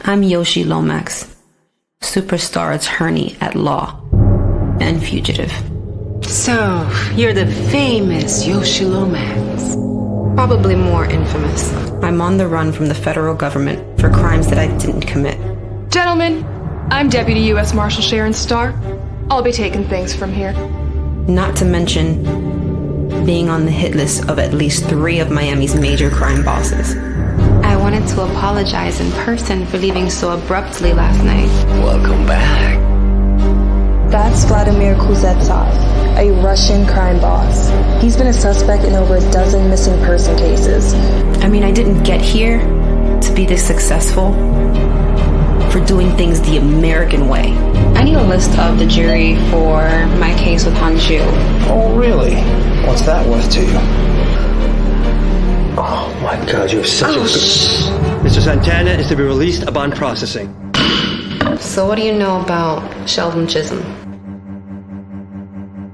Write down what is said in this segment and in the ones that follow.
I'm Yoshi Lomax, superstar attorney at law and fugitive. So, you're the famous Yoshi Lomax. Probably more infamous. I'm on the run from the federal government for crimes that I didn't commit. Gentlemen, I'm Deputy U.S. Marshal Sharon Starr. I'll be taking things from here. Not to mention being on the hit list of at least 3 of Miami's major crime bosses. I wanted to apologize in person for leaving so abruptly last night. Welcome back. That's Vladimir Kuznetsov, a Russian crime boss. He's been a suspect in over a dozen missing person cases. I mean, I didn't get here to be this successful for doing things the American way. I need a list of the jury for my case with Hanju. Oh, really? What's that worth to you? Oh, my God, you're such a good... Mr. Santana is to be released upon processing. So what do you know about Sheldon Chisholm?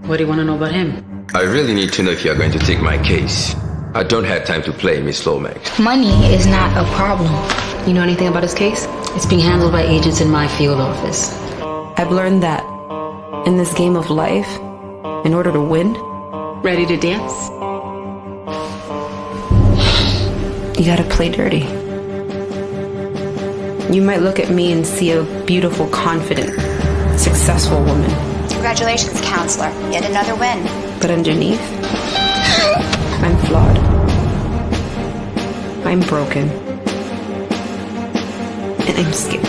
What do you want to know about him? I really need to know if you're going to take my case. I don't have time to play, Miss Lomax. Money is not a problem. You know anything about his case? It's being handled by agents in my field office. I've learned that in this game of life, in order to win, Ready to dance? you gotta play dirty. You might look at me and see a beautiful, confident, successful woman. Congratulations, counselor. Yet another win. But underneath, I'm flawed. I'm broken. And I'm scared.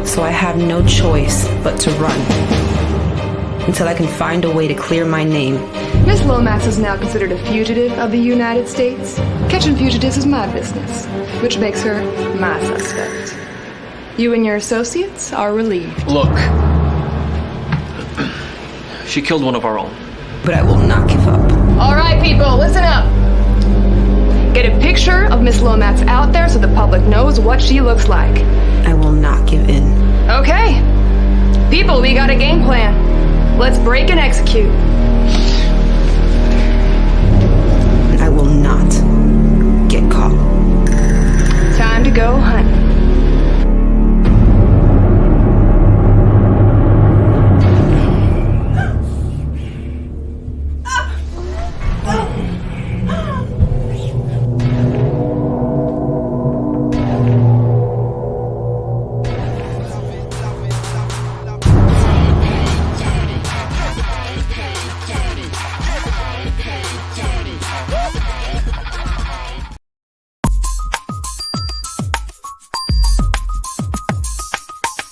So I have no choice but to run until I can find a way to clear my name. Miss Lomax is now considered a fugitive of the United States. Catching fugitives is my business, which makes her my suspect. You and your associates are relieved. Look. She killed one of our own. But I will not give up. All right, people, listen up. Get a picture of Miss Lomax out there so the public knows what she looks like. I will not give in. Okay. People, we got a game plan. Let's break and execute. I will not get caught. Time to go hunt.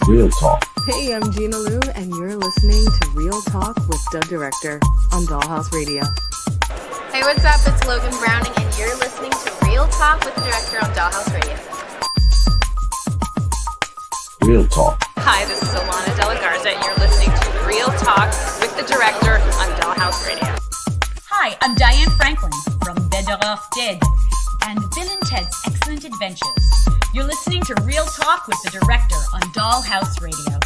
Real talk. Hey, I'm Gina Lou, and you're listening to Real Talk with the Director on Dollhouse Radio. Hey, what's up? It's Logan Browning, and you're listening to Real Talk with the Director on Dollhouse Radio. Real talk. Hi, this is Alana De La Garza, and you're listening to Real Talk with the Director on Dollhouse Radio. Hi, I'm Diane Franklin from Better Off Dead and Bill and Ted's Excellent Adventures. You're listening to Real Talk with the Director on Dollhouse Radio.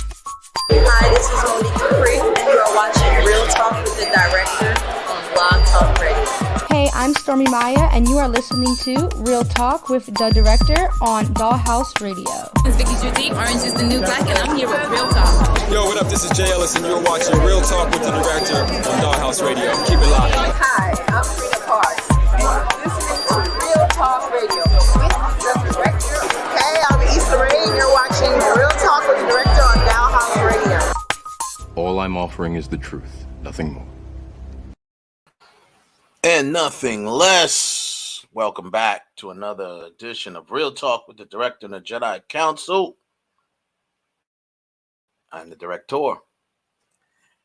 Hi, this is Monique Capri, and you are watching Real Talk with the Director on Blog Talk Radio. Hey, I'm Stormy Maya, and you are listening to Real Talk with the Director on Dollhouse Radio. It's Vicky Judy. Orange is the new black, and I'm here with Real Talk. Yo, what up? This is Jay Ellis, and you're watching Real Talk with the Director on Dollhouse Radio. Keep it locked. Hi, I'm Trina Parks, and you're listening to Real Talk Radio with the Director. Hey, I'm Issa Rae, and you're watching Real Talk with the Director on Dollhouse Radio. All I'm offering is the truth, nothing more. And nothing less. Welcome back to another edition of Real Talk with the Director and the Jedi Council. I'm the Director.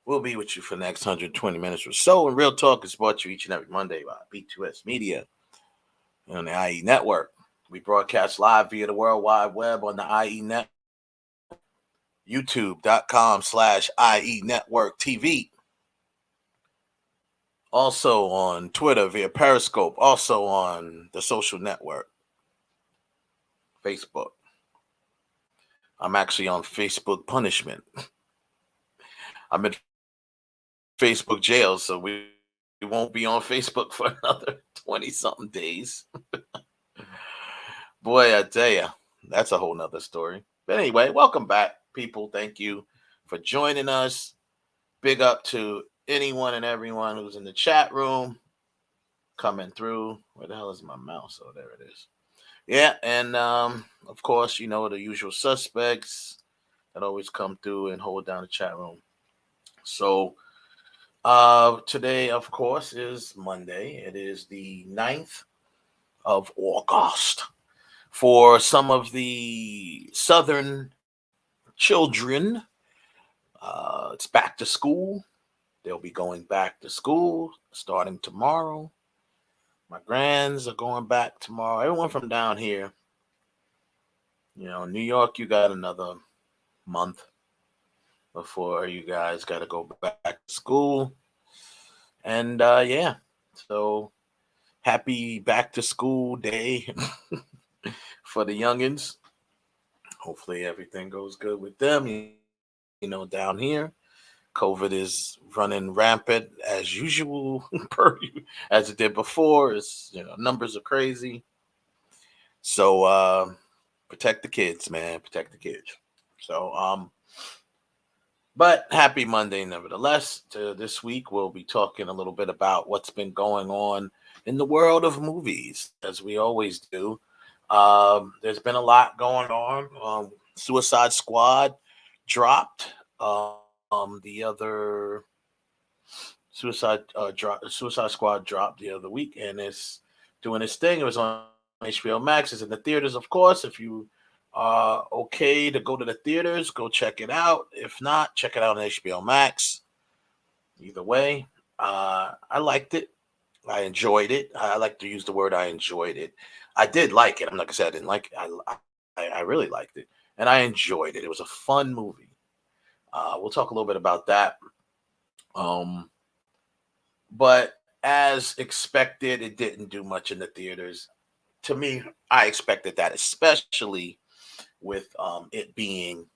We'll be with you for the next 120 minutes or so. And Real Talk is brought to you each and every Monday by B2S Media and on the IE Network. We broadcast live via the World Wide Web on the IE Network, youtube.com/IE Network TV. Also on Twitter via Periscope. Also on the social network, Facebook. I'm actually on Facebook punishment. I'm in Facebook jail, so we won't be on Facebook for another 20-something days. Boy, I tell you, That's a whole nother story. But anyway, welcome back, people. Thank you for joining us. Big up to anyone and everyone who's in the chat room coming through. Where the hell is my mouse? Oh, there it is. Yeah, and of course, you know, the usual suspects that always come through and hold down the chat room. So today, of course, is Monday. It is the 9th of August. For some of the Southern children, it's back to school. They'll be going back to school starting tomorrow. My grands are going back tomorrow. Everyone from down here, you know, New York, you got another month before you guys got to go back to school. And yeah, so happy back to school day for the youngins. Hopefully everything goes good with them. You know, down here, COVID is running rampant as usual, as it did before. It's, you know, numbers are crazy. So protect the kids, man. Protect the kids. So but happy Monday nevertheless. This week we'll be talking a little bit about what's been going on in the world of movies, as we always do. There's been a lot going on. Suicide Squad dropped. The other Suicide Squad dropped the other week, and it's doing its thing. It was on HBO Max. It's in the theaters, of course. If you are okay to go to the theaters, go check it out. If not, check it out on HBO Max. Either way, I liked it. I enjoyed it. I like to use the word I enjoyed it. I did like it. I'm not gonna say I didn't like it. I really liked it, and I enjoyed it. It was a fun movie. We'll talk a little bit about that. But as expected, it didn't do much in the theaters. To me, I expected that, especially with it being,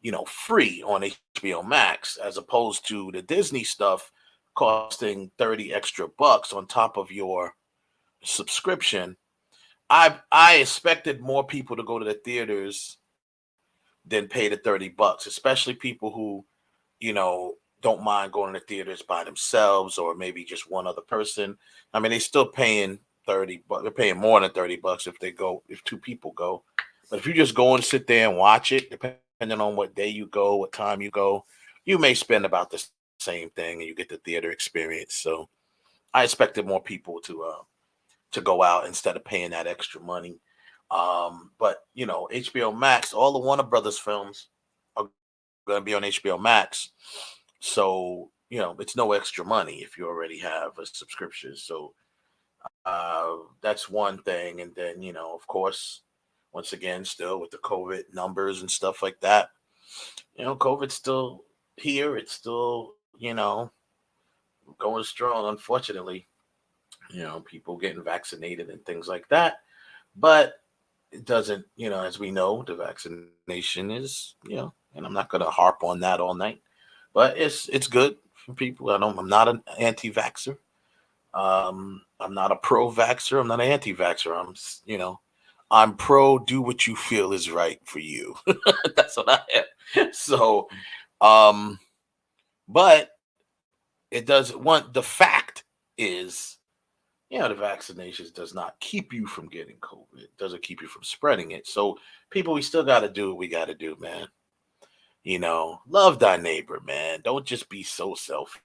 you know, free on HBO Max, as opposed to the Disney stuff costing 30 extra bucks on top of your subscription. I expected more people to go to the theaters than pay the 30 bucks, especially people who, you know, don't mind going to the theaters by themselves or maybe just one other person. I mean, they're still paying 30 bucks. They're paying more than 30 bucks if two people go. But if you just go and sit there and watch it, depending on what day you go, what time you go, you may spend about the same thing and you get the theater experience. So I expected more people to go out instead of paying that extra money. But you know, HBO Max, all the Warner Brothers films are going to be on HBO Max. So, you know, it's no extra money if you already have a subscription. So that's one thing. And then, you know, of course, once again, still with the COVID numbers and stuff like that, you know, COVID's still here. It's still, you know, going strong, unfortunately. You know, people getting vaccinated and things like that. But it doesn't, you know, as we know, the vaccination is, you know, and I'm not going to harp on that all night, but it's good for people. I'm not an anti-vaxxer. I'm not a pro-vaxxer. I'm not an anti-vaxxer. You know, I'm pro. Do what you feel is right for you. That's what I am. So, but it does. The fact is, you know, the vaccinations does not keep you from getting COVID. It doesn't keep you from spreading it. So, people, we still got to do what we got to do, man. You know, love thy neighbor, man. Don't just be so selfish.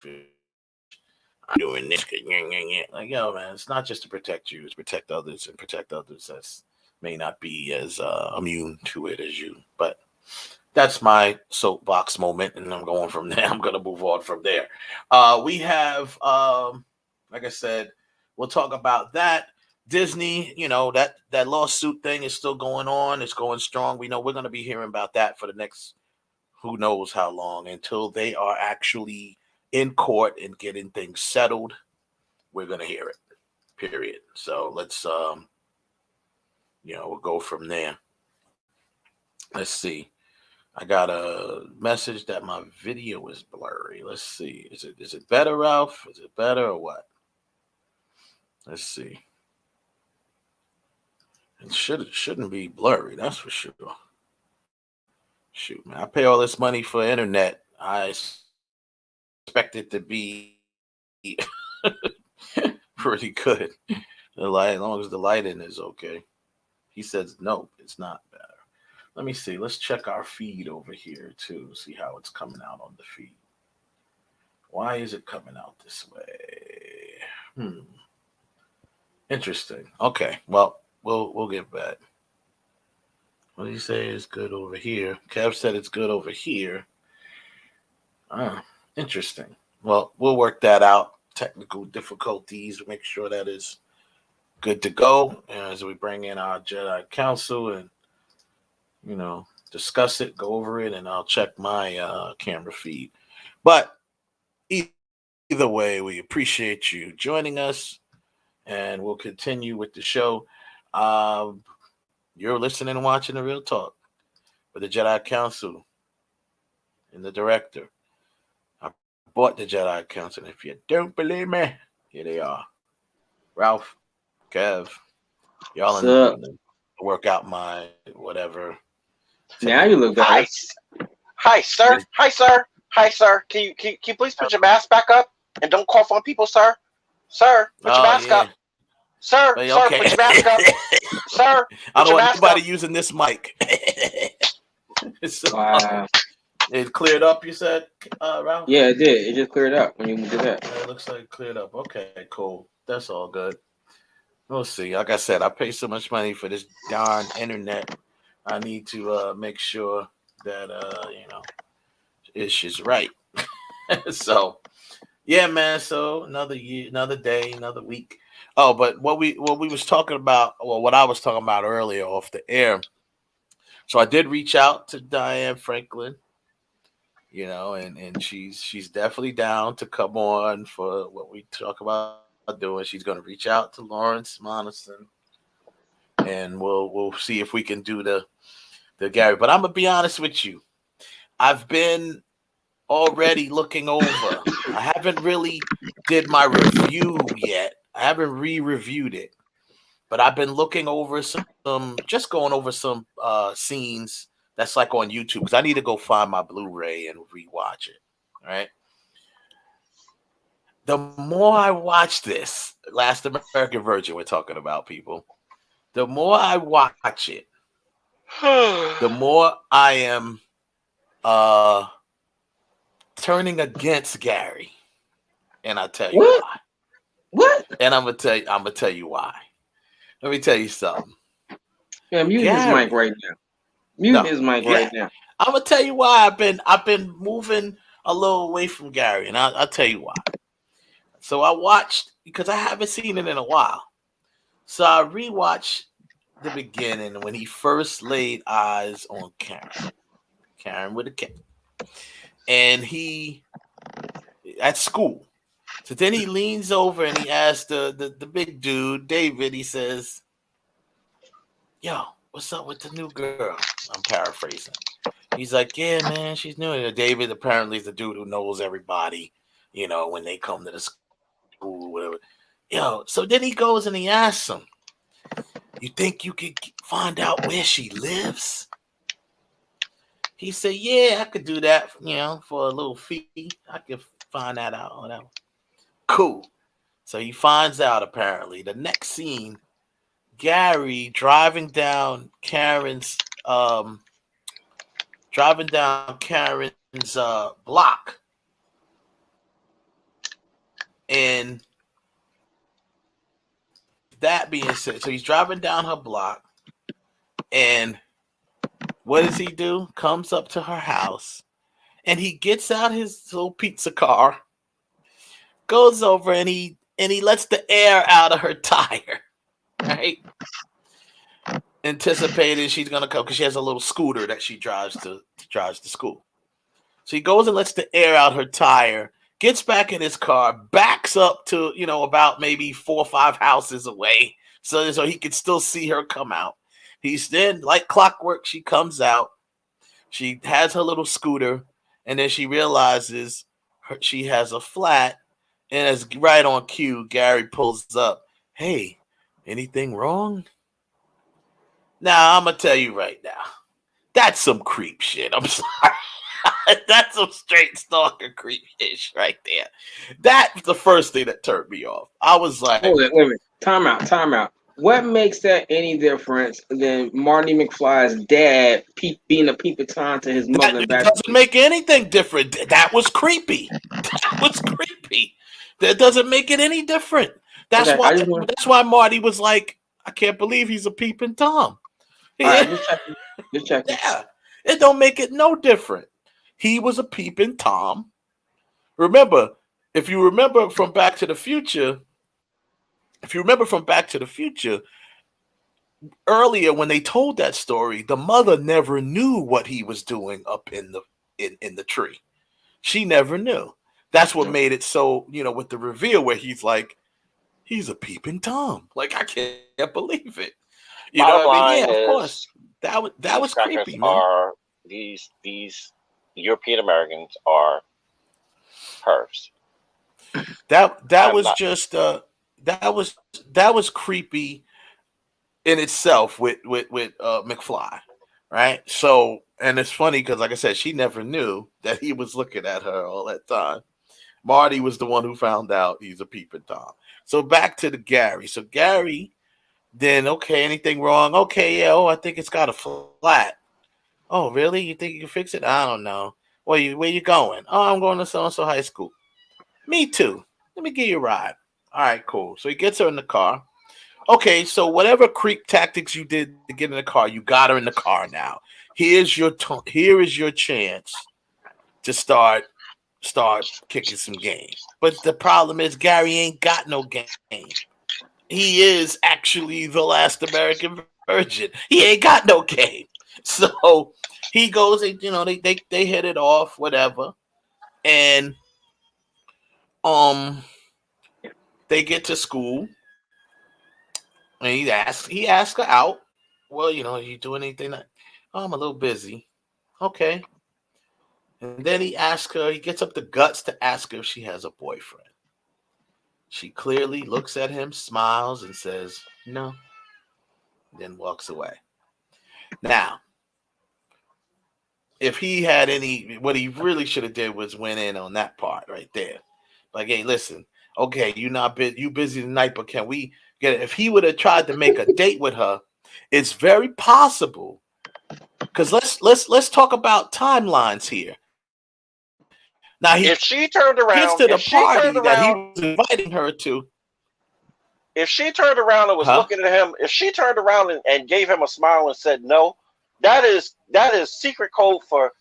I'm doing this. Like, yo, man, it's not just to protect you, it's protect others and protect others that may not be as immune to it as you. But that's my soapbox moment, and I'm going from there. I'm going to move on from there. We have, like I said, we'll talk about that. Disney, you know, that lawsuit thing is still going on. It's going strong. We know we're going to be hearing about that for the next who knows how long until they are actually in court and getting things settled. We're going to hear it, period. So let's, you know, we'll go from there. Let's see. I got a message that my video is blurry. Let's see. Is it better, Ralph? Is it better or what? Let's see. It shouldn't be blurry, that's for sure. Shoot, man, I pay all this money for internet. I expect it to be pretty good. The light, as long as the lighting is okay. He says no, it's not better. Let me see. Let's check our feed over here too. See how it's coming out on the feed. Why is it coming out this way? Interesting. Okay. Well, we'll get back. What did he say is good over here? Kev said it's good over here. Interesting. Well, we'll work that out. Technical difficulties. Make sure that is good to go as we bring in our Jedi Council and discuss it, go over it, and I'll check my camera feed. But either way, we appreciate you joining us, and we'll continue with the show. You're listening and watching the Real Talk with the Jedi Council and the director. I bought the Jedi Council. If you don't believe me, here they are. Ralph, Kev, y'all in the work out my whatever. Now you look good. Hi, sir. Hi, sir. Hi, sir. Can you please put your mask back up and don't cough on people, sir? Sir, put your mask up. Sir, Hey, sir, okay. put your mask up. Sir, I put don't your want mask nobody up. using this mic. So, Wow. It cleared up, you said, Ralph? Yeah, it did. It just cleared up when you did that. It looks like it cleared up. Okay, cool. That's all good. We'll see. Like I said, I pay so much money for this darn internet. I need to make sure that is right. So, yeah, man. So another year, another day, another week. Oh, but what we was talking about, well, what I was talking about earlier off the air. So I did reach out to Diane Franklin, and she's definitely down to come on for what we talk about doing. She's going to reach out to Lawrence Monison, and we'll see if we can do the Gary. But I'm gonna be honest with you, I've been already looking over. I haven't really did my review yet. I haven't re-reviewed it, but I've been looking over just going over some scenes that's like on YouTube because I need to go find my Blu-ray and rewatch it. Right. The more I watch this, Last American Virgin, we're talking about, people. The more I watch it, the more I am turning against Gary. And I'll tell you why. What? And I'm gonna tell you why. Let me tell you something. Yeah, mute his mic right now. Mute his mic right now. I'm gonna tell you why I've been moving a little away from Gary, and I'll tell you why. So I watched because I haven't seen it in a while. So I rewatched the beginning when he first laid eyes on Karen with a K, and he at school. So then he leans over and he asks the big dude, David. He says, "Yo, what's up with the new girl?" I'm paraphrasing. He's like, "Yeah, man, she's new." And David apparently is the dude who knows everybody, when they come to the school, whatever. So then he goes and he asks him, "You think you could find out where she lives?" He said, "Yeah, I could do that, for a little fee. I could find that out, whatever." Cool. So he finds out, apparently. The next scene, Gary driving down Karen's block. And that being said, so he's driving down her block, and what does he do? Comes up to her house, and he gets out his little pizza car, goes over, and he lets the air out of her tire, right? Anticipating she's gonna come because she has a little scooter that she drives to school. So he goes and lets the air out her tire, gets back in his car, backs up to, about maybe 4 or 5 houses away so he could still see her come out. He's then, like clockwork, she comes out. She has her little scooter, and then she realizes she has a flat, and as right on cue, Gary pulls up. "Hey, anything wrong?" Now I'm gonna tell you right now, that's some creep shit. I'm sorry. That's some straight stalker creep ish right there. That's the first thing that turned me off. I was like, wait a minute. Time out. What makes that any difference than Marty McFly's dad being a peeping Tom to his mother? It doesn't make anything different. That was creepy. That doesn't make it any different. That's why Marty was like, I can't believe he's a peeping Tom. Right, just checking. Yeah, it don't make it no different. He was a peeping Tom. Remember, if you remember from Back to the Future, earlier when they told that story, the mother never knew what he was doing up in the tree. She never knew. That's what made it so, with the reveal where he's like, he's a peeping Tom. Like, I can't believe it. You know what I mean? Yeah, of course. That was creepy, man. These European Americans are pervs. That was creepy in itself with McFly, right? So, and it's funny because, like I said, she never knew that he was looking at her all that time. Marty was the one who found out he's a peeping Tom. So back to the Gary. So Gary, then okay, anything wrong? Okay, yeah. Oh, I think it's got a flat. Oh, really? You think you can fix it? I don't know. Where you going? Oh, I'm going to so-and-so high school. Me too. Let me give you a ride. All right, cool. So he gets her in the car. Okay, so whatever creep tactics you did to get in the car, you got her in the car now. Here is your chance to start kicking some game. But the problem is Gary ain't got no game. He is actually the last American virgin. He ain't got no game. So he goes, they hit it off, whatever. And they get to school. And he asked her out. Well, you doing anything? Oh, I'm a little busy. Okay. And then he gets up the guts to ask her if she has a boyfriend. She clearly looks at him, smiles, and says, no. Then walks away. Now, if he had what he really should have did was went in on that part right there. Like, hey, listen, okay, you busy tonight, but can we get it? If he would have tried to make a date with her, it's very possible. Because let's talk about timelines here. Now, if she turned around, gets to the party that he was inviting her to. If she turned around and was looking at him, if she turned around and gave him a smile and said no, that is secret code for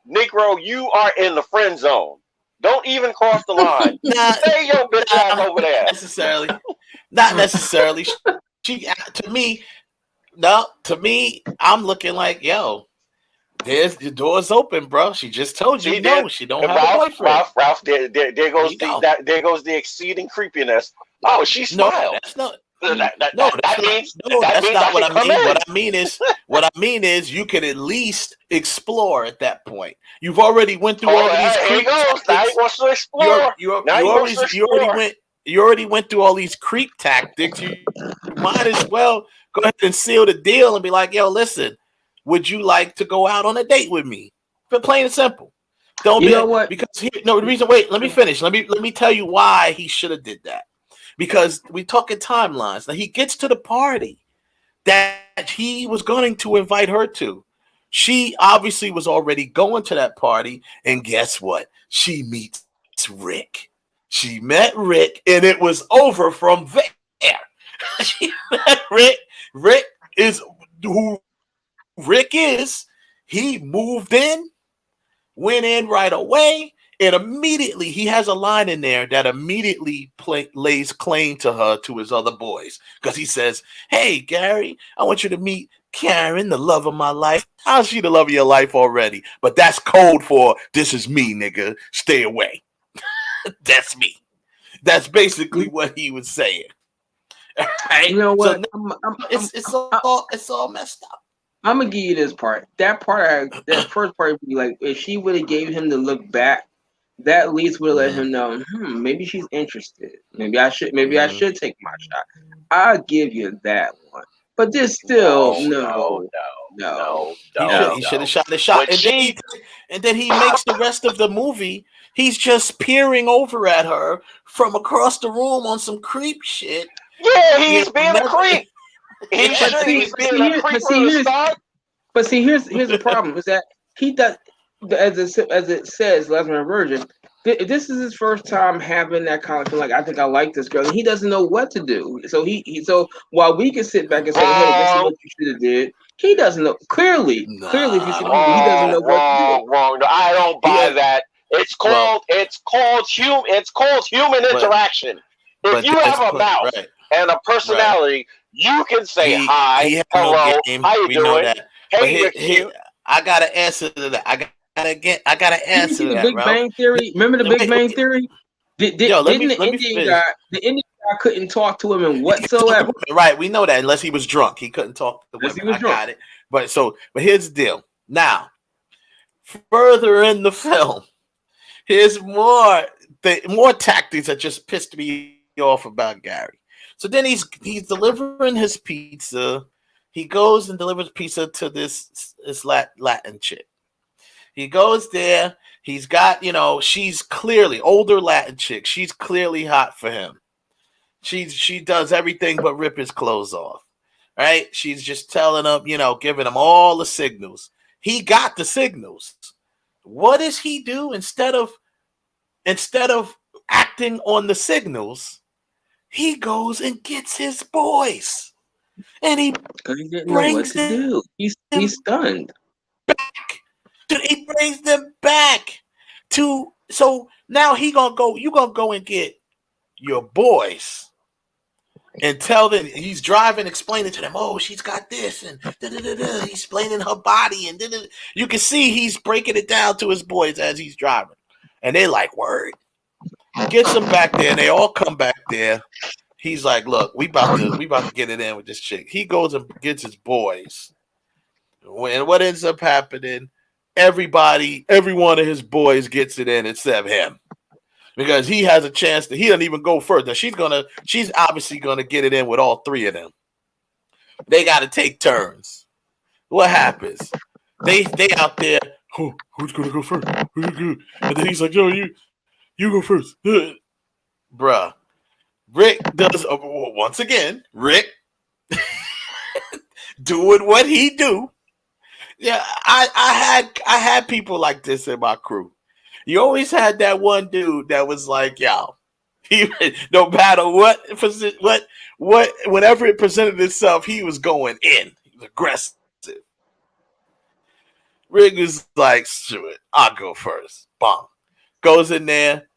Negro. You are in the friend zone. Don't even cross the line. Stay your bitch ass over there. Not necessarily. To me, I'm looking like, yo, there's the door's open, bro. She just told you no. She don't have a boyfriend. Ralph, there goes the exceeding creepiness. Oh, she smiled. No, that's not what I mean. What I mean is you could at least explore at that point. You've already went through all of these creep tactics. Now he wants to explore. You already went through all these creep tactics. You might as well go ahead and seal the deal and be like, yo, listen, would you like to go out on a date with me? But plain and simple. Don't you know what? Because the reason. Wait, let me finish. Let me tell you why he should have did that. Because we talking timelines. Now he gets to the party that he was going to invite her to. She obviously was already going to that party, and guess what? She meets Rick. She met Rick, and it was over from there. She met Rick. Rick is who Rick is. He moved in, went in right away. And immediately, he has a line in there that immediately lays claim to her to his other boys. Because he says, hey, Gary, I want you to meet Karen, the love of my life. How's she the love of your life already? But that's code for, this is me, nigga. Stay away. That's me. That's basically what he was saying. Right? You know what? So it's all messed up. I'm going to give you this part. That first part would be like, if she would have gave him the look back, that at least would let him know, maybe she's interested. Maybe I should take my shot. I'll give you that one. But this still no. He should have shot the shot, and then he makes the rest of the movie. He's just peering over at her from across the room on some creep shit. Yeah, he's being a creep. He's being a creep from the start. But see, here's the problem: is that he does, as it says, Last Man Virgin. This is his first time having that kind of feeling. Like, I think I like this girl, and he doesn't know what to do. So while we can sit back and say, "Hey, this is what you should have did," he doesn't know clearly. If you see the movie, he doesn't know what to do. Wrong. No, I don't buy that. It's called human interaction. If you have a mouth and a personality, you can say hi, hello, how you doing? Hey, you're cute. I got an answer to that. I gotta answer the that. Big Bang Theory. Remember the Big Bang Theory? Didn't the Indian guy couldn't talk to women whatsoever? Right, we know that unless he was drunk, he couldn't talk to women. I got it. But here's the deal. Now, further in the film, here's more tactics that just pissed me off about Gary. So then he's delivering his pizza. He goes and delivers pizza to this Latin chick. He goes there. He's got, she's clearly older Latin chick. She's clearly hot for him. She does everything but rip his clothes off. Right? She's just telling him, giving him all the signals. He got the signals. What does he do instead of acting on the signals? He goes and gets his boys, and he didn't know what to do. He's stunned. He brings them back so now you gonna go and get your boys and tell them. He's driving, explaining to them, oh, she's got this and he's explaining her body, and you can see he's breaking it down to his boys as he's driving, and they're like, word. Gets them back there, and they all come back there. He's like, look, we about to get it in with this chick. He goes and gets his boys, and what ends up happening? Every one of his boys gets it in except him, because he has a chance he doesn't even go first. Now she's obviously gonna get it in with all three of them. They got to take turns. What happens? They out there. Oh, who's gonna go first? And then he's like, yo, you go first, bruh. Rick does once again. Rick doing what he do. Yeah, I had people like this in my crew. You always had that one dude that was like, yo, no matter what, whenever it presented itself, he was going in. He was aggressive. Rick was like, screw it, I'll go first. Bomb. Goes in there,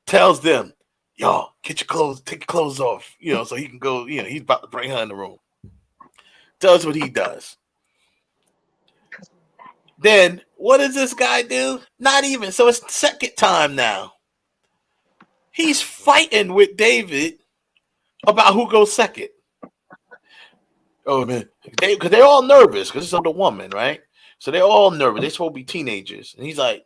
tells them, yo, get your clothes, take your clothes off, so he can go, he's about to bring her in the room. Does what he does. Then what does this guy do? Not even. So it's the second time now. He's fighting with David about who goes second. Oh man, because they're all nervous because it's on the woman, right? So they're all nervous. They're supposed to be teenagers, and he's like,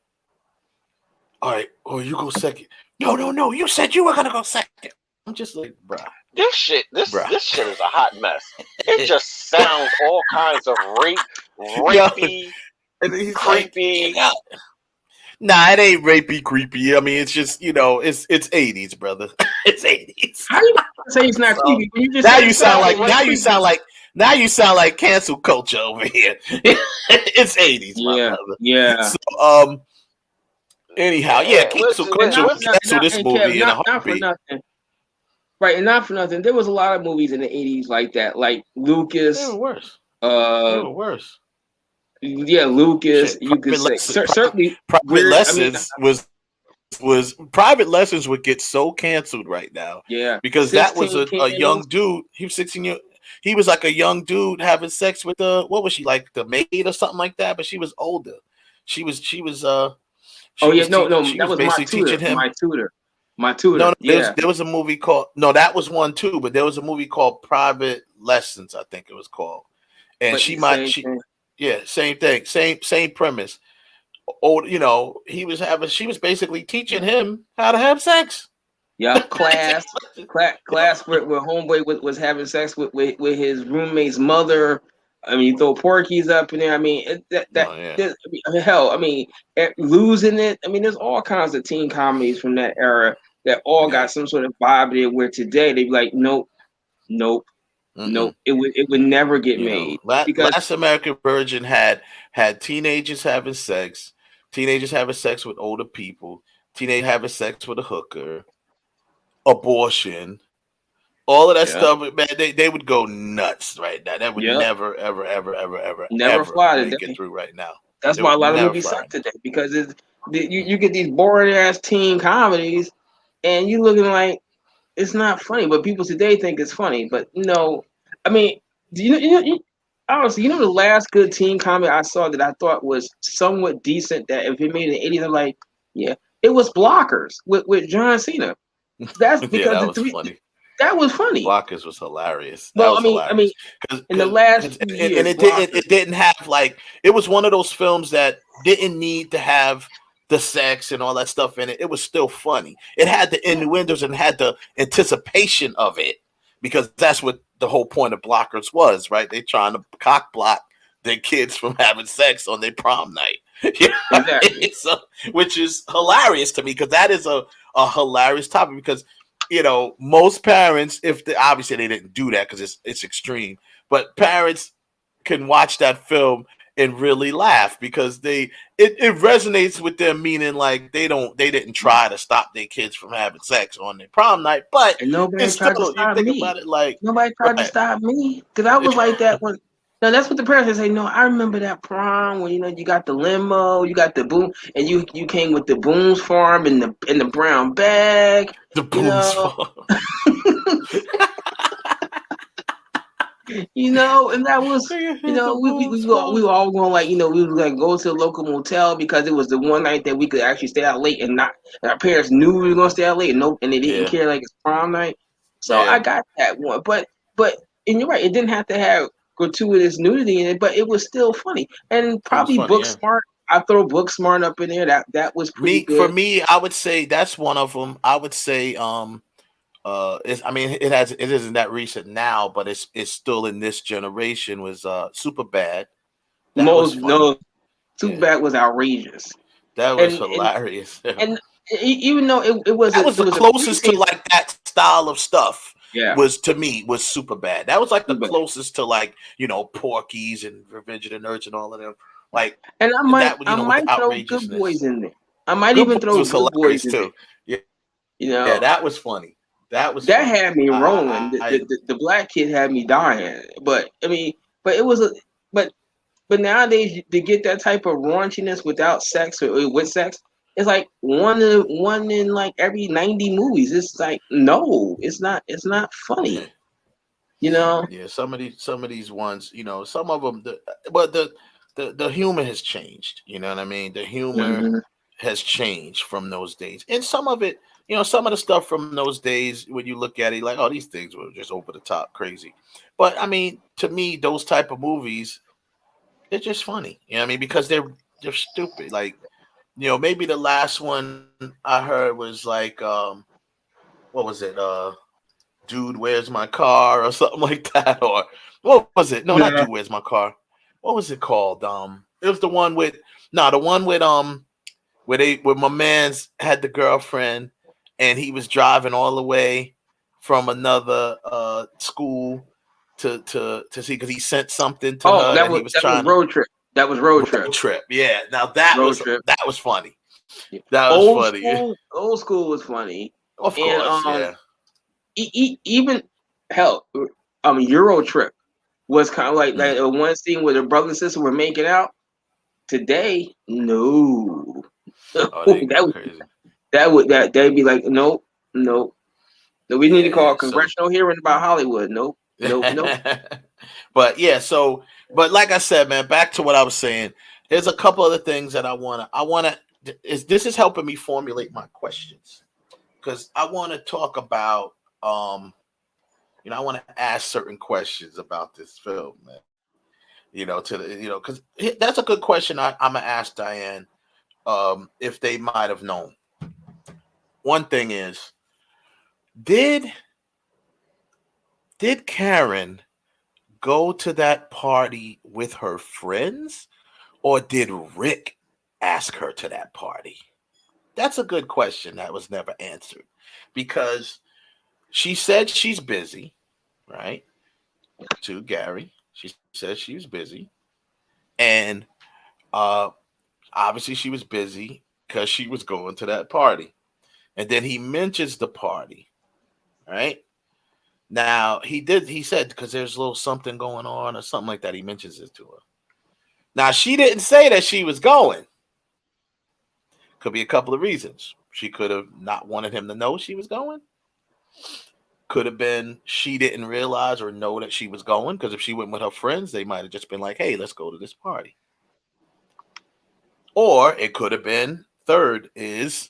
"All right, you go second." No. You said you were gonna go second. I'm just like, bruh. This shit is a hot mess. It just sounds all kinds of rapey. And he's creepy. Like, nah, it ain't rapey, creepy. I mean, it's just it's 80s, brother. It's 80s. How you say it's not creepy? Now you sound like cancel culture over here. It's 80s, my brother. Yeah. So, anyhow, cancel this movie in a heartbeat. Right, and not for nothing. There was a lot of movies in the 80s like that, like Lucas. They were worse. They were worse. Yeah, Lucas. Shit, you could say certainly. Private Lessons was Private Lessons would get so canceled right now. Yeah, because that was a young dude. He was 16 years. He was like a young dude having sex with what was she, like the maid or something like that? But she was older. She was. She that was basically teaching him. My tutor. No, there was a movie called. No, that was one too. But there was a movie called Private Lessons. I think it was called. And same thing, same premise. Old, she was basically teaching him how to have sex. Yup, class where homeboy was having sex with his roommate's mother. I mean, you throw Porky's up in there. I mean, hell, I mean, losing it. I mean, there's all kinds of teen comedies from that era that all got some sort of vibe there. Where today they'd be like, nope, nope, nope. It would never get made because Last American Virgin had teenagers having sex with older people, teenagers having sex with a hooker, abortion, all of that stuff. Man, they would go nuts right now. That would never, ever, ever, ever, ever, never ever fly make today. it through right now. That's why a lot of movies suck today because you get these boring ass teen comedies, and you looking like it's not funny, but people today think it's funny. But no, I mean, honestly, the last good teen comedy I saw that I thought was somewhat decent that if it made it in the 80s, I'm like, yeah, it was Blockers with John Cena. That's because that was funny. That was funny. Blockers was hilarious. Well, that was hilarious. In the last few years, and it didn't have like it was one of those films that didn't need to have the sex and all that stuff in it. It was still funny. It had the innuendos and had the anticipation of it because that's what the whole point of Blockers was, right? They trying to cock block their kids from having sex on their prom night. Exactly. Which is hilarious to me because that is a hilarious topic because most parents, obviously they didn't do that because it's extreme, but parents can watch that film and really laugh because it resonates with them, meaning like they didn't try to stop their kids from having sex on their prom night, but nobody tried to stop me. About it like nobody tried to stop me because I was like that when. Now that's what the parents say. No, I remember that prom when you got the limo, you got the boom, and you came with the Boone's Farm and the brown bag. The Boone's Farm. And that was, we were all going like, we would like go to the local motel because it was the one night that we could actually stay out late and our parents knew we were going to stay out late and they didn't care like it's prom night. So I got that one, but and you're right, it didn't have to have gratuitous nudity in it, but it was still funny and probably Booksmart. I throw Booksmart up in there. That was pretty good. For me, I would say that's one of them. I would say it isn't that recent now, but it's still in this generation was Superbad. Superbad was outrageous. That was hilarious. And even though it was the closest to like that style of stuff. Yeah, was Superbad. That was like the closest to like Porky's and Revenge of the Nerds and all of them. Like, and I might throw Good Boys in there. I might even throw Good Boys in there. Yeah, that was funny. That had me rolling. The black kid had me dying. But it was but nowadays to get that type of raunchiness without sex or with sex, it's like one in like every 90 movies. It's like no, it's not funny. Yeah, some of these ones, some of them, but the humor has changed. You know what I mean? The humor has changed from those days, and some of it, some of the stuff from those days, when you look at it, like, oh, these things were just over the top crazy. But I mean, to me, those type of movies, they're just funny. You know what I mean? Because they're stupid. Like, maybe the last one I heard was like, what was it? Dude, Where's My Car? Or something like that. Or what was it? No, not Dude, Where's My Car? What was it called? It was the one with where my man's had the girlfriend and he was driving all the way from another school to see because he sent something to her. That was Road Trip. That was Road Trip. Yeah. Now that was funny. That was funny. Old School was funny. Of course, yeah. Even hell, Euro Trip was kind of like one scene where the brother and sister were making out. Today, no. They'd be like, nope. We need to call a congressional hearing about Hollywood. Nope. But like I said, man, back to what I was saying. There's a couple other things that this is helping me formulate my questions because I want to talk about, I want to ask certain questions about this film, man. Because that's a good question. I'm gonna ask Diane if they might have known. One thing is, Did Karen go to that party with her friends, or did Rick ask her to that party? That's a good question that was never answered, because she said she's busy, right? To Gary, she said she was busy, and obviously she was busy because she was going to that party. And then he mentions the party, right? Now he said because there's a little something going on or something like that. He mentions it to her. Now she didn't say that she was going. Could be a couple of reasons. She could have not wanted him to know she was going. Could have been she didn't realize or know that she was going, because if she went with her friends, they might have just been like, hey, let's go to this party. Or it could have been, third is,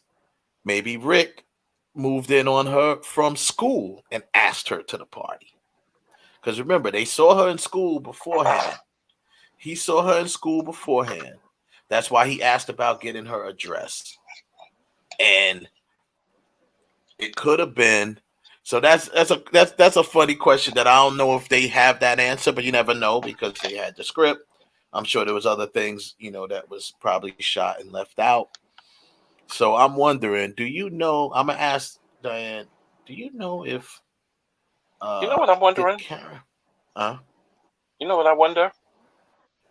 maybe Rick moved in on her from school and asked her to the party. Because remember, they saw her in school beforehand. He saw her in school beforehand. That's why he asked about getting her address. And it could have been. So that's a funny question that I don't know if they have that answer, but you never know because they had the script. I'm sure there was other things, that was probably shot and left out. So I'm wondering, do you know? I'm gonna ask Diane. Do you know if? You know what I'm wondering? You know what I wonder?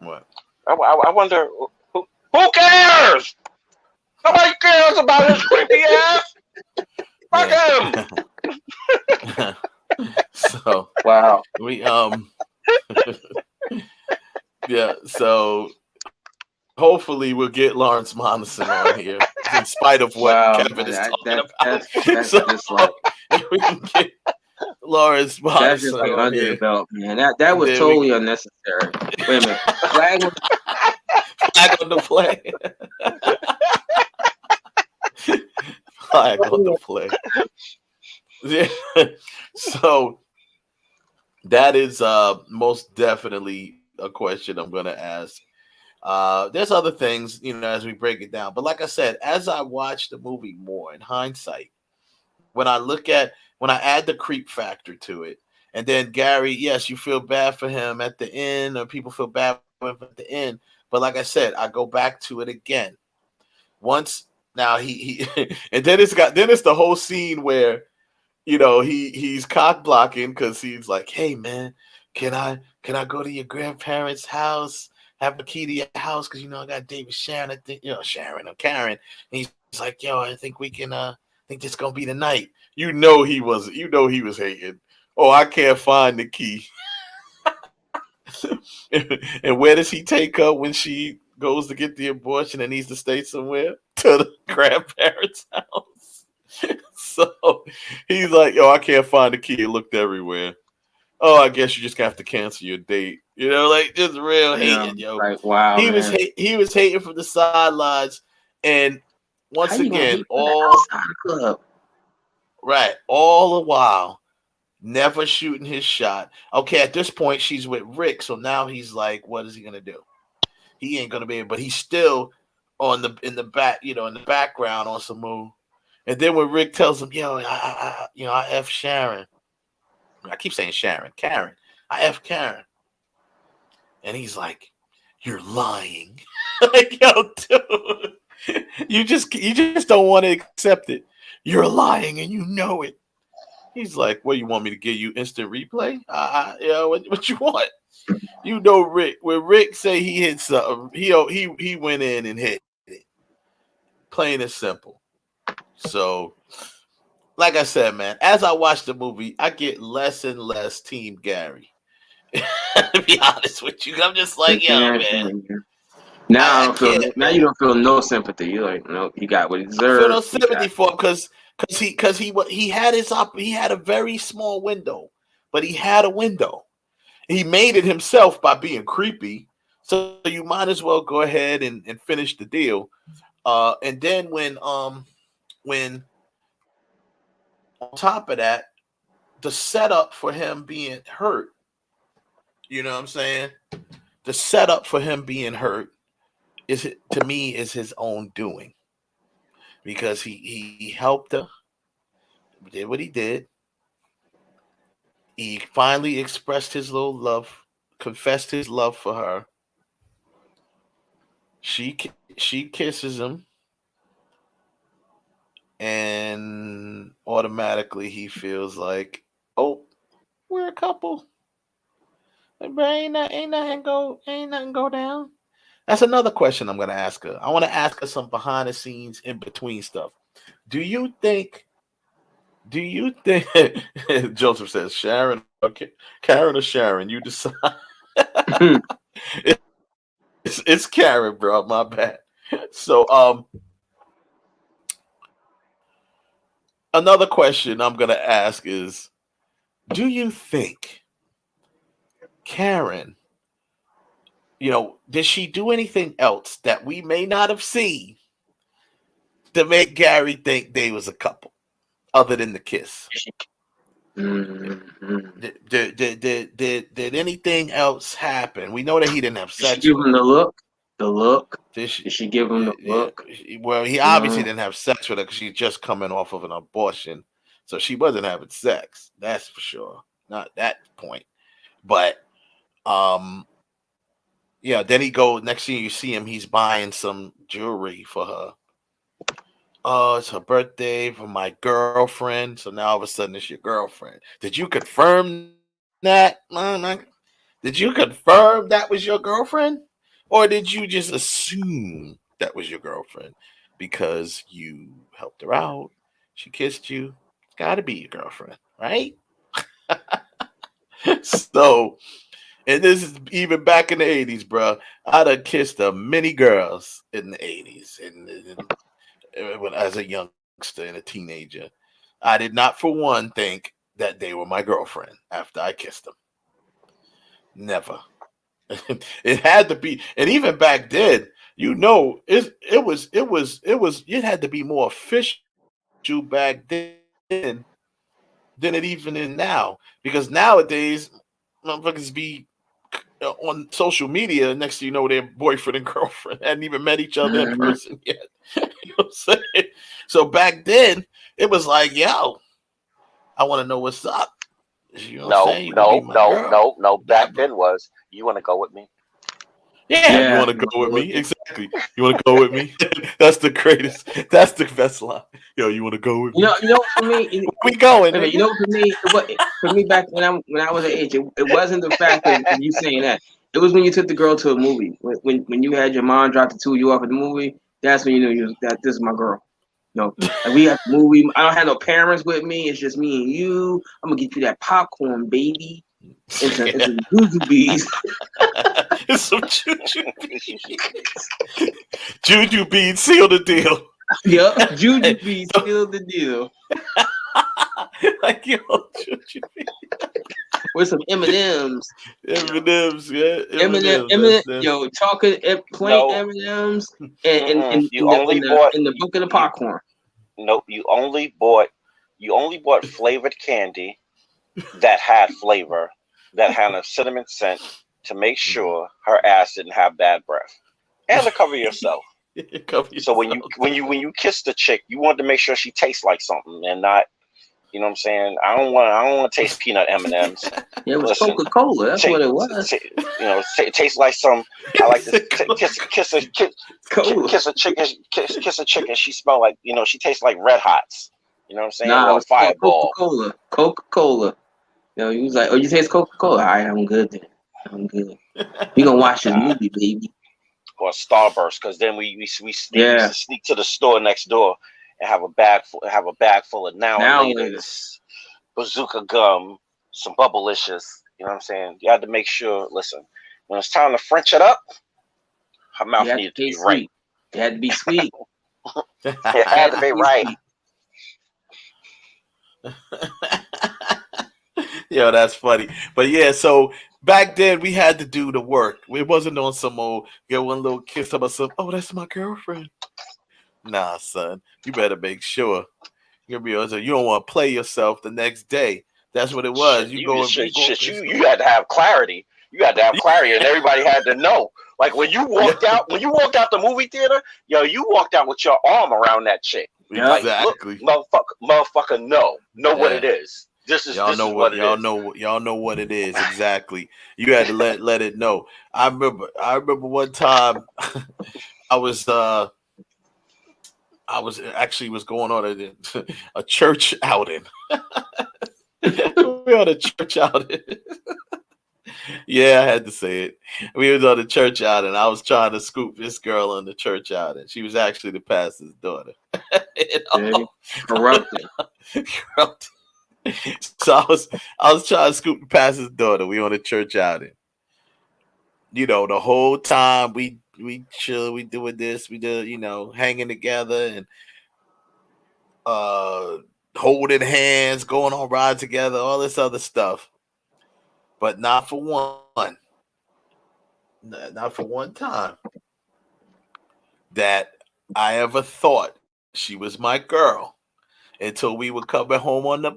What? I wonder who cares? Nobody cares about his creepy ass. Fuck him. So wow. We yeah. So hopefully we'll get Lawrence Monason on here, in spite of what Kevin is talking about. That's just like we can get Lawrence Monason. That's just like under the belt, man. That was totally unnecessary. Wait a minute. Flag on the play. Flag on the play. Yeah. So that is most definitely a question I'm going to ask. There's other things, as we break it down. But like I said, as I watch the movie more in hindsight, when I add the creep factor to it, and then Gary, yes, you feel bad for him at the end, or people feel bad for him at the end. But like I said, I go back to it again. Once now he and then it's the whole scene where he's cock blocking because he's like, hey man, can I go to your grandparents' house? Have a key to your house because I got David Sharon. I think Sharon or Karen. And he's like, yo, I think we can. I think this gonna be the night. He was hating. Oh, I can't find the key. And where does he take her when she goes to get the abortion and needs to stay somewhere? To the grandparents' house. So he's like, yo, I can't find the key. It looked everywhere. Oh, I guess you just have to cancel your date. Like just real hating, yo. Like, wow, he was hating from the sidelines, and once again, all the while, never shooting his shot. Okay, at this point, she's with Rick, so now he's like, what is he gonna do? He ain't gonna be able, but he's still in the background on some move. And then when Rick tells him, yo, I F Sharon. I keep saying Sharon, Karen. I F Karen. And he's like, you're lying. Like, yo, dude, you just don't want to accept it. You're lying and you know it. He's like, what, you want me to give you instant replay? What you want? Rick. When Rick say he hit something, he went in and hit it. Plain and simple. So, like I said, man, as I watch the movie, I get less and less Team Gary. To be honest with you, I'm just like, yo, man. Now you don't feel no sympathy. You're like, no, you got what he deserves. I feel no sympathy for him because he had a very small window, but he had a window. He made it himself by being creepy. So you might as well go ahead and finish the deal. And then when on top of that, the setup for him being hurt, you know what I'm saying? The setup for him being hurt is his own doing, because he helped her. did what he did. He finally expressed his little love, confessed his love for her. She kisses him, and automatically he feels like, oh, we're a couple. But ain't nothing go down. That's another question I'm gonna ask her. I want to ask her some behind the scenes, in between stuff. Do you think? Joseph says Sharon, okay, Karen or Sharon? You decide. It's Karen, bro. My bad. So, another question I'm gonna ask is, do you think Karen, did she do anything else that we may not have seen to make Gary think they was a couple, other than the kiss? Mm-hmm. Did anything else happen? We know that he didn't have sex. Did she give him the look? The look? Did she give him the look? Well, he obviously didn't have sex with her because she's just coming off of an abortion, so she wasn't having sex. That's for sure. Not that point, but yeah. Then he go. Next thing you see him, he's buying some jewelry for her. Oh, it's her birthday for my girlfriend. So now all of a sudden it's your girlfriend. Did you confirm that? Did you confirm that was your girlfriend? Or did you just assume that was your girlfriend because you helped her out? She kissed you. It's got to be your girlfriend, right? So, and this is even back in the 80s, bro. I'd have kissed many girls in the 80s. When as a youngster and a teenager, I did not for one think that they were my girlfriend after I kissed them. Never. It had to be, and even back then, it had to be more official back then than it even is now. Because nowadays, motherfuckers be on social media, next thing you know, their boyfriend and girlfriend hadn't even met each other in person yet. You know what I'm saying? So back then, it was like, yo, I want to know what's up. You know what I'm saying? No. Back then was, you want to go with me? Yeah, you want to go with me? Exactly. You want to go with me? That's the greatest. That's the best line. Yo, you want to go with me? You know, for me, we going. You know, for me, back when I was that age, it wasn't the fact of you saying that. It was when you took the girl to a movie. When you had your mom drop the two of you off at the movie, that's when you knew that this is my girl. No, like we at the movie. I don't have no parents with me. It's just me and you. I'm gonna get you that popcorn, baby. It's some juju beads. It's some juju beads. Juju beads seal the deal. Yep, juju beads seal the deal. Like yo, juju beads. With some M&Ms. M&Ms, yeah. M&M, yo, chocolate, plain M&Ms, and in the book of the popcorn. Nope, you only bought flavored candy that had flavor, that had a cinnamon scent, to make sure her ass didn't have bad breath, and to cover yourself. So when you kiss the chick, you want to make sure she tastes like something and not. You know what I'm saying? I don't want to taste peanut M&Ms. Yeah, it was Coca-Cola. That's what it was. It tastes like some. I like to kiss a chick, and she smell like, she tastes like Red Hots. You know what I'm saying? Nah, it was Fireball. Coca-Cola. He was like, "Oh, you taste Coca-Cola? All right, I'm good then. I'm good. We gonna watch this movie, baby." Or Starburst, because then we sneak to the store next door. And have a bag full of now and laters, bazooka gum, some bubblicious. You know what I'm saying? You had to make sure. Listen, when it's time to French it up, her mouth needed to be right. It had to be sweet. It had to be right. Yo, that's funny. But yeah, so back then we had to do the work. It wasn't on some old get one little kiss about some. Oh, that's my girlfriend. Nah, son, you better make sure you don't want to play yourself the next day. That's what it was. You had to have clarity. You had to have clarity, and everybody had to know. Like when you walked out the movie theater, you walked out with your arm around that chick. Exactly. Like, look, motherfucker, know what it is. This is what it is. Y'all know what it is exactly. You had to let it know. I remember one time I was actually was going on a church outing. We were on a church outing. Yeah, I had to say it. We was on a church outing. I was trying to scoop this girl on the church outing. She was actually the pastor's daughter. Corrupted. Corrupted. So I was trying to scoop the pastor's daughter. We on a church outing. You know, the whole time we chill, we doing this, we do, hanging together and holding hands, going on rides together, all this other stuff. But not for one time that I ever thought she was my girl until we were coming home on the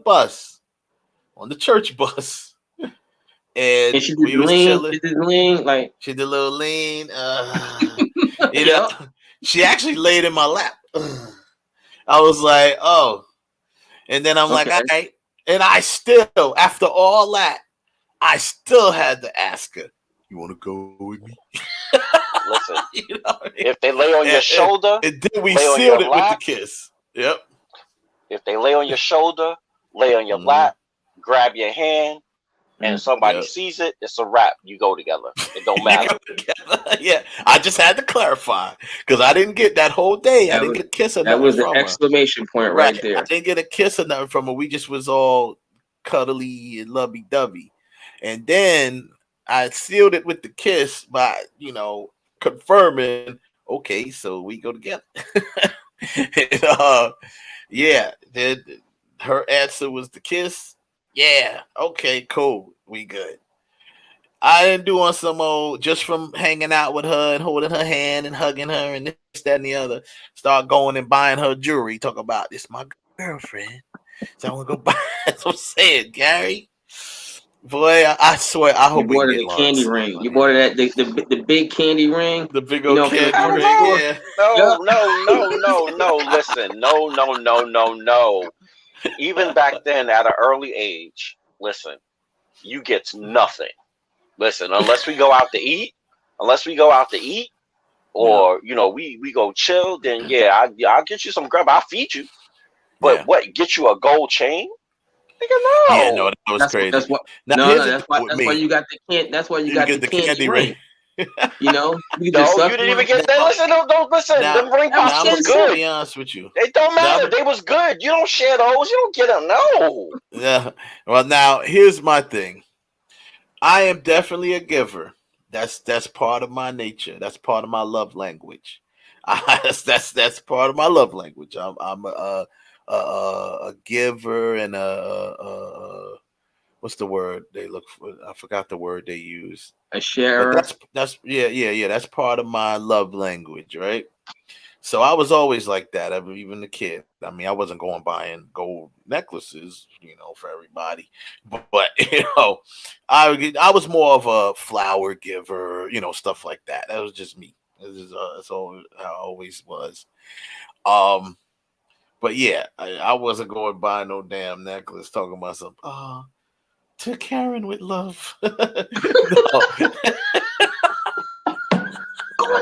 church bus. And she did we was chilling. She did lean, like she did a little lean. She actually laid in my lap. I was like, oh. And then I'm like, all right. And I still, after all that, I still had to ask her, you want to go with me? Listen, if they lay on your shoulder, and then we sealed it with the kiss. Yep. If they lay on your shoulder, lay on your lap, grab your hand, and somebody sees it, it's a wrap. You go together. It don't matter. Yeah, I just had to clarify because I didn't get that whole day. I didn't get a kiss or nothing. That was from an her. exclamation point right there. I didn't get a kiss or nothing from her. We just was all cuddly and lovey-dovey. And then I sealed it with the kiss by, confirming, okay, so we go together. And, yeah, then her answer was the kiss. Yeah, okay, cool, we good. I didn't do on some old, just from hanging out with her and holding her hand and hugging her and this, that, and the other, start going and buying her jewelry. Talk about this, my girlfriend. So I want to go buy. That's what I'm saying, Gary. Boy, I swear, I hope you bought her the candy ring. You bought her the big candy ring. The big old candy ring. Yeah. No. Listen, no. Even back then, at an early age, listen, you get nothing. Listen, unless we go out to eat, or we go chill, then yeah, I'll get you some grub. I'll feed you. But what? Get you a gold chain? Nigga, no. Yeah, no, that was crazy. That's why you got the candy ring. You didn't even get that. Listen, don't listen. Them ring pops was good. To be honest with you, it don't matter. They was good. You don't share those. You don't get them. No. Yeah. Well, now here's my thing. I am definitely a giver. That's part of my nature. That's part of my love language. That's part of my love language. I'm a giver and what's the word they look for? I forgot the word they use. A sharer. That's that's part of my love language, right? So I was always like that. I mean, even a kid. I mean, I wasn't going buying gold necklaces, for everybody, but I was more of a flower giver, stuff like that. That was just me. That's all I always was. But yeah, I wasn't going buy no damn necklace. Talking about some to Karen with love. Going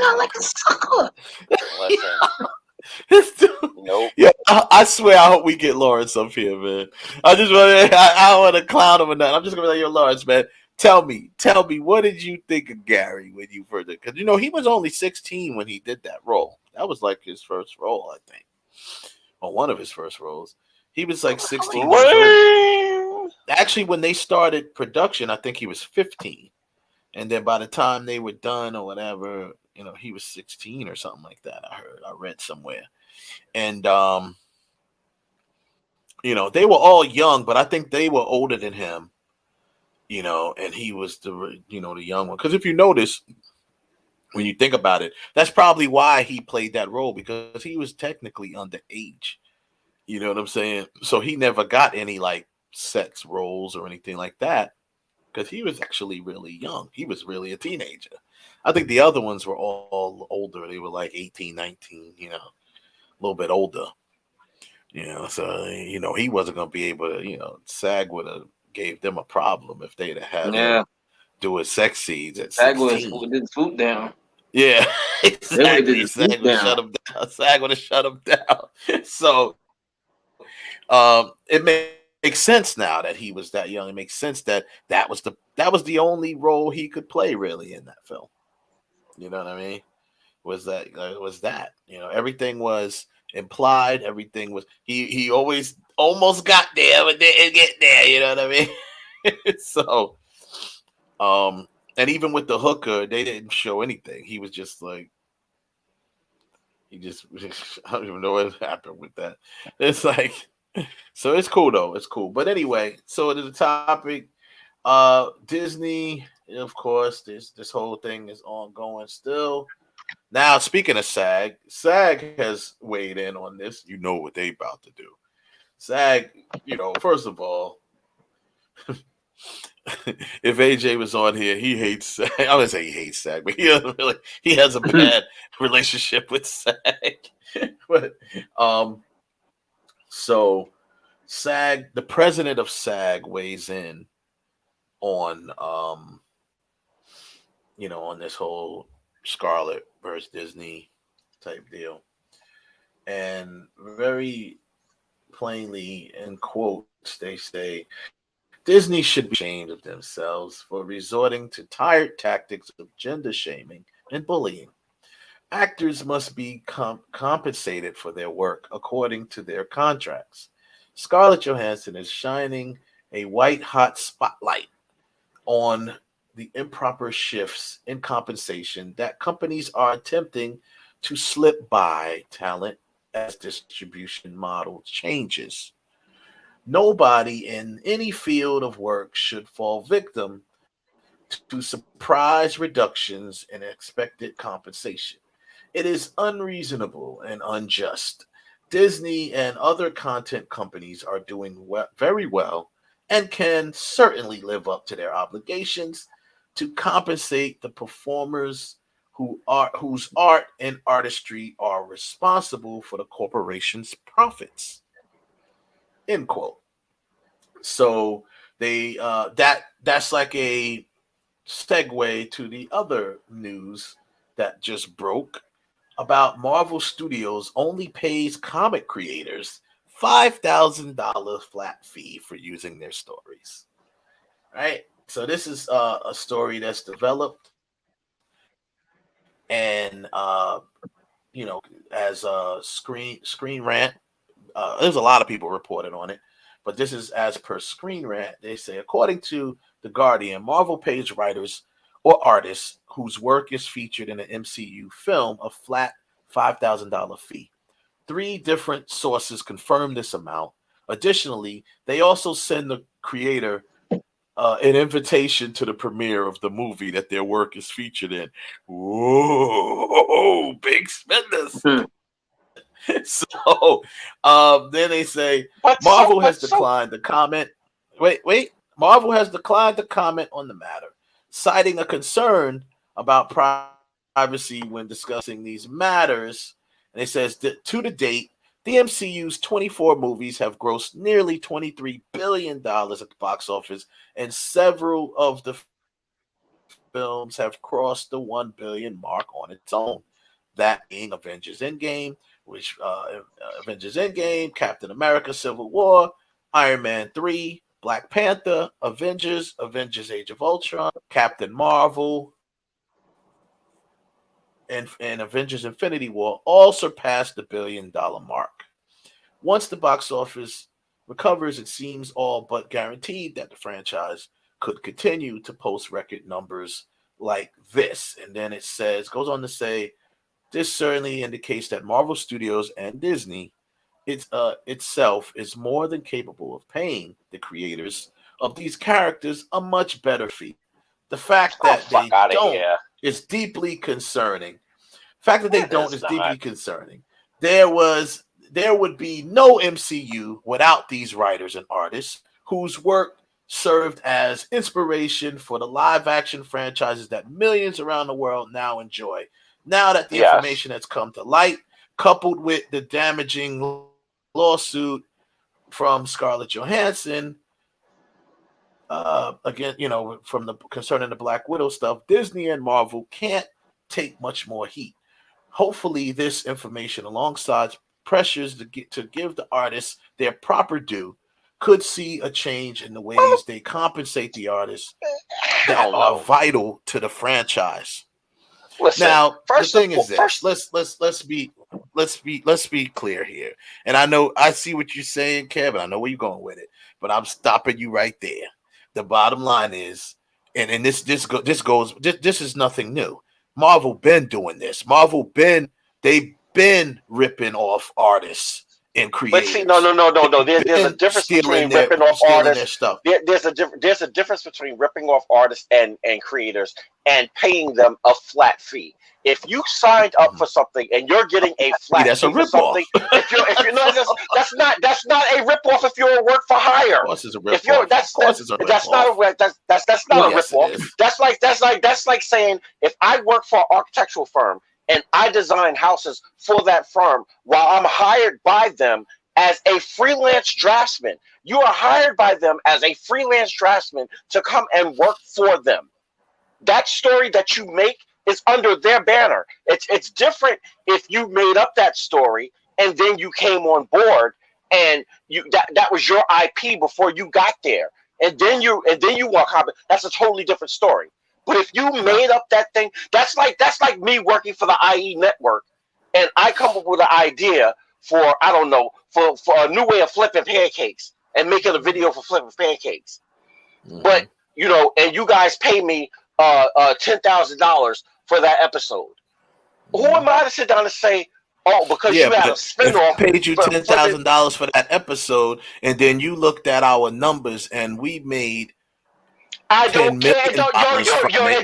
out like a sucker. Nope. Yeah, I swear. I hope we get Lawrence up here, man. I don't want to clown him or nothing. I'm just gonna be like, yo, Lawrence, man. Tell me, what did you think of Gary when you first did? Because he was only 16 when he did that role. That was like his first role, I think, or one of his first roles. He was like 16 years old. Actually, when they started production, I think he was 15, and then by the time they were done or whatever, he was 16 or something like that. I read somewhere, and they were all young, but I think they were older than him. And he was the young one. Because if you notice, when you think about it, that's probably why he played that role, because he was technically underage. You know what I'm saying? So he never got any like sex roles or anything like that, because he was actually really young. He was really a teenager. I think the other ones were all older. They were like 18, 19, a little bit older. So he wasn't gonna be able to. SAG would have gave them a problem if they'd have had him doing sex scenes at SAG 16. would have swooped down. Yeah, They would have did exactly. the SAG swoop would down. shut him down. SAG would have shut him down. So it makes sense now that he was that young. It makes sense that was the only role he could play really in that film. You know what I mean? Was that everything was implied. Everything was he always almost got there but didn't get there. You know what I mean? So and even with the hooker, they didn't show anything. He was just like he just I don't even know what happened with that. It's like so it's cool though. It's cool. But anyway, so the topic, Disney, of course, this whole thing is ongoing still. Now, speaking of SAG has weighed in on this. You know what they about to do. SAG, first of all, if AJ was on here, he hates SAG. I would say he hates SAG, but he has a bad relationship with SAG. But so SAG, the president of SAG weighs in on on this whole Scarlett versus Disney type deal. And very plainly, in quotes, they say Disney should be ashamed of themselves for resorting to tired tactics of gender shaming and bullying. Actors must be compensated for their work according to their contracts. Scarlett Johansson is shining a white-hot spotlight on the improper shifts in compensation that companies are attempting to slip by talent as distribution model changes. Nobody in any field of work should fall victim to surprise reductions in expected compensation. It is unreasonable and unjust. Disney and other content companies are doing very well and can certainly live up to their obligations to compensate the performers whose art and artistry are responsible for the corporation's profits. End quote. So they that's like a segue to the other news that just broke about Marvel Studios only pays comic creators $5,000 flat fee for using their stories. Right? So this is a story that's developed and as a screen rant. There's a lot of people reported on it, but this is as per Screen Rant. They say, according to The Guardian, Marvel pays writers or artists whose work is featured in an MCU film a flat $5,000 fee. 3 different sources confirm this amount. Additionally, they also send the creator an invitation to the premiere of the movie that their work is featured in. Whoa, big spenders. So then they say Marvel has declined to comment. Wait. Marvel has declined to comment on the matter, citing a concern about privacy when discussing these matters. And it says that to the date, the MCU's 24 movies have grossed nearly $23 billion at the box office, and several of the films have crossed the 1 billion mark on its own. That being Avengers Endgame, Captain America Civil War, Iron Man 3, Black Panther, Avengers Age of Ultron, Captain Marvel, and Avengers Infinity War all surpassed the $1 billion mark. Once the box office recovers, it seems all but guaranteed that the franchise could continue to post record numbers like this. And then it goes on to say, this certainly indicates that Marvel Studios and Disney itself is more than capable of paying the creators of these characters a much better fee. The fact that they don't is deeply concerning. The fact that they don't is deeply concerning. There would be no MCU without these writers and artists whose work served as inspiration for the live action franchises that millions around the world now enjoy. Now that the information has come to light, coupled with the damaging lawsuit from Scarlett Johansson, again, from the concerning the Black Widow stuff, Disney and Marvel can't take much more heat. Hopefully, this information, alongside pressures to give the artists their proper due, could see a change in the ways they compensate the artists that are vital to the franchise. Listen, now, the thing is this: let's be clear here. And I see what you're saying, Kevin. I know where you're going with it, but I'm stopping you right there. The bottom line is, and this is nothing new. Marvel been doing this. They've been ripping off artists and creators. But see, no. There's a difference between ripping off artists. There's a difference between ripping off artists and creators and paying them a flat fee. If you signed up for something and you're getting a flat fee for something, if you're not, that's not a rip off. If you're a work for hire, of course it's a rip off. That's not a rip off. That's like saying if I work for an architectural firm and I design houses for that firm while I'm hired by them as a freelance draftsman. You are hired by them as a freelance draftsman to come and work for them. That story that you make is under their banner. It's different if you made up that story and then you came on board and that was your IP before you got there. And then you want comment. That's a totally different story. But if you made up that thing, that's like me working for the IE network, and I come up with an idea for for a new way of flipping pancakes and making a video for flipping pancakes. Mm-hmm. But and you guys pay me $10,000 for that episode. Mm-hmm. Who am I to sit down and say, oh, because you had a spinoff? Paid you $10,000 for that episode, and then you looked at our numbers, and we made. I don't care. It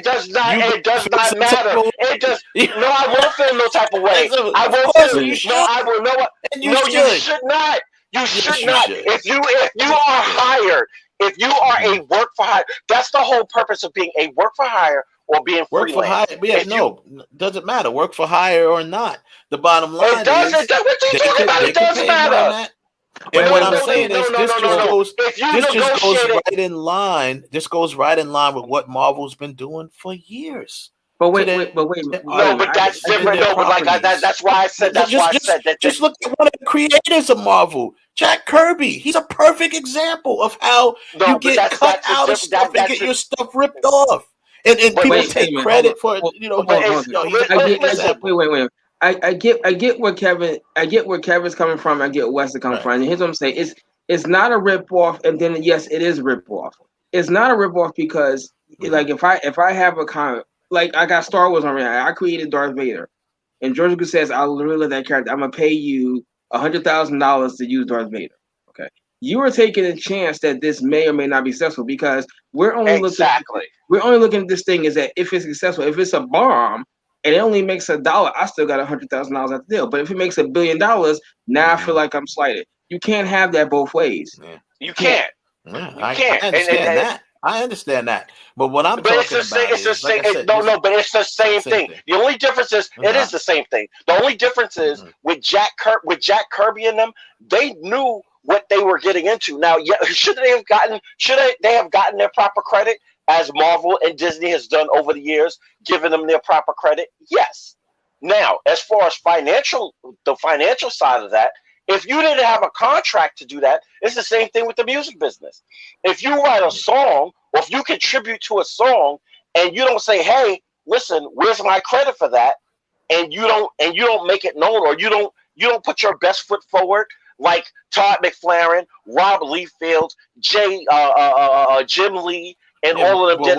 does not matter. It does. No, I won't feel no type of way. I won't feel. No, I will. No, you should not. You should not. If you are hired, if you are a work for hire, that's the whole purpose of being a work for hire or being work freelance. For hire. Yeah, doesn't matter. Work for hire or not. The bottom line it does. What you talking about? It does matter. And what I'm saying is, this just goes right in line. This goes right in line with what Marvel's been doing for years. But wait. No, but that's different. No, but like that's why I said. That's why I said that. Just look at one of the creators of Marvel, Jack Kirby. He's a perfect example of how you get cut out of stuff and get your stuff ripped off, and people take credit for Wait. I get where Kevin's coming from. I get where Wes is coming from. And here's what I'm saying: it's not a rip off, and then yes, it is rip off. It's not a rip off because like if I have a comment, like I got Star Wars on me, I created Darth Vader, and George Lucas says I'll really love that character. I'm gonna pay you $100,000 to use Darth Vader. Okay, you are taking a chance that this may or may not be successful because we're only looking at this thing is that if it's successful, if it's a bomb. And it only makes $1, I still got $100,000 at the deal. But if it makes $1 billion, now I feel like I'm slighted. You can't have that both ways. Yeah. You can't. Yeah, I understand that. I understand that. But what I'm talking about is, but it's the same thing. The only difference is it is the same thing. The only difference is with Jack Kirby and them, they knew what they were getting into. Now, should they have gotten their proper credit? As Marvel and Disney has done over the years, giving them their proper credit? Yes. Now, as far as the financial side of that, if you didn't have a contract to do that, it's the same thing with the music business. If you write a song, or if you contribute to a song, and you don't say, "Hey, listen, where's my credit for that?" and you don't make it known, or you don't put your best foot forward, like Todd McFarlane, Rob Liefeld, Jim Lee. And all of them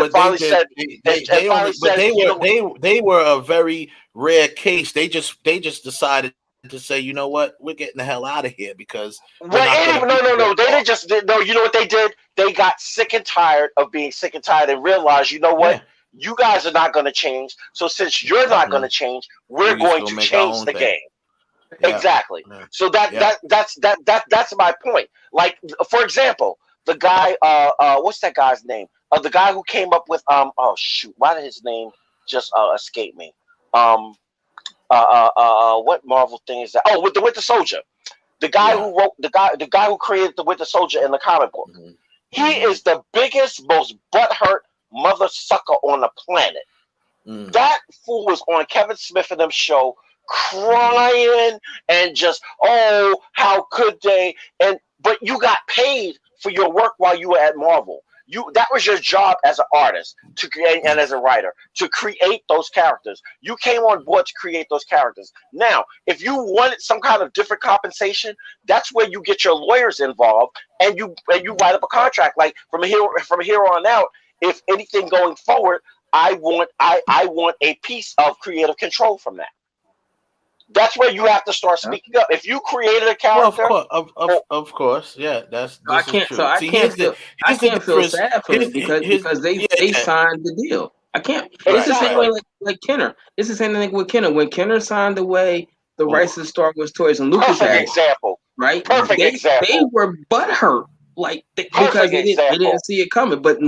they were a very rare case. They just decided to say, you know what, we're getting the hell out of here because no. They didn't just no. You know what they did? They got sick and tired of being sick and tired and realized, you know what, you guys are not going to change. So since you're not going to change, we're going to change the game. Yeah. Exactly. Yeah. So that's my point. Like for example, the guy, what's that guy's name? The guy who came up with oh shoot, why did his name just escape me? What Marvel thing is that? Oh, with the Winter Soldier. the guy who wrote the guy who created the Winter Soldier in the comic book. He is the biggest, most butthurt mother sucker on the planet. That fool was on Kevin Smith and them show crying and just, oh, how could they? But you got paid for your work while you were at Marvel. That was your job as an artist to create and as a writer to create those characters. You came on board to create those characters. Now, if you wanted some kind of different compensation, that's where you get your lawyers involved and you write up a contract. Like from here on out, if anything going forward, I want a piece of creative control from that. That's where you have to start speaking up. If you created a character, of course, yeah, I can't feel sad for them because they signed the deal. I can't. It's the same way like Kenner. It's the same thing with Kenner. When Kenner signed away the rights to Star Wars toys and Lucas had example, right? Perfect example. They were butthurt because they didn't see it coming. But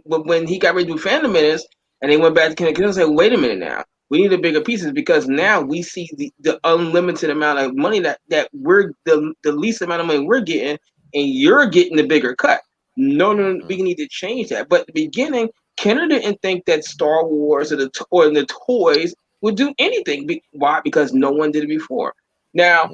when he got ready to do Phantom Menace and they went back to Kenner said, "Wait a minute now. We need the bigger pieces because now we see the unlimited amount of money that we're the least amount of money we're getting, and you're getting the bigger cut. No, we need to change that." But at the beginning, Kenner didn't think that Star Wars or the toys would do anything. Why? Because no one did it before. Now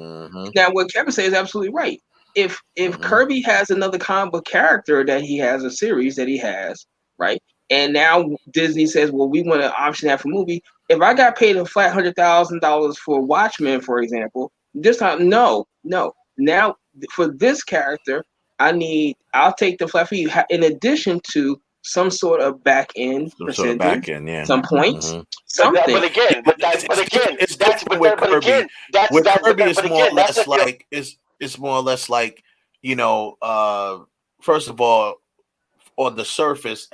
what Kevin says is absolutely right. If Kirby has another comic book character that he has, a series that he has, right? And now Disney says, well, we want to option that for movie. If I got paid a flat $100,000 for Watchmen, for example, this time, no. Now for this character, I'll take the flat fee in addition to some sort of back end percentage, some points, something. But again, that's more or less like, you know, first of all, on the surface,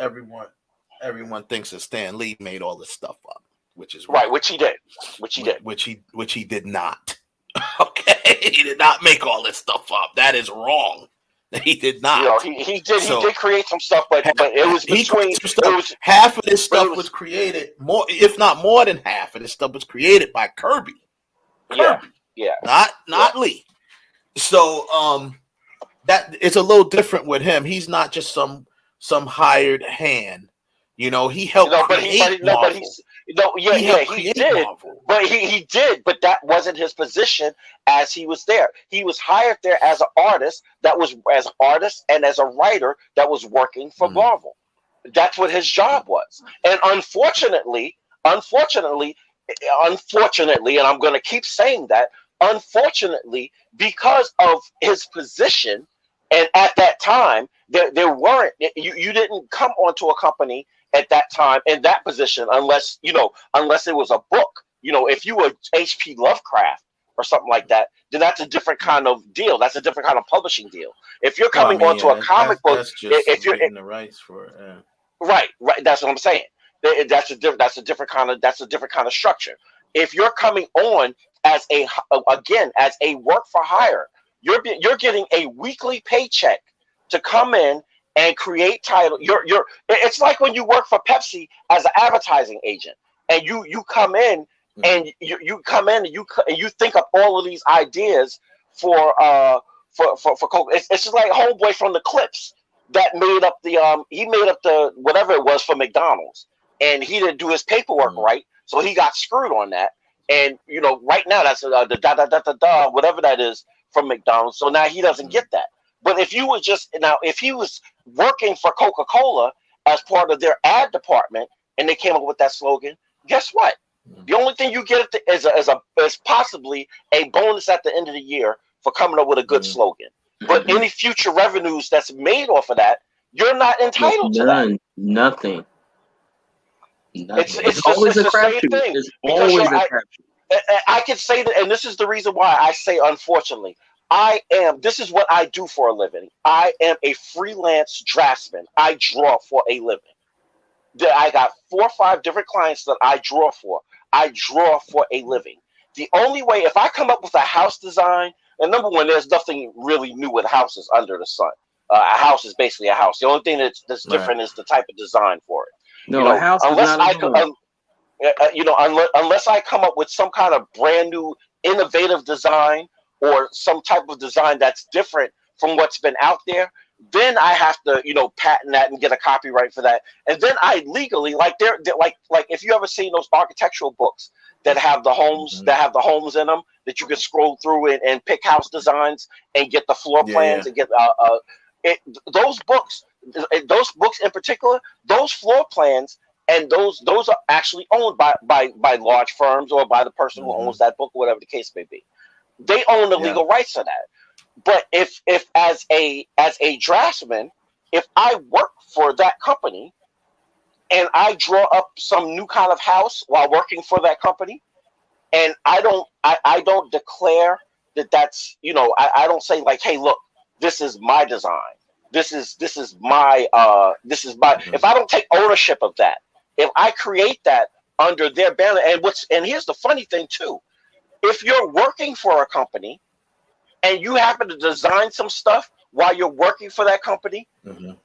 everyone thinks that Stan Lee made all this stuff up, which is right, which he did, which he did not. Okay, he did not make all this stuff up. That is wrong. He did not. You know, he did create some stuff, but it was between half of this stuff was created if not more than half of this stuff was created by Kirby. Yeah, not Lee. So that it's a little different with him. He's not just some hired hand. You know, he helped create Marvel. He did. Marvel. But he did, but that wasn't his position as he was there. He was hired there as an artist and as a writer that was working for Marvel. That's what his job was. And unfortunately, and I'm going to keep saying that, unfortunately, because of his position, and at that time, there weren't, you didn't come onto a company at that time in that position unless it was a book. You know, if you were H.P. Lovecraft or something like that, then that's a different kind of deal. That's a different kind of publishing deal. If you're coming onto a comic book, if you're in the rights for it, right, that's what I'm saying. That's a different kind of structure. If you're coming on as a work for hire, you're getting a weekly paycheck to come in and create title. It's like when you work for Pepsi as an advertising agent, and you come in and you come in and you think up all of these ideas for Coke. It's just like homeboy from the Clips that made up the whatever it was for McDonald's, and he didn't do his paperwork right, so he got screwed on that. And you know, right now that's the whatever that is from McDonald's. So now he doesn't get that. But if he was working for Coca-Cola as part of their ad department, and they came up with that slogan, guess what? The only thing you get is possibly a bonus at the end of the year for coming up with a good slogan. But any future revenues that's made off of that, you're not entitled to that. Nothing. It's always a crapshoot. It's always a crapshoot. I can say that, and this is the reason why I say, unfortunately, this is what I do for a living. I am a freelance draftsman. I draw for a living. I got 4 or 5 different clients that I draw for. I draw for a living. The only way, if I come up with a house design, and number one, there's nothing really new with houses under the sun. A house is basically a house. The only thing that's different is the type of design for it. No, a house is not a home. Unless I come up with some kind of brand new innovative design or some type of design that's different from what's been out there, then I have to, patent that and get a copyright for that. And then I legally, like if you ever seen those architectural books that have the homes in them that you can scroll through and pick house designs and get the floor plans and get those books in particular, those floor plans and those are actually owned by large firms or by the person who owns that book, or whatever the case may be. They own the legal rights to that. But if as a draftsman, if I work for that company and I draw up some new kind of house while working for that company, and I don't declare that's I don't say like, hey, look, this is my design. This is my if I don't take ownership of that, if I create that under their banner, and here's the funny thing too, if you're working for a company and you happen to design some stuff while you're working for that company, I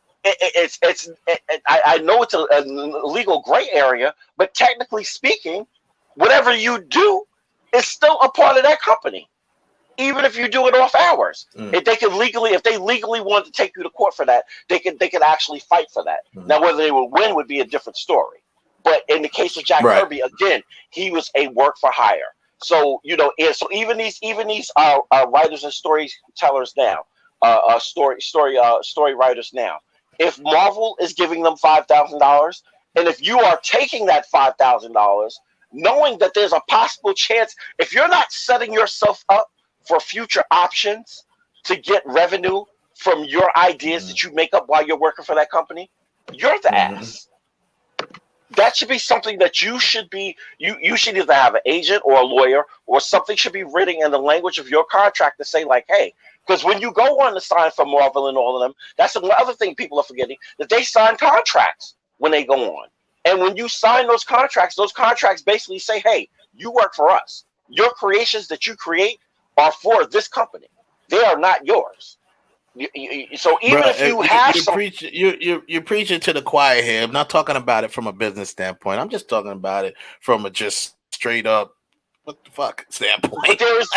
know it's a legal gray area, but technically speaking, whatever you do is still a part of that company, even if you do it off hours. If they legally want to take you to court for that, they could actually fight for that. Now, whether they would win would be a different story. But in the case of Jack Kirby, again, he was a work for hire. So so even these writers and storytellers now, story writers now, if Marvel is giving them $5,000, and if you are taking that $5,000, knowing that there's a possible chance, if you're not setting yourself up for future options to get revenue from your ideas that you make up while you're working for that company, you're the ass. That should be something that you should be. You should either have an agent or a lawyer, or something should be written in the language of your contract to say like, hey, because when you go on to sign for Marvel and all of them, that's another thing people are forgetting, that they sign contracts when they go on. And when you sign those contracts basically say, hey, you work for us. Your creations that you create are for this company. They are not yours. So even if you have you're preaching to the choir here. I'm not talking about it from a business standpoint. I'm just talking about it from a just straight up what the fuck standpoint. But there is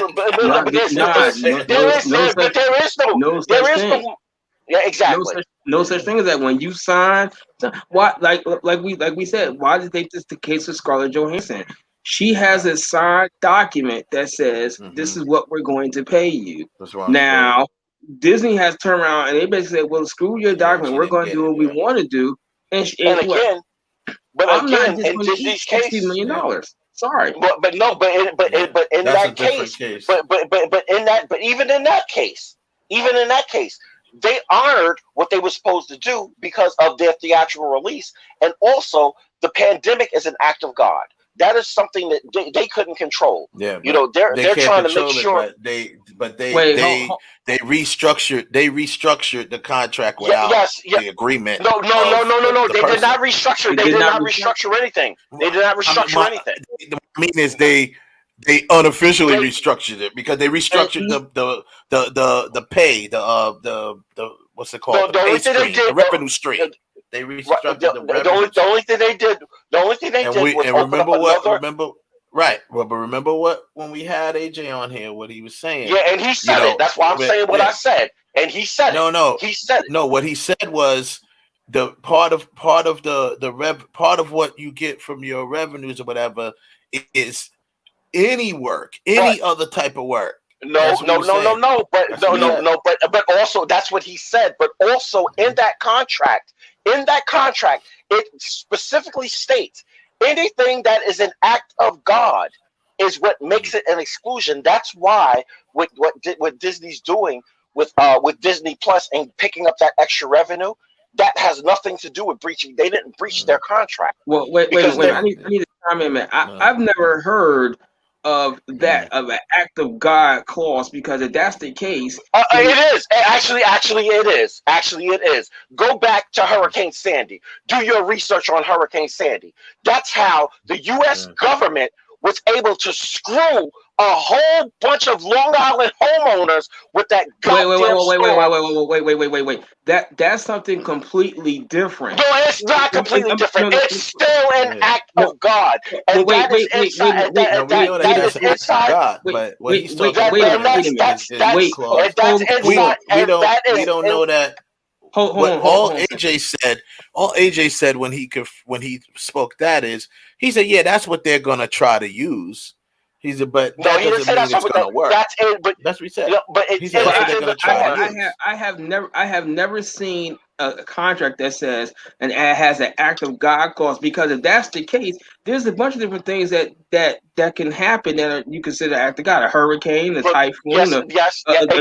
no yeah, exactly. No such thing as that. When you sign, why like we said, why did they just the case of Scarlett Johansson? She has a signed document that says this is what we're going to pay you. Now Disney has turned around and they basically said, well, screw your document. We're going to do what we want to do. And again, I'm not just going to keep $60 million. Sorry, but in that case, but even in that case, they honored what they were supposed to do because of their theatrical release, and also the pandemic is an act of God. That is something that they couldn't control. Yeah, they're trying to make sure. They restructured the contract without the agreement. No. They did not restructure. They did not restructure anything. They did not restructure anything. What I mean is they unofficially restructured it because they restructured the pay, the what's it called? The pay stream, the revenue stream. They restructured the only thing they did was remember what when we had AJ on here, what he was saying. Yeah, and he said it. That's why I'm saying what I said. And he said it. He said it. No, what he said was the part of what you get from your revenues or whatever is any work, any other type of work. But also that's what he said. But also in that contract, it specifically states anything that is an act of God is what makes it an exclusion. That's why what Disney's doing with Disney Plus and picking up that extra revenue, that has nothing to do with breaching. They didn't breach their contract. Well, wait. I need to comment, man. I've never heard of that of an act of God clause, because if that's the case, it is actually it is. Go back to Hurricane Sandy. Do your research on Hurricane Sandy. That's how the U.S. government was able to screw a whole bunch of Long Island homeowners with that goddamn Wait. That's something completely different. No, it's not completely different. It's still an act of God, and that is inside. That is inside. But what he's talking That's inside. We don't know that. All on. AJ said when he spoke that is he said, yeah, that's what they're gonna try to use. He said, but that doesn't mean it's gonna work. That's what he said. But I have never seen a contract that says and has an act of God clause, because if that's the case, there's a bunch of different things that can happen that you consider act of God: a hurricane, a typhoon, a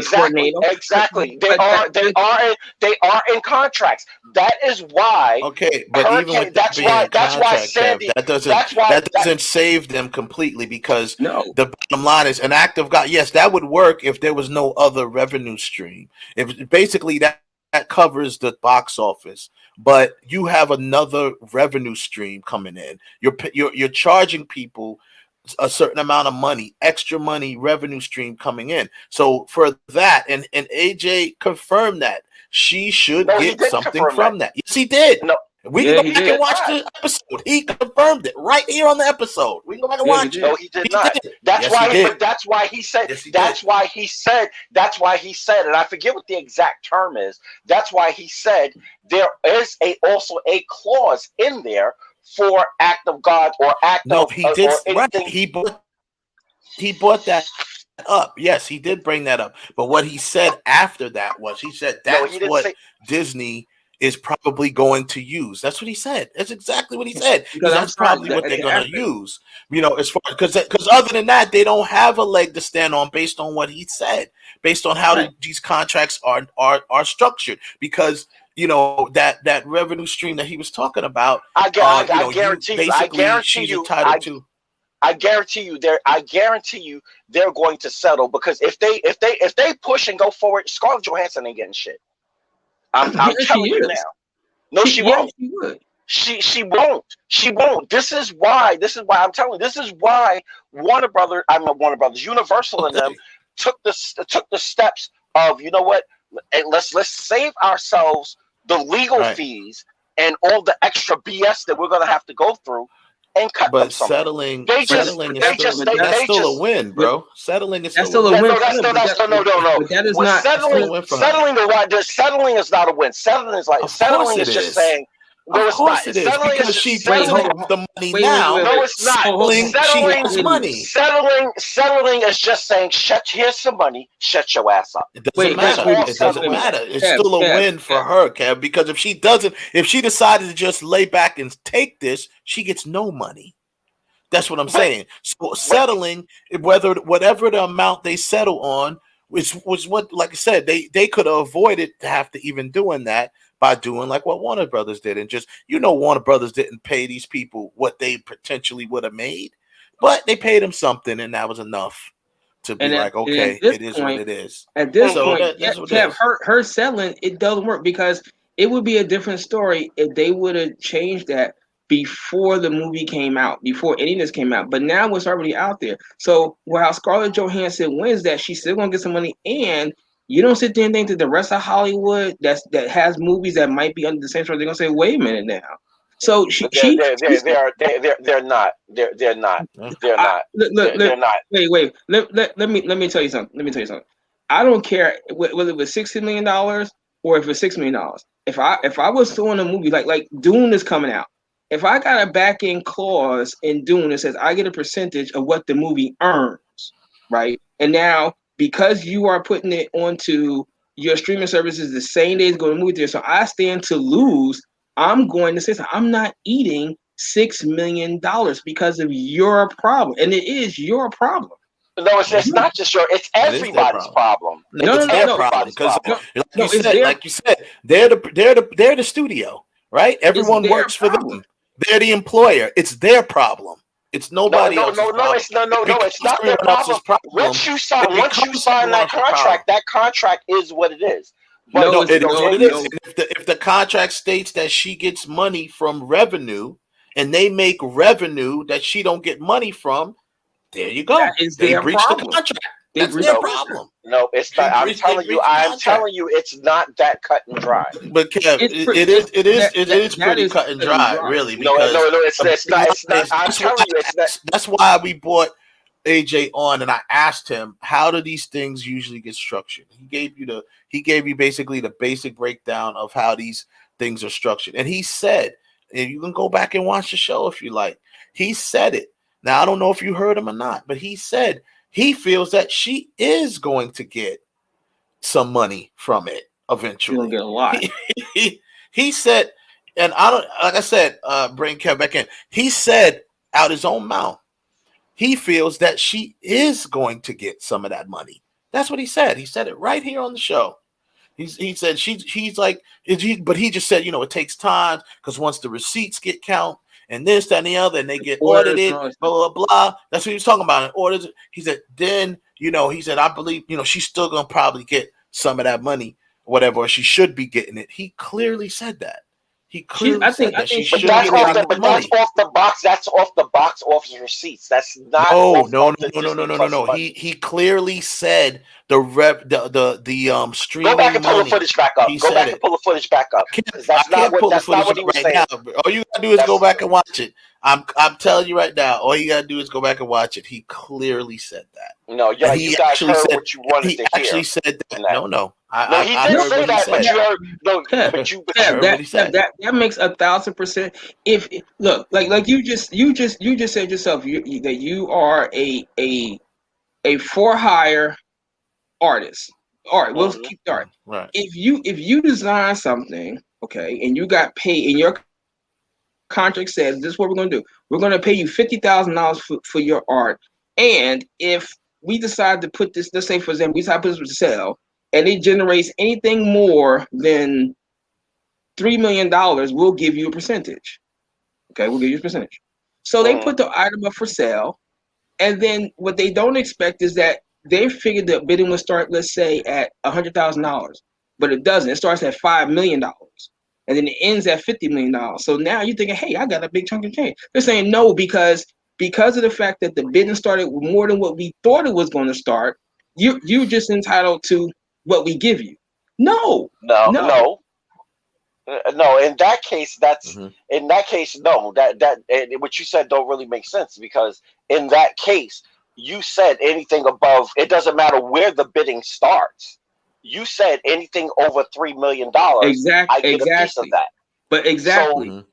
tornado. Exactly. They are in contracts. That is why. Okay, but even with that's why Sandy. That doesn't save them completely, because the bottom line is an act of God. Yes, that would work if there was no other revenue stream. If basically that covers the box office, but you have another revenue stream coming in. You're charging people a certain amount of money, extra money, revenue stream coming in. So for that, and AJ confirmed that she should get something from that. Yes, he did. No. We can go back and watch the episode. He confirmed it right here on the episode. We can go back and watch it. No, he did not. That's why he said. That's why he said. And I forget what the exact term is. That's why he said there is also a clause in there for act of God or act of. He did. Right. He brought that up. Yes, he did bring that up. But what he said after that was, he said that's what Disney is probably going to use. That's what he said. That's exactly what he said. Because that's probably what they're going to use. As far because other than that, they don't have a leg to stand on based on what he said, based on how these contracts are structured. Because that revenue stream that he was talking about, I guarantee you they're going to settle, because if they push and go forward, Scarlett Johansson ain't getting shit. I'm telling you now. No, she won't. She won't. She won't. This is why I'm telling you. This is why Warner Brothers, Universal and them took the steps of, you know what? Let's save ourselves the legal fees and all the extra BS that we're gonna have to go through. And cut them settling is still a win, bro. Settling is still a win. No. That is not settling is not a win. Settling is just saying. No, of course it is, because she doesn't have the money now. No, it's not. Settling is just saying, here's some money, shut your ass up. It doesn't matter. It's still a win for her, Kev, because if she decided to just lay back and take this, she gets no money. That's what I'm saying. So settling, whatever the amount they settle on, was what, like I said, they could have avoided to have to even doing that by doing like what Warner Brothers did. And just, Warner Brothers didn't pay these people what they potentially would have made, but they paid them something, and that was enough to be like, okay, it is what it is. At this point, her selling, it doesn't work, because it would be a different story if they would have changed that before the movie came out, before any of this came out. But now it's already out there. So while Scarlett Johansson wins that, she's still gonna get some money, and you don't sit there and think that the rest of Hollywood that has movies that might be under the same story, they're gonna say, wait a minute now. So they're not. They're not. Wait. Let me tell you something. I don't care whether it was $60 million or if it's $6 million. If I was doing a movie like Dune is coming out, if I got a back-end clause in Dune that says I get a percentage of what the movie earns, right? And now, because you are putting it onto your streaming services the same day as going to movie theater, so I stand to lose, I'm going to say something. I'm not eating $6 million because of your problem. And it is your problem. No, it's not just it's everybody's problem. It's their problem. Because like you said, they're the studio, right? Everyone works for them. They're the employer. It's their problem. It's nobody else's problem. It's not their problem. Once you sign that contract, that contract is what it is. It is what it is. If the contract states that she gets money from revenue, and they make revenue that she don't get money from, there you go. They breached the contract. That's their problem. No, it's not. I'm telling you, it's not that cut and dry. But Kev, it is pretty cut and dry, really. Because No, it's not. It's not. I'm telling you, it's not. That's why we brought AJ on, and I asked him, how do these things usually get structured? He gave you basically the basic breakdown of how these things are structured. And he said, and you can go back and watch the show if you like, he said it. Now, I don't know if you heard him or not, but he said he feels that she is going to get some money from it eventually. She'll get a lot. He said, and I don't, like I said, bring Kev back in. He said out his own mouth, he feels that she is going to get some of that money. That's what he said. He said it right here on the show. He said he's like, but he just said, it takes time because once the receipts get count and this, that, and the other, and they get audited, blah, blah, blah. That's what he was talking about. In orders, he said, then, he said, I believe, she's still going to probably get some of that money, whatever, or she should be getting it. He clearly said that. He clearly said that she should be getting the money. That's off the box. That's off the box office receipts. That's not. No. He clearly said the streaming. Go back and pull money. the footage back up. Go back and pull the footage back up. I can't pull the footage right now. All you gotta do is go back and watch it. I'm telling you right now. All you gotta do is go back and watch it. He clearly said that. No, yeah, you guys heard what you wanted to hear. He actually said that. No. He did say that, but you heard. No, but you. That makes 1,000%. If look, like you just said yourself, that you are a for hire artist. All right, we'll keep starting. Right. If you design something, okay, and you got paid, and your contract says this is what we're going to do. We're going to pay you $50,000 for your art, and if we decide to put this, let's say for example, we decide to put this for sale, and it generates anything more than $3 million, we'll give you a percentage. Okay, we'll give you a percentage. So they put the item up for sale, and then what they don't expect is that they figured the bidding would start, let's say, at $100,000, but it doesn't. It starts at $5 million, and then it ends at $50 million. So now you're thinking, hey, I got a big chunk of change. They're saying no because of the fact that the bidding started more than what we thought it was going to start. You're just entitled to what we give you. No. In that case, no. That what you said don't really make sense, because in that case, you said anything above. It doesn't matter where the bidding starts. You said anything over $3 million. Exactly. I get a piece of that. But exactly. So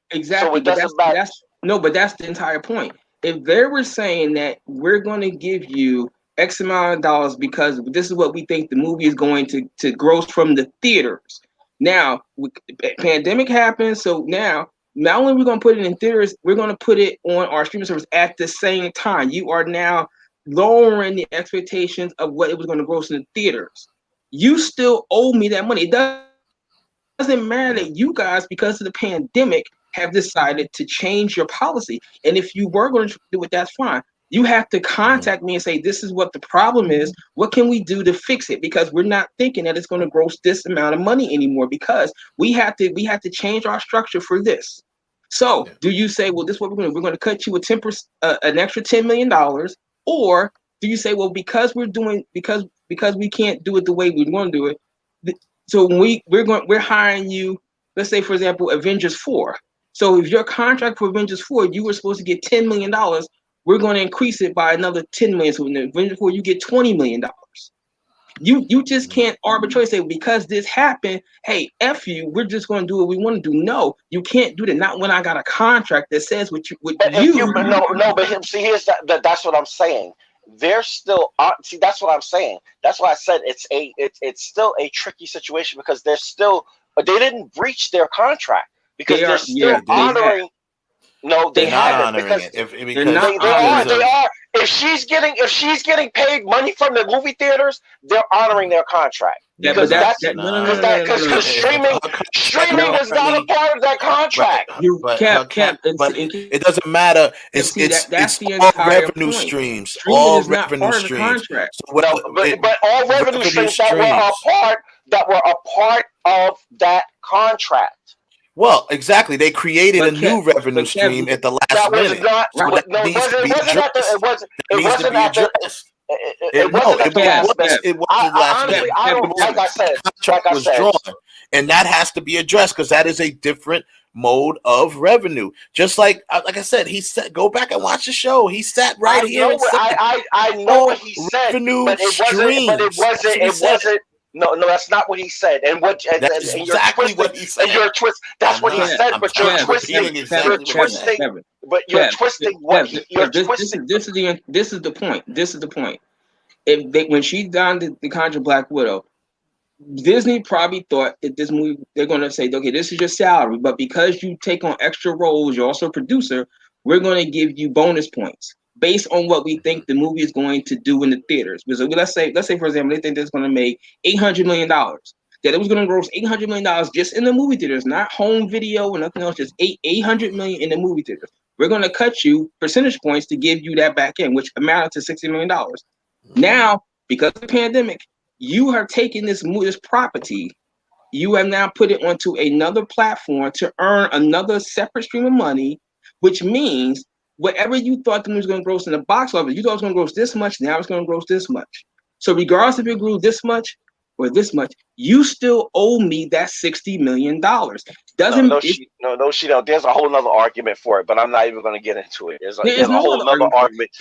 it doesn't matter. But that's the entire point. If they were saying that we're going to give you X amount of dollars because this is what we think the movie is going to gross from the theaters. Now, pandemic happens, so now not only are we going to put it in theaters, we're going to put it on our streaming service at the same time. You are now lowering the expectations of what it was going to gross in the theaters. You still owe me that money. It doesn't matter that you guys, because of the pandemic, have decided to change your policy. And if you were going to do it, that's fine. You have to contact me and say, this is what the problem is. What can we do to fix it? Because we're not thinking that it's going to gross this amount of money anymore, because we have to change our structure for this. So do you say, well, this is what we're going to do. We're going to cut you an extra $10 million. Or do you say, well, because we can't do it the way we want to do it, so we're hiring you, let's say, for example, Avengers 4. So if your contract for Avengers 4, you were supposed to get $10 million, we're going to increase it by another $10 million. So in Avengers 4, you get $20 million. You just can't arbitrarily say, because this happened, hey, F you, we're just going to do what we want to do. No, you can't do that. Not when I got a contract that says what you. Here's that's what I'm saying. They're still that's what I'm saying. That's why I said it's still a tricky situation, because they didn't breach their contract, because they're still honoring. No, they haven't, because they are. If she's getting paid money from the movie theaters, they're honoring their contract. Because streaming is not a part of that contract. But it doesn't matter. It's all revenue streams. All revenue streams. But all revenue streams that were a part of that contract. Well, exactly. They created a new revenue stream at the last minute. It wasn't It wasn't last minute. I don't. Like I said, drawn, and that has to be addressed because that is a different mode of revenue. Just like I said, he said, go back and watch the show. He sat right here. I know what he said, but it wasn't. No, that's not what he said. And what? That's exactly what he said. And you're twisting. That's what he said, but you're twisting. You're twisting. But you're twisting what you're twisting. This is the point. This is the point. When she donned the Conjure Black Widow, Disney probably thought that this movie, they're going to say, okay, this is your salary, but because you take on extra roles, you're also a producer, we're going to give you bonus points based on what we think the movie is going to do in the theaters. Because let's say for example, they think it's going to make $800 million. That it was going to gross $800 million just in the movie theaters, not home video or nothing else, just $800 million in the movie theaters. We're going to cut you percentage points to give you that back end, which amounted to $60 million. Now, because of the pandemic, you are taking this property, you have now put it onto another platform to earn another separate stream of money, which means whatever you thought the movie was going to gross in the box office, you thought it was going to gross this much, now it's going to gross this much. So regardless if it grew this much or this much, you still owe me that $60 million. No, she don't. There's a whole nother argument for it, but I'm not even going to get into it. There's a whole other argument.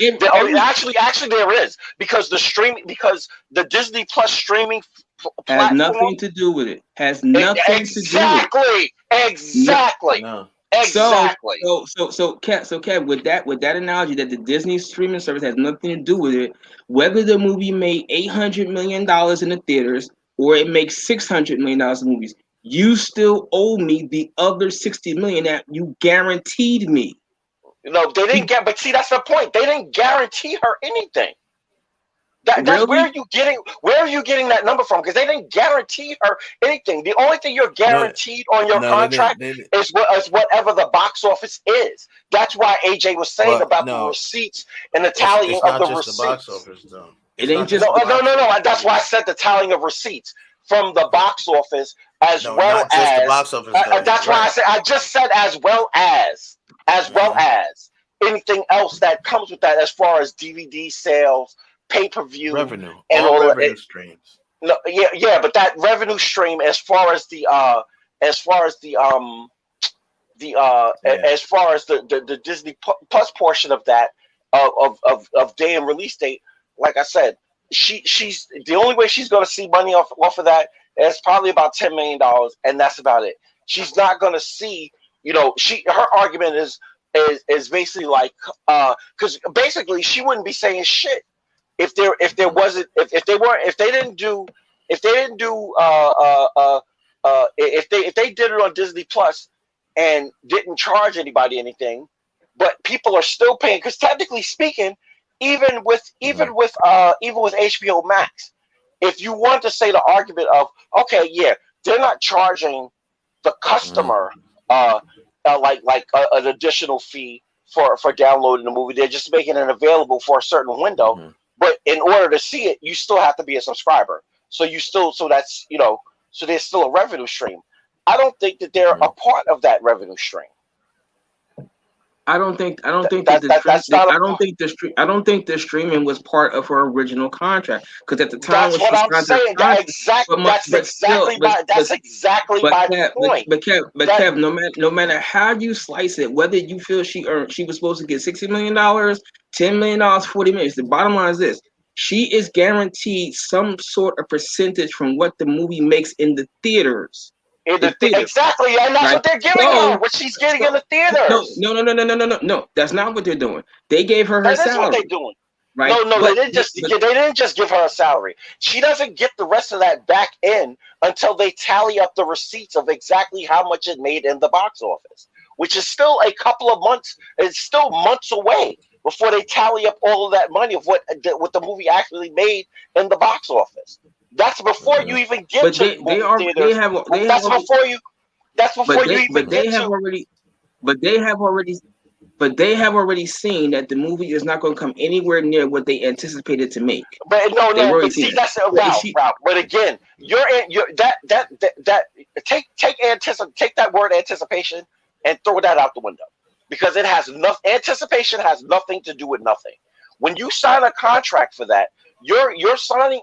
Actually, there is because the Disney Plus streaming platform has nothing to do with it. Has nothing to do with it. Exactly. No. Exactly. So, Kev, with that analogy that the Disney streaming service has nothing to do with it, whether the movie made $800 million in the theaters or it makes $600 million in movies, you still owe me the other $60 million that you guaranteed me. No, they didn't get. But see, that's the point. They didn't guarantee her anything. That's really? Where are you getting that number from? Because they didn't guarantee her anything. The only thing you're guaranteed on your contract is whatever the box office is. That's why AJ was saying about the receipts and the tallying of the receipts. The box office, though. It ain't just no. That's why I said the tallying of receipts from the box office as well as the box office. That's why I just said as well as anything else that comes with that, as far as DVD sales, pay-per-view revenue, and all revenue streams. No, yeah, but that revenue stream, as far as the Disney Plus portion of that of day and release date, like I said, she's the only way she's going to see money off of that is probably about $10 million, and that's about it. She's not going to see, her argument is basically like, because basically she wouldn't be saying shit if they did it on Disney Plus and didn't charge anybody anything, but people are still paying, because technically speaking, even with HBO Max, if you want to say the argument of, okay, yeah, they're not charging the customer like an additional fee for downloading the movie, they're just making it available for a certain window. But in order to see it, you still have to be a subscriber. So there's still a revenue stream. I don't think that they're a part of that revenue stream. I don't think the streaming was part of her original contract, because at the time that's what I'm saying. That's exactly my point. But Kev, no matter how you slice it, whether you feel she was supposed to get $60 million, $10 million, $40 million. The bottom line is this: she is guaranteed some sort of percentage from what the movie makes in the theaters. Exactly, and that's what they're giving her. What she's getting in the theaters. No. That's not what they're doing. They gave her salary. That's what they're doing. Right? They didn't just give her a salary. She doesn't get the rest of that back in until they tally up the receipts of exactly how much it made in the box office, which is still a couple of months. It's still months away before they tally up all of that money of what the movie actually made in the box office. That's before you even get to movie theaters. But they have already seen that the movie is not going to come anywhere near what they anticipated to make. But that's a route. But again, take that word anticipation and throw that out the window, because anticipation has nothing to do with nothing. When you sign a contract for that, you're signing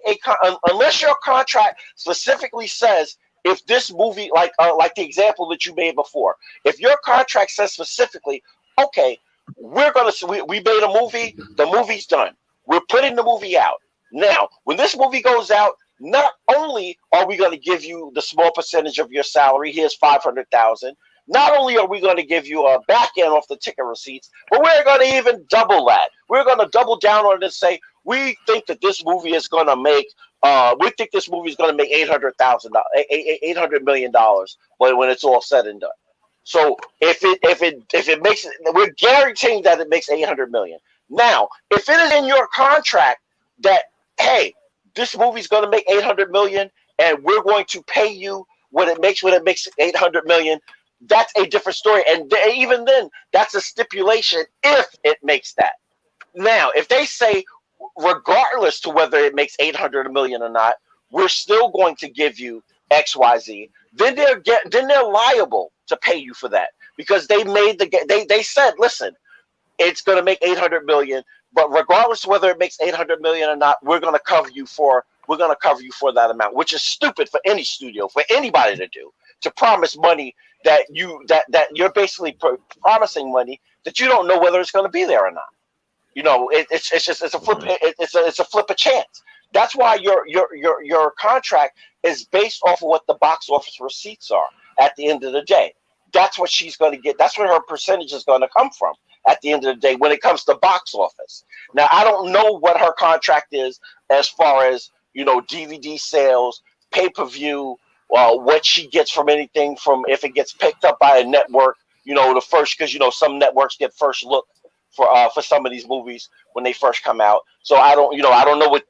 unless your contract specifically says if this movie, like the example that you made before, if your contract says specifically, okay, we made a movie, the movie's done, we're putting the movie out. Now, when this movie goes out, not only are we going to give you the small percentage of your salary, here's $500,000. Not only are we going to give you a back end off the ticket receipts, but we're going to even double that. We're going to double down on it and say we think that this movie is going to make $800 million when it's all said and done. So if it makes, we're guaranteeing that it makes $800 million. Now, if it is in your contract that, hey, this movie's going to make $800 million and we're going to pay you when it makes $800 million, that's a different story. And even then, that's a stipulation if it makes that. Now, if they say, regardless to whether it makes $800 million or not, we're still going to give you X, Y, Z, then they're liable to pay you for that because they said, listen, it's going to make $800 million, but regardless of whether it makes $800 million or not, we're going to cover you for that amount, which is stupid for any studio, for anybody to do, to promise money that you're basically promising money that you don't know whether it's going to be there or not. You know, it's a flip. It's a flip of chance. That's why your contract is based off of what the box office receipts are at the end of the day. That's what she's going to get. That's where her percentage is going to come from at the end of the day when it comes to box office. Now, I don't know what her contract is as far as, you know, DVD sales, pay-per-view, what she gets from anything from if it gets picked up by a network, you know, the first, because, you know, some networks get first look for some of these movies when they first come out. So I don't know what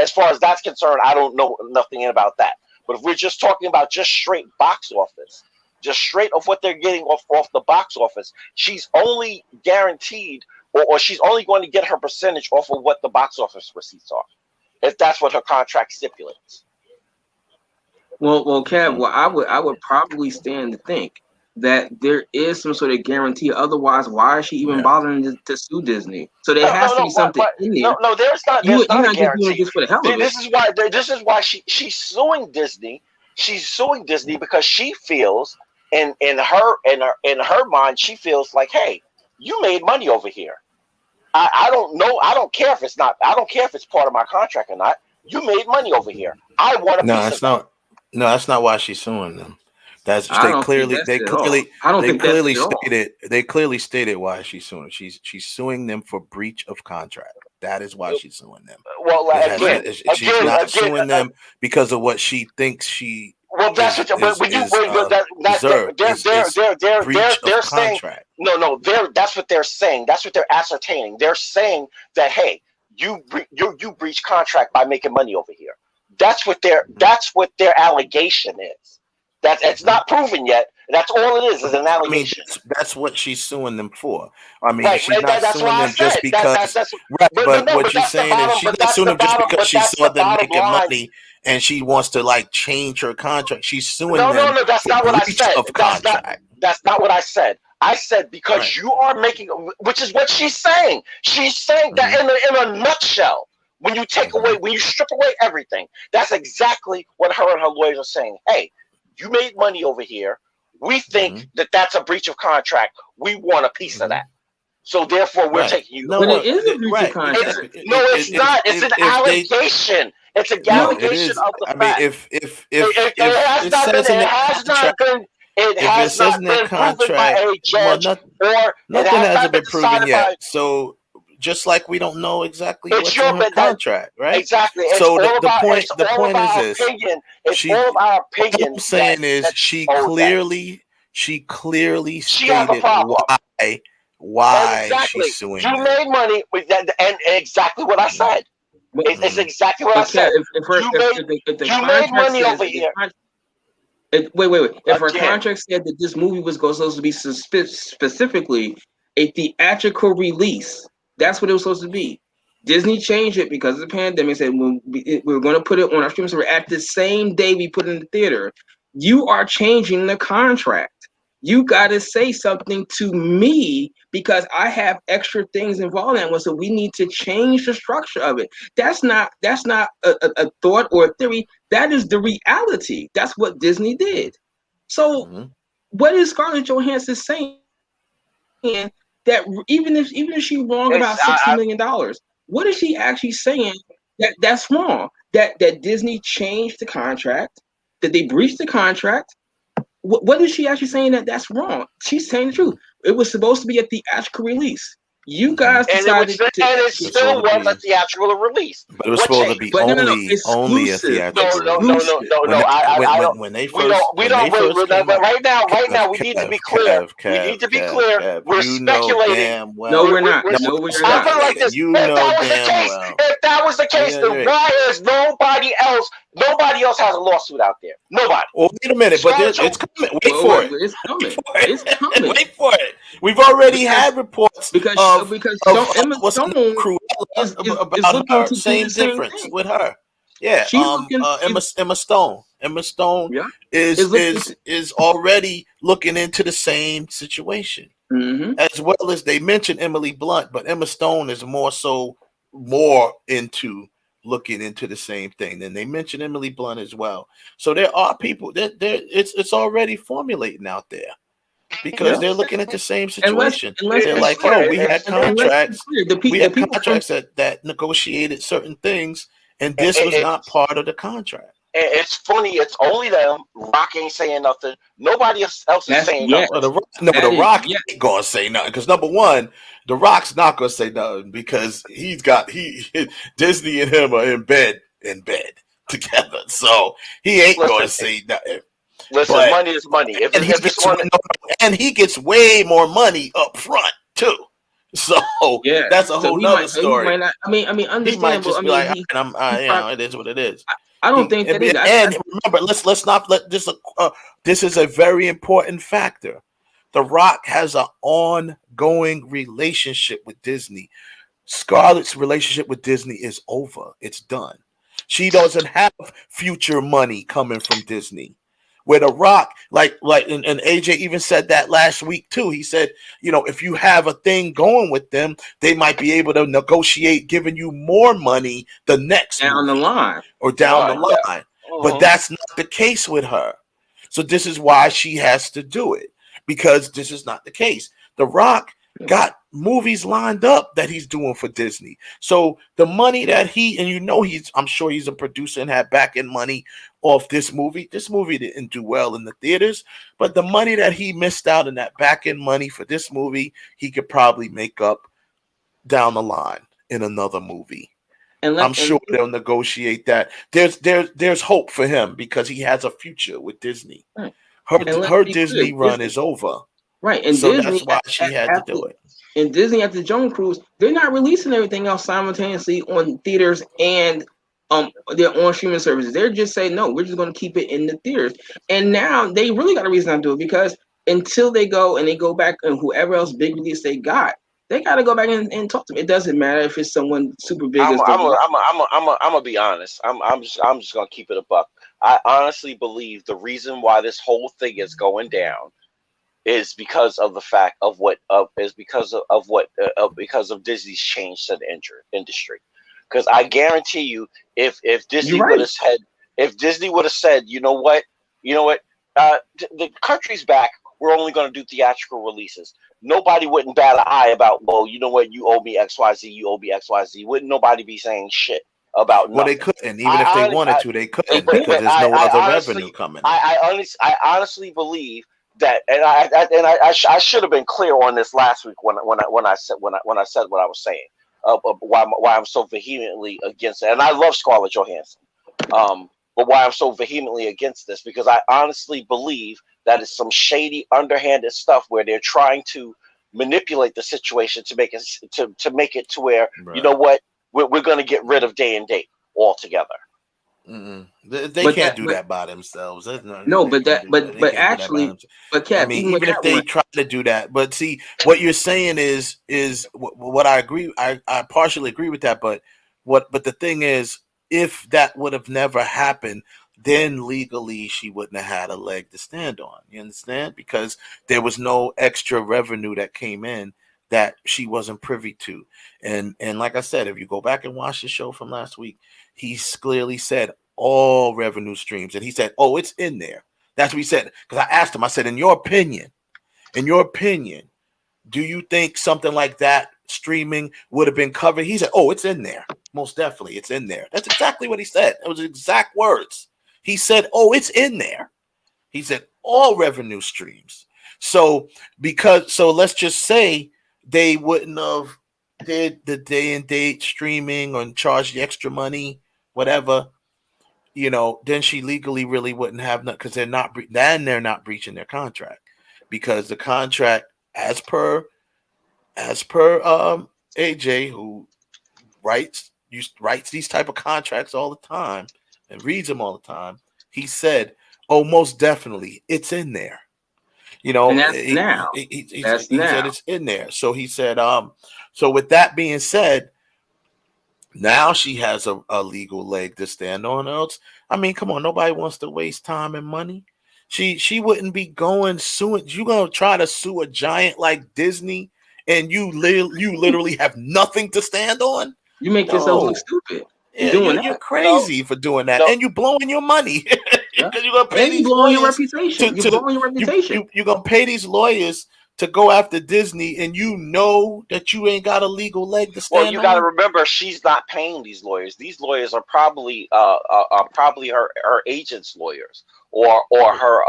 as far as that's concerned, I don't know nothing about that. But if we're just talking about just straight box office, just straight of what they're getting off the box office, she's only guaranteed or she's only going to get her percentage off of what the box office receipts are, if that's what her contract stipulates. Well, Kev, I would probably stand to think that there is some sort of guarantee. Otherwise, why is she even bothering to sue Disney? So there has to be something in there. No, there's not a guarantee. Just for the hell of it. This is why she's suing Disney. She's suing Disney because she feels in her mind, she feels like, hey, you made money over here. I don't know. I don't care if it's part of my contract or not. You made money over here. I want a piece of that. No, that's not why she's suing them. They clearly stated why she's suing them. She's suing them for breach of contract. That is why she's suing them. Well, she's not suing them because of what she thinks she. Well, that's what they're saying. No, that's what they're saying. That's what they're ascertaining. They're saying that, hey, you breached contract by making money over here. That's what their allegation is. It's not proven yet. That's all it is an allegation. I mean, that's what she's suing them for. I mean, she's not suing them just because. But what you're saying is she's not suing them just because she saw them making money and she wants to like change her contract. She's suing them. No, that's not what I said. That's not what I said. I said because you are making, which is what she's saying. She's saying that in a nutshell. When you take away, when you strip away everything, that's exactly what her and her lawyers are saying. Hey, you made money over here. We think that that's a breach of contract. We want a piece of that. So therefore, we're taking you. But it is a breach of contract. It's not. It's an allegation. It's an allegation of the fact. It has not been proven by a judge, or nothing hasn't been proven yet. So. Just like we don't know exactly what's in her contract, right? Exactly. So the point is this. It's all of our opinion. What I'm saying is she clearly stated why she's suing. You made money with that, and exactly what I said. It's exactly what I said. You made money over here. Wait. If her contract said that this movie was supposed to be specifically a theatrical release, that's what it was supposed to be. Disney changed it because of the pandemic. Said we're going to put it on our streaming server at the same day we put it in the theater. You are changing the contract. You got to say something to me because I have extra things involved in it. So we need to change the structure of it. That's not a thought or a theory. That is the reality. That's what Disney did. So what is Scarlett Johansson saying that even if she's wrong about $60 million, what is she actually saying that's wrong? That Disney changed the contract, that they breached the contract. What is she actually saying that's wrong? She's saying the truth. It was supposed to be a theatrical release. You guys decided it still was a theatrical release. But it was supposed to be only a theatrical release. When they first came out, right now, we need to be clear. We need to be clear. We're speculating. No, we're not. No, we're not. I feel like this. If that was the case, then why is nobody else has a lawsuit out there? Nobody. Well, wait a minute, but it's coming. Wait for it. It's coming. It's coming. Wait for it. We've already had reports because Emma Stone is looking to same difference with her. Yeah, Emma Stone. Emma Stone is already looking into the same situation, as well as they mentioned Emily Blunt, but Emma Stone is more into looking into the same thing. Then they mentioned Emily Blunt as well. So there are people that it's already formulating out there. Because they're looking at the same situation. They're like, oh, we had contracts. We had contracts that negotiated certain things, and this was not part of the contract. It's funny. It's only them. Rock ain't saying nothing. Nobody else is saying nothing. The Rock ain't gonna say nothing because number one, the Rock's not gonna say nothing because Disney and him are in bed together, so he ain't gonna say nothing. Listen, money is money. And he gets way more money up front too. So that's a whole nother story. Understandable. He might just be like, it is what it is. I don't think that either. And remember, let's not let this. This is a very important factor. The Rock has an ongoing relationship with Disney. Scarlett's relationship with Disney is over. It's done. She doesn't have future money coming from Disney. Where The Rock, and AJ even said that last week too. He said, if you have a thing going with them, they might be able to negotiate giving you more money the next down the line. But that's not the case with her. So this is why she has to do it, because this is not the case. The Rock got movies lined up that he's doing for Disney. So the money that I'm sure he's a producer and had back end money off this movie. This movie didn't do well in the theaters, but the money that he missed out in that back end money for this movie, he could probably make up down the line in another movie. I'm sure they'll negotiate that. There's hope for him because he has a future with Disney. Right. Her Disney run is over. Right, and so Disney, that's why she had to do it. And Disney at the Jones Cruise, they're not releasing everything else simultaneously on theaters and their own streaming services. They're just saying, no, we're just going to keep it in the theaters. And now they really got a reason not to do it because until they go back and whoever else big release they got to go back and talk to them. It doesn't matter if it's someone super big. I'm gonna be honest. I'm just gonna keep it a buck. I honestly believe the reason why this whole thing is going down is because of the fact of because of Disney's change to the industry. Because I guarantee you, if Disney would have said, you know what, the country's back, we're only going to do theatrical releases. Nobody wouldn't bat an eye about, well, you know what, you owe me XYZ, you owe me XYZ. Wouldn't nobody be saying shit about nothing? Well, they couldn't. Even if they wanted to, they couldn't because there's no other revenue coming. I honestly believe that, and I should have been clear on this last week when I said what I was saying. Why I'm so vehemently against it, and I love Scarlett Johansson. But why I'm so vehemently against this, because I honestly believe that it's some shady, underhanded stuff where they're trying to manipulate the situation to make it to where, right, you know what, we're going to get rid of Day and Date altogether. They can't do that by themselves. But Cap, even if they try to do that, but see, what you're saying is what I agree. I partially agree with that, but the thing is if that would have never happened, then legally she wouldn't have had a leg to stand on. You understand? Because there was no extra revenue that came in that she wasn't privy to. And like I said, if you go back and watch the show from last week, he clearly said all revenue streams. And he said, oh, it's in there. That's what he said. Because I asked him, I said, in your opinion, do you think something like that streaming would have been covered? He said, oh, it's in there. Most definitely, it's in there. That's exactly what he said. It was exact words. He said, oh, it's in there. He said all revenue streams. So let's just say they wouldn't have did the day and date streaming or charged the extra money, whatever, then she legally really wouldn't have none, because they're not breaching their contract, because the contract, as per AJ, who writes these type of contracts all the time and reads them all the time, he said, oh, most definitely it's in there. And that's he now. Said it's in there. So he said, so with that being said, now she has a legal leg to stand on. Else, I mean, come on, nobody wants to waste time and money. She wouldn't be suing. You gonna try to sue a giant like Disney, and you literally have nothing to stand on? You make yourself look stupid. You're crazy for doing that, and you blowing your money because you're gonna pay these blowing lawyers your reputation. You're blowing your reputation. You're gonna pay these lawyers to go after Disney, and you know that you ain't got a legal leg to stand on. Well, you got to remember, she's not paying these lawyers. These lawyers are probably her agent's lawyers, or her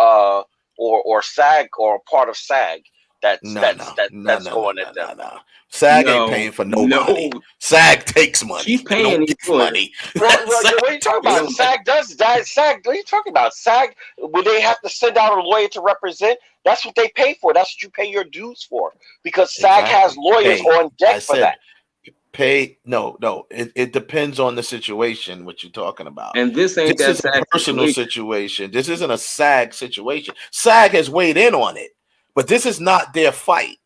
or SAG, or part of SAG. That's going at them. SAG ain't paying for nobody. SAG takes money. She's paying these money. Well, what are you talking about? SAG does that. SAG. What are you talking about? SAG, when they have to send out a lawyer to represent, that's what they pay for. That's what you pay your dues for, because SAG has lawyers on deck for that. No. It depends on the situation. What you're talking about, and this ain't this that is a personal situation. This isn't a SAG situation. SAG has weighed in on it, but this is not their fight.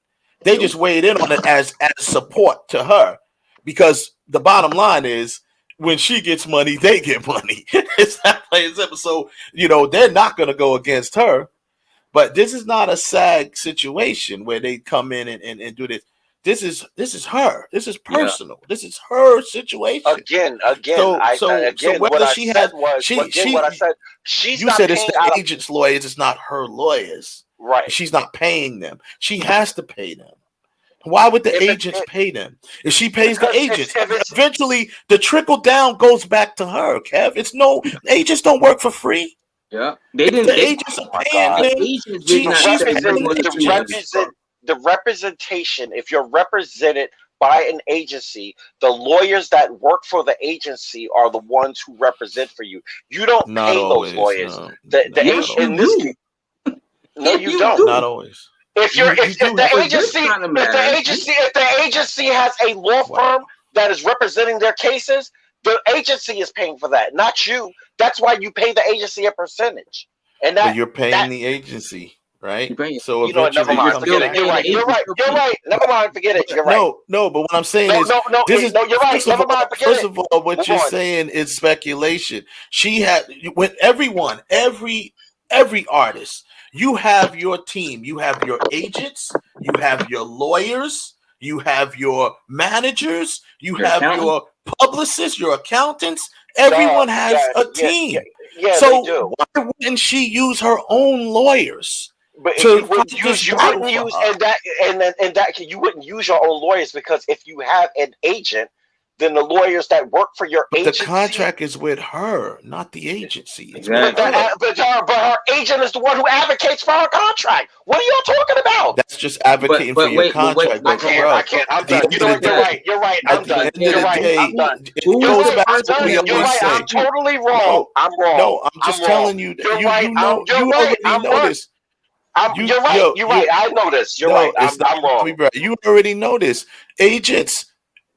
They just weighed in on it as support to her, because the bottom line is, when she gets money, they get money. It's that plain simple. So they're not going to go against her. But this is not a SAG situation where they come in and do this. This is her. This is personal. Yeah. This is her situation. Again. What I said, she's you not said it's paying the agent's lawyers. It's not her lawyers. Right. She's not paying them. She has to pay them. Why would the agents pay them? If she pays the agents, eventually the trickle down goes back to her. Kev, agents don't work for free. Yeah, they didn't. The agents are paying them. The representation. If you're represented by an agency, the lawyers that work for the agency are the ones who represent for you. You don't pay those lawyers. No. No, you don't. Not always. If the agency has a law firm that is representing their cases, the agency is paying for that, not you. That's why you pay the agency a percentage. And but you're paying the agency, right? So never mind. Forget it. You're right. Never mind. Forget it. You're right. No. But what I'm saying is, you're right. Never mind. Forget it. First of all, what you're saying is speculation. She had with everyone, every artist. You have your team. You have your agents. You have your lawyers. You have your managers. You have your publicists, your accountants. Everyone has a team. Yeah, so they do. Why wouldn't she use her own lawyers? But you wouldn't use your own lawyers, because if you have an agent, then the lawyers that work for your agency. The contract is with her, not the agency. But her agent is the one who advocates for her contract. What are y'all talking about? That's just advocating for your contract. I can't. I'm done. You know what? You're right. I'm done. You're right. I'm done. I'm totally wrong. I'm wrong. No, I'm just telling you. You're right. You're right. I know this. You're right. I'm wrong. You already know this. Agents,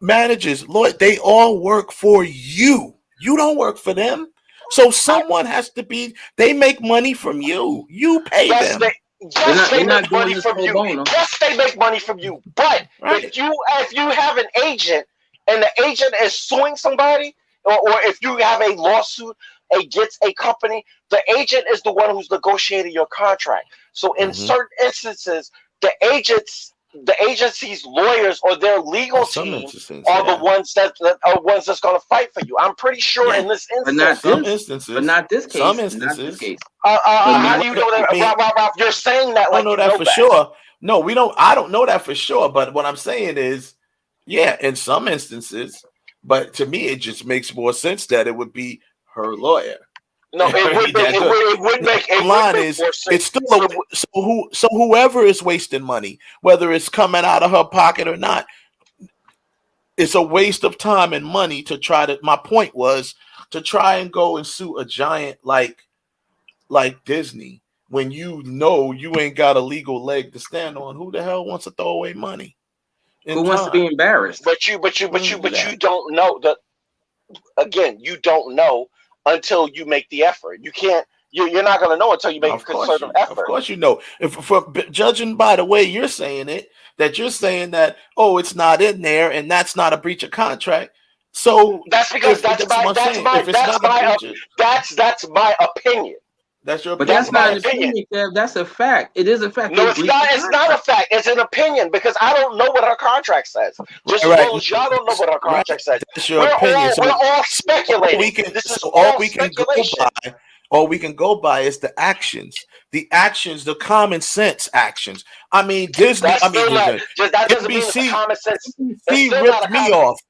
managers, Lord, they all work for you. You don't work for them. So someone has to be. They make money from you. You pay them. They make money from you. Yes, they make money from you. But if you have an agent and the agent is suing somebody, or if you have a lawsuit against a company, the agent is the one who's negotiating your contract. So in certain instances, the agency's lawyers or their legal team are the ones that are ones that's going to fight for you. I'm pretty sure in this instance, but not this case. Some Not instances. this case. How do you know that? Ralph, you're saying that like I don't know that for sure. No, we don't. I don't know that for sure. But what I'm saying is, yeah, in some instances. But to me, it just makes more sense that it would be her lawyer. No, it would make it's still so whoever is wasting money, whether it's coming out of her pocket or not, it's a waste of time and money to try to. My point was to try and go and sue a giant like Disney when you know you ain't got a legal leg to stand on. Who the hell wants to throw away money? Who wants to be embarrassed? But you don't know that. Again, you don't know until you make the effort. You can't. You're not going to know until you make a concerted effort. Of course, you know. If judging by the way you're saying it, that you're saying that it's not in there and that's not a breach of contract. So that's because that's my opinion. That's your opinion. But that's not an opinion, Kev. That's a fact. It is a fact. No, it's not. It's not a fact. It's an opinion because I don't know what our contract says. Just as well as y'all don't know what our contract says. That's your opinion. We're all speculating. All we can go by is the actions, the common sense actions. I mean, Disney. That doesn't mean it's common sense. NBC ripped me off.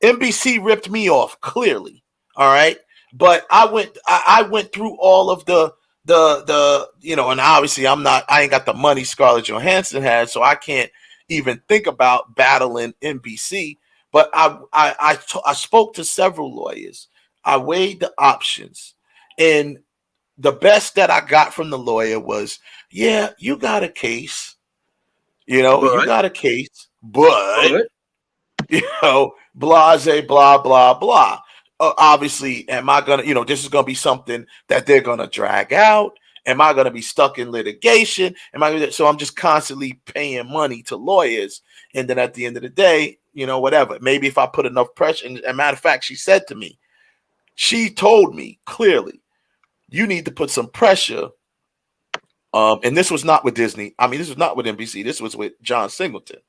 NBC ripped me off clearly. All right, but I went through all of the and obviously I ain't got the money Scarlett Johansson has, so I can't even think about battling NBC. But I spoke to several lawyers. I weighed the options, and the best that I got from the lawyer was, yeah, you got a case. You got a case, but blase, blah, blah, blah. Obviously, am I going to, this is going to be something that they're going to drag out? Am I going to be stuck in litigation? So I'm just constantly paying money to lawyers. And then at the end of the day, whatever, maybe if I put enough pressure, and as a matter of fact, she told me clearly, you need to put some pressure. And this was not with Disney. I mean, this was not with NBC. This was with John Singleton.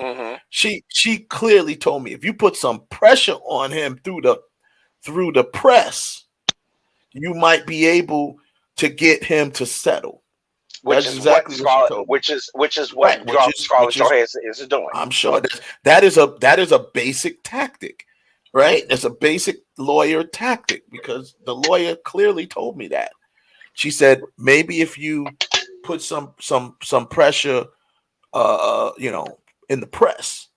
Mm-hmm. She clearly told me if you put some pressure on him through the press, you might be able to get him to settle. Which is what Scarlett Johansson is doing. I'm sure that is a basic tactic, right? It's a basic lawyer tactic because the lawyer clearly told me that. She said maybe if you put some pressure, in the press,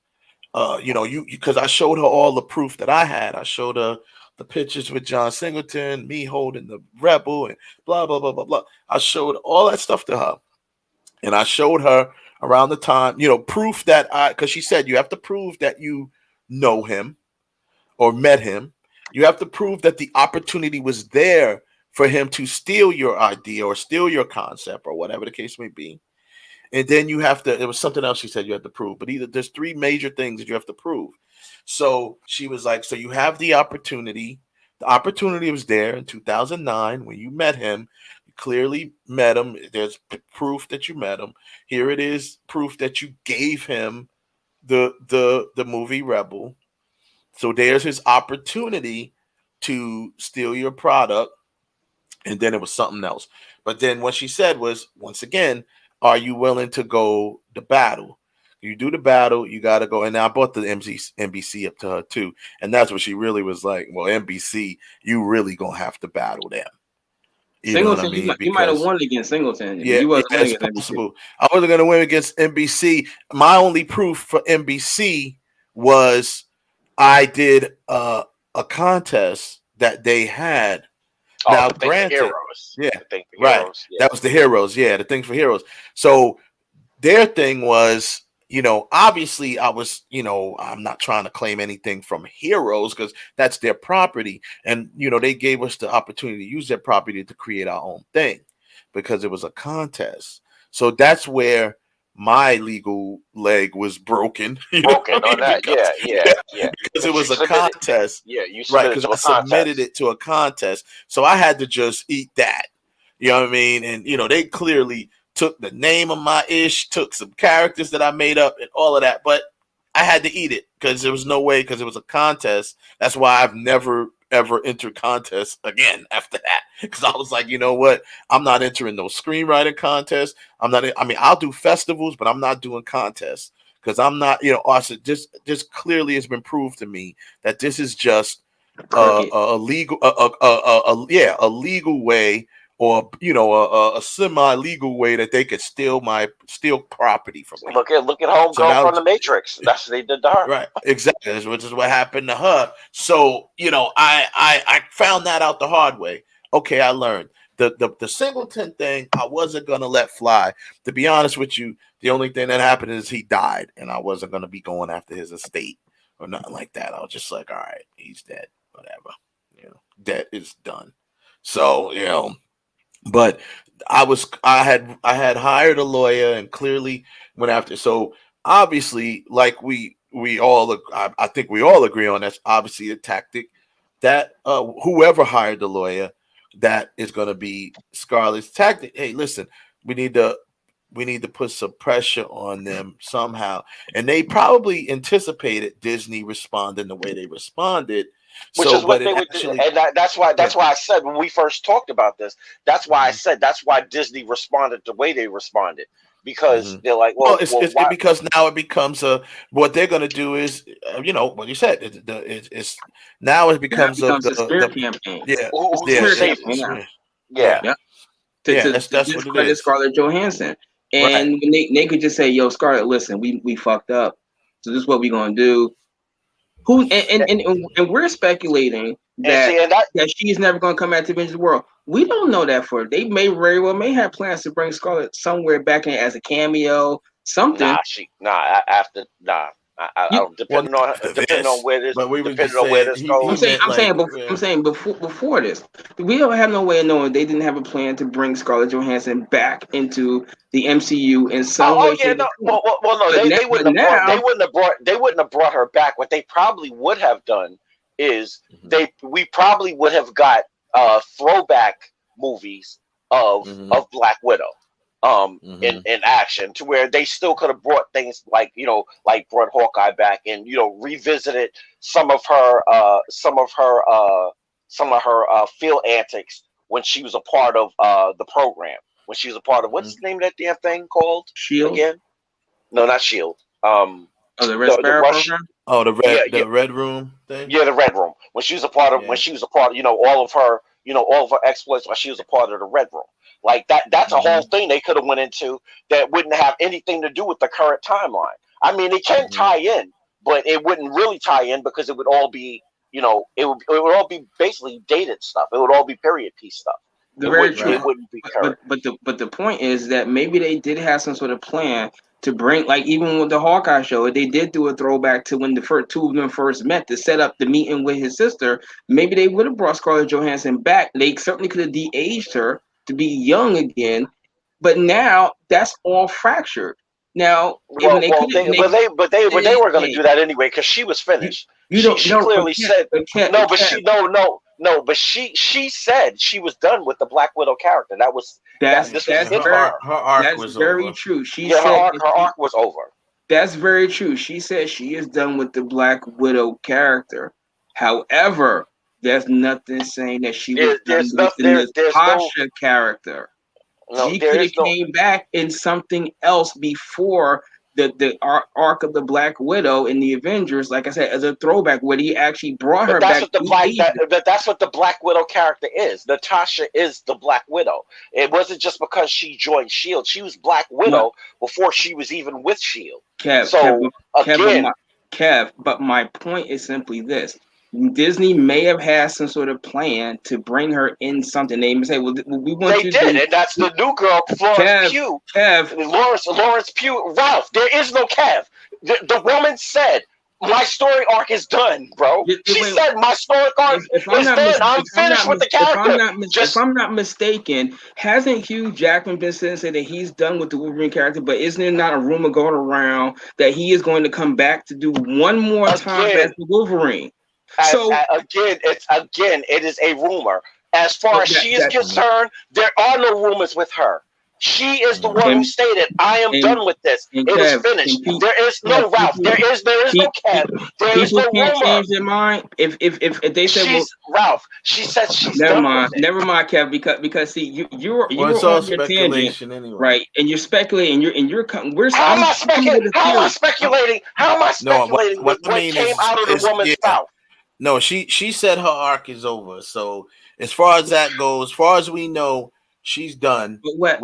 because I showed her all the proof that I had. I showed her the pictures with John Singleton, me holding the Rebel, and blah blah blah blah blah. I showed all that stuff to her, and I showed her around the time, proof that because she said you have to prove that you know him or met him. You have to prove that the opportunity was there for him to steal your idea or steal your concept or whatever the case may be. And then you have to, there was something else she said you have to prove, but there's three major things that you have to prove. So she was like, so you have the opportunity. The opportunity was there in 2009 when you met him. You clearly met him. There's proof that you met him. Here it is, proof that you gave him the movie Rebel. So there's his opportunity to steal your product. And then it was something else. But then what she said was, once again, are you willing to go the battle? You do the battle, you got to go. And I brought the NBC up to her too. And that's what she really was like, well, NBC, you really going to have to battle them. Singleton, you might have won against Singleton. Yeah, you wasn't it's possible. I wasn't going to win against NBC. My only proof for NBC was I did a contest that they had. Now, granted, yeah, right. Yeah. That was the Heroes. Yeah, the thing for Heroes. So their thing was, obviously I was, I'm not trying to claim anything from Heroes because that's their property. And, they gave us the opportunity to use their property to create our own thing because it was a contest. So that's where my legal leg was broken. Broken on that, because, yeah. because it was a contest. Yeah, you right? submitted Because to I a contest. submitted it to a contest, so I had to just eat that. You know what I mean? And they clearly took the name of my ish, took some characters that I made up, and all of that. But I had to eat it because there was no way, because it was a contest. That's why I've never ever entered contests again after that, because I was like, you know what? I'm not entering no screenwriting contests. I'm not. I mean, I'll do festivals, but I'm not doing contests because I'm not. Also, just clearly, it's been proved to me that this is just a legal, a legal way, or a semi-legal way that they could steal property from me. Look at Homegirl from the Matrix. That's what they did to her. Right, exactly, which is what happened to her. So I found that out the hard way. Okay, I learned the Singleton thing. I wasn't gonna let fly. To be honest with you, the only thing that happened is he died, and I wasn't gonna be going after his estate or nothing like that. I was just like, all right, he's dead, whatever. Debt is done. So but I had hired a lawyer and clearly went after. So obviously, like we all, I think we all agree on, that's obviously a tactic that whoever hired the lawyer, that is going to be Scarlett's tactic. Hey, listen, we need to put some pressure on them somehow, and they probably anticipated Disney responding the way they responded. Which is what they would do, and that's why I said when we first talked about this. That's why I said that's why Disney responded the way they responded, because they're like, because now it becomes what they're going to do is what you said. It's now it becomes a smear campaign. That's what it is. Scarlett Johansson, and when they could just say, "Yo, Scarlett, listen, we fucked up, so this is what we're gonna do." And we're speculating that she's never going to come back to Avengers World. We don't know that for they may very well have plans to bring Scarlett somewhere back in as a cameo, something. I don't, depending on where this, depending on where this goes. I'm saying before this, we don't have no way of knowing they didn't have a plan to bring Scarlett Johansson back into the MCU in some way. They wouldn't have brought her back. What they probably would have done is we probably would have got throwback movies of Black Widow. In action, to where they still could have brought things like brought Hawkeye back and revisited some of her field antics when she was a part of the program, when she was a part of what's the name of that damn thing called? Shield again? No, not Shield. The Red Sparrow program. Oh, the Red Room thing. Yeah, the Red Room. When she was a part of all of her exploits while she was a part of the Red Room. Like that's a whole thing they could have went into that wouldn't have anything to do with the current timeline. I mean, it can tie in, but it wouldn't really tie in because it would all be, it would all be basically dated stuff. It would all be period piece stuff. It wouldn't be current. But the point is that maybe they did have some sort of plan to bring, like even with the Hawkeye show, they did do a throwback to when the two of them first met to set up the meeting with his sister. Maybe they would have brought Scarlett Johansson back. They certainly could have de-aged her to be young again, but now that's all fractured. Now, they were going to do that anyway because she was finished. She clearly said she said she was done with the Black Widow character. That's her arc was very over. true. She said her arc was over. That's very true. She said she is done with the Black Widow character. However, there's nothing saying that she was done with the Natasha character. She could have came back in something else before the arc of the Black Widow in the Avengers, like I said, as a throwback, where he actually brought her back. That's what the Black Widow character is. Natasha is the Black Widow. It wasn't just because she joined S.H.I.E.L.D. She was Black Widow before she was even with S.H.I.E.L.D. But my point is simply this. Disney may have had some sort of plan to bring her in something. They may say, "Well, we want you to." They did, and that's the new girl, Florence Pugh. Lawrence Pugh. Ralph, there is no Kev. The woman said, my story arc is done, bro. She said my story arc is done. I'm finished with the character. If I'm not mistaken, hasn't Hugh Jackman been saying that he's done with the Wolverine character? But isn't there not a rumor going around that he is going to come back to do one more time as the Wolverine? It is a rumor. As far as she is concerned, there are no rumors with her. She is the one who stated, "I am done with this. It is finished." There is no Ralph. There is no Kev. There is no rumor. People can't change their mind if they say, Ralph. She said she's never done mind. with it. Never mind, Kev. Because see, you're it's on all your speculation tangent, anyway. right? And you're speculating. How am I speculating? How am I speculating? How am I speculating with what came out of the woman's mouth? No, she said her arc is over. So as far as that goes, as far as we know, she's done. But Wes,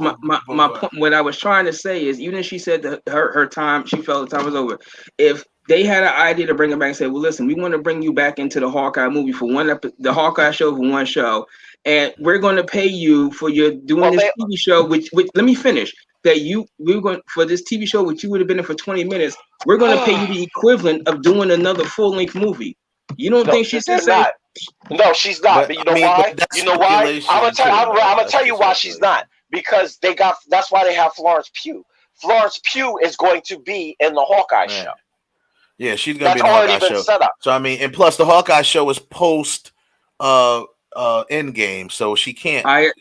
my point, what I was trying to say is, even if she said that her time, she felt the time was over. If they had an idea to bring her back and say, "Well, listen, we want to bring you back into the Hawkeye movie for the Hawkeye show for one show, and we're going to pay you for your doing this TV show." Which let me finish. We're going for this TV show, which you would have been in for 20 minutes. We're going to pay you the equivalent of doing another full-length movie. You don't think she's not? No, she's not. But you know why? You know why? I'm gonna tell you why she's not. Because that's why they have Florence Pugh. Florence Pugh is going to be in the Hawkeye show. Yeah, she's gonna be in the Hawkeye show. Set up. So I mean, and plus the Hawkeye show is post Endgame, so she can't appear.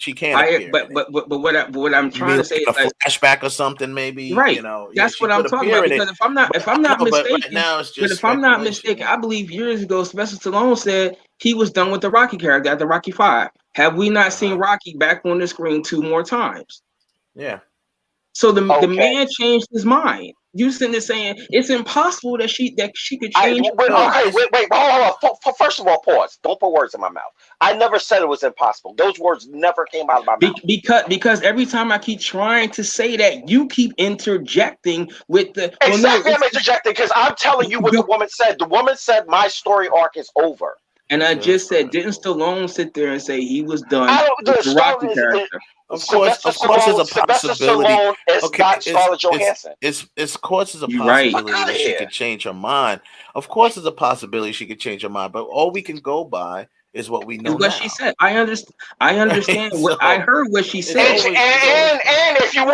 But what I'm trying to say is a flashback or something, maybe. Right. You know, that's what I'm talking about. Because if I'm not mistaken, now it's just if I'm not mistaken, I believe years ago, Sylvester Stallone said he was done with the Rocky character at the Rocky 5. Have we not seen Rocky back on the screen 2 more times? Yeah. So the man changed his mind. You sitting there saying it's impossible that she could change. Wait, hold on. First of all, pause. Don't put words in my mouth. I never said it was impossible. Those words never came out of my mouth. Because every time I keep trying to say that, you keep interjecting with the exactly. I'm interjecting because I'm telling you what the woman said. The woman said my story arc is over. And I just said, didn't Stallone sit there and say he was done with the Rocky character? Of course, there's a possibility. Of course, there's a possibility that she could change her mind. Of course, there's a possibility she could change her mind. But all we can go by is what we know. What she said. I understand. What I heard. What she said. And if you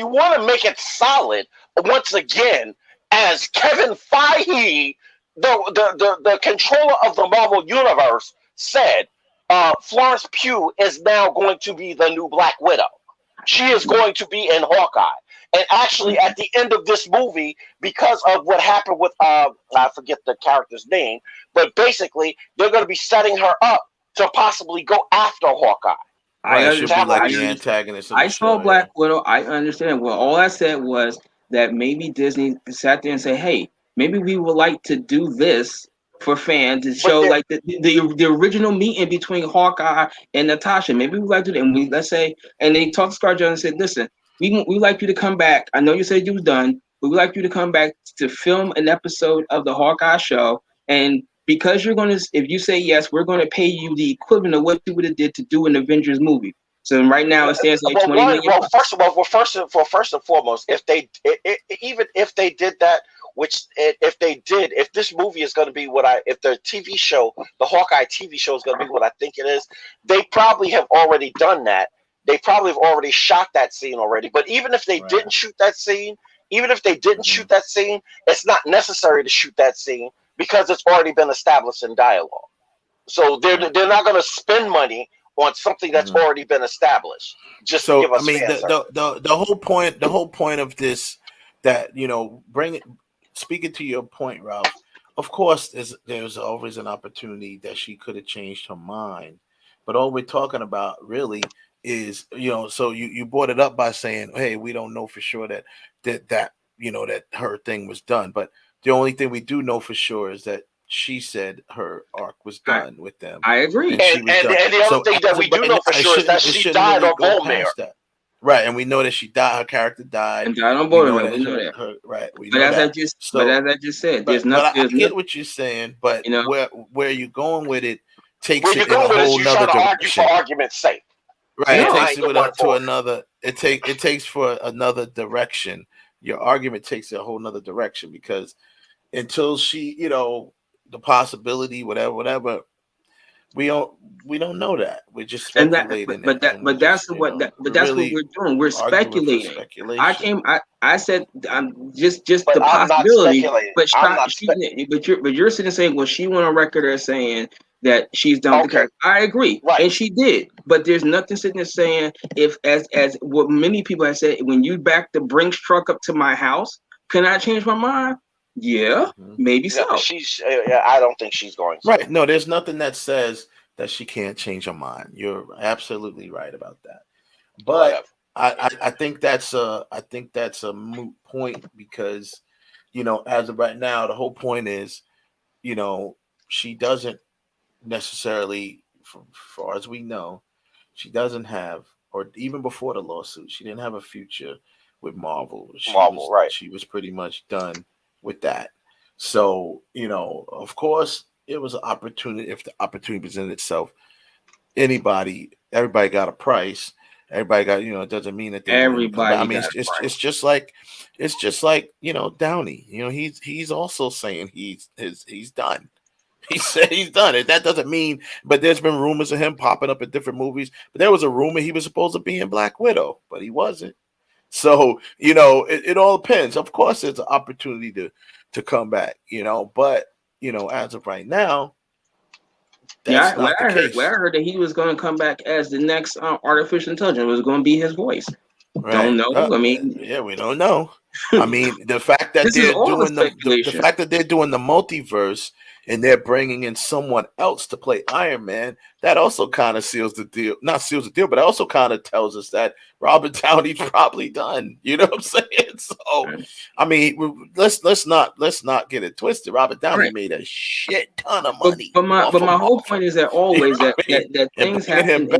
want to make it solid, once again, as Kevin Feige, the controller of the Marvel Universe, said, Florence Pugh is now going to be the new Black Widow. She is going to be in Hawkeye. And actually, at the end of this movie, because of what happened with, I forget the character's name, but basically, they're going to be setting her up to possibly go after Hawkeye. I saw Black Widow. I understand. Well, all I said was that maybe Disney sat there and said, hey, maybe we would like to do this for fans to show like the original meeting between Hawkeye and Natasha. Maybe we like to do that. And let's say, and they talked to Scarlett Johansson and said, listen, we like you to come back. I know you said you was done, but we like you to come back to film an episode of the Hawkeye show. And because you're going to, if you say yes, we're going to pay you the equivalent of what you would have did to do an Avengers movie. So right now it stands like $20 million. Well, first and foremost, if they did that, if this movie is going to be if the TV show, the Hawkeye TV show is going to be what I think it is, they probably have already done that. They probably have already shot that scene already. But even if they didn't shoot that scene, it's not necessary to shoot that scene because it's already been established in dialogue. So they're not going to spend money on something that's already been established. Just to give us the whole point of this, that speaking to your point, Ralph, of course there's always an opportunity that she could have changed her mind, but all we're talking about really is, so you brought it up by saying, hey, we don't know for sure that her thing was done, but the only thing we do know for sure is that she said her arc was done with them. I agree. And the other thing that we do know for sure is that she died on Volmare. Right, and we know that she died. Her character died. And died on Volmare. We know that. But as I just said, there's nothing. I get what you're saying, but where you're going with it takes it in a whole nother direction. For argument's sake. Right, it takes it to another. It takes for another direction. Your argument takes it a whole nother direction because until she, the possibility, whatever. We don't know that. We're just And that, speculating but it, that, and but that's what that, but we're that's what really we're doing. We're arguing for speculating. speculation. I said, I'm just But the I'm not possibility. speculating. But I'm not. you're sitting saying, well, she went on record as saying that she's done with the Okay. character. I agree, Right. and she did. But there's nothing sitting there saying if as what many people have said, when you back the Brinks truck up to my house, can I change my mind? Yeah, maybe Yeah, so. but she's. I don't think she's going to. Right. No, there's nothing that says that she can't change her mind. You're absolutely right about that. But I think that's a moot point because, as of right now, the whole point is, she doesn't necessarily, as far as we know, she doesn't have, or even before the lawsuit, she didn't have a future with Marvel. She was pretty much done with that. So, of course, it was an opportunity. If the opportunity presented itself, everybody got a price. Everybody got, it doesn't mean that they wouldn't come back. I mean, it's just like Downey. He's also saying he's done. He said he's done it. That doesn't mean, but there's been rumors of him popping up in different movies. But there was a rumor he was supposed to be in Black Widow, but he wasn't. So, it all depends. Of course, there's an opportunity to come back, but as of right now, that's not the case. I heard that he was going to come back as the next artificial intelligence. It was going to be his voice. Right. Don't know. I mean, yeah, we don't know. I mean, the fact that they're doing the fact that they're doing the multiverse and they're bringing in someone else to play Iron Man, that also kind of seals the deal. Not seals the deal, but it also kind of tells us that Robert Downey's probably done. You know what I'm saying? So, I mean, let's not get it twisted. Robert Downey made a shit ton of money. But my whole point is that always that things happen.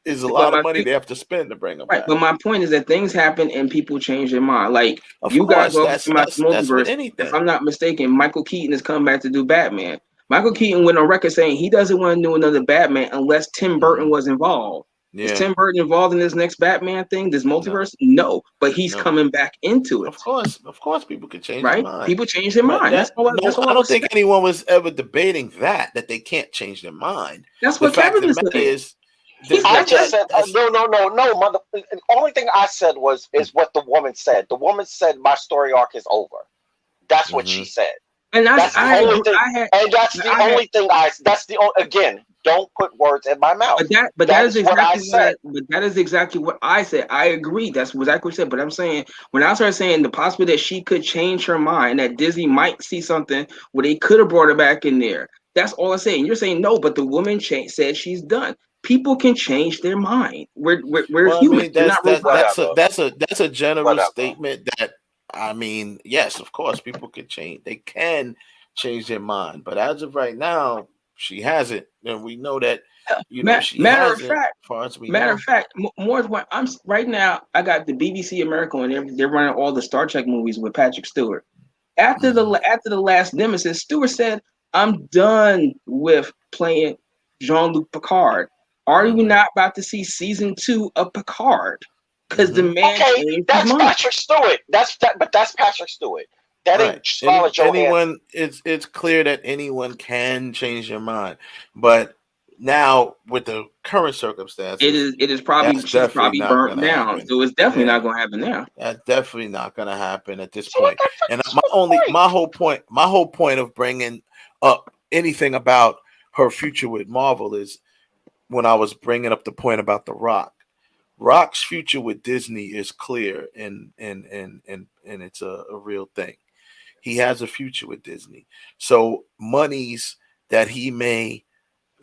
Is a lot of money they have to spend to bring him back. But my point is that things happen and people change their mind. Like of you course, guys are talking about multiverse. If I'm not mistaken, Michael Keaton is coming back to do Batman. Michael Keaton went on record saying he doesn't want to do another Batman unless Tim Burton was involved. Yeah. Is Tim Burton involved in this next Batman thing, this multiverse? No, but he's coming back into it. Of course, people can change their mind. People change their mind. That's all I don't think anyone was ever debating that they can't change their mind. That's what Kevin was saying. I just said no, mother. The only thing I said is what the woman said. The woman said my story arc is over. That's what she said. And that's the only thing. That's the only. Again, don't put words in my mouth. But that is exactly what I said. I agree. That's exactly what I said. But I'm saying when I started saying the possibility that she could change her mind, that Disney might see something where they could have brought her back in there. That's all I'm saying. You're saying no, but the woman said she's done. People can change their mind. We're human. That's a general statement. That I mean, yes, of course, people can change. They can change their mind, but as of right now, she hasn't, and we know that. Matter of fact, more is what I'm right now. I got the BBC America, and they're running all the Star Trek movies with Patrick Stewart. After the last Nemesis, Stewart said, "I'm done with playing Jean-Luc Picard. Are you not about to see season 2 of Picard? Because the man that's Patrick Stewart. That's Patrick Stewart. That ain't Scarlett Johansson. It's clear that anyone can change their mind, but now with the current circumstances, it is probably burnt down. So it's definitely not going to happen now. That's definitely not going to happen at this point. And my whole point of bringing up anything about her future with Marvel is when I was bringing up the point about The Rock. Rock's future with Disney is clear, and it's a real thing. He has a future with Disney. So monies that he may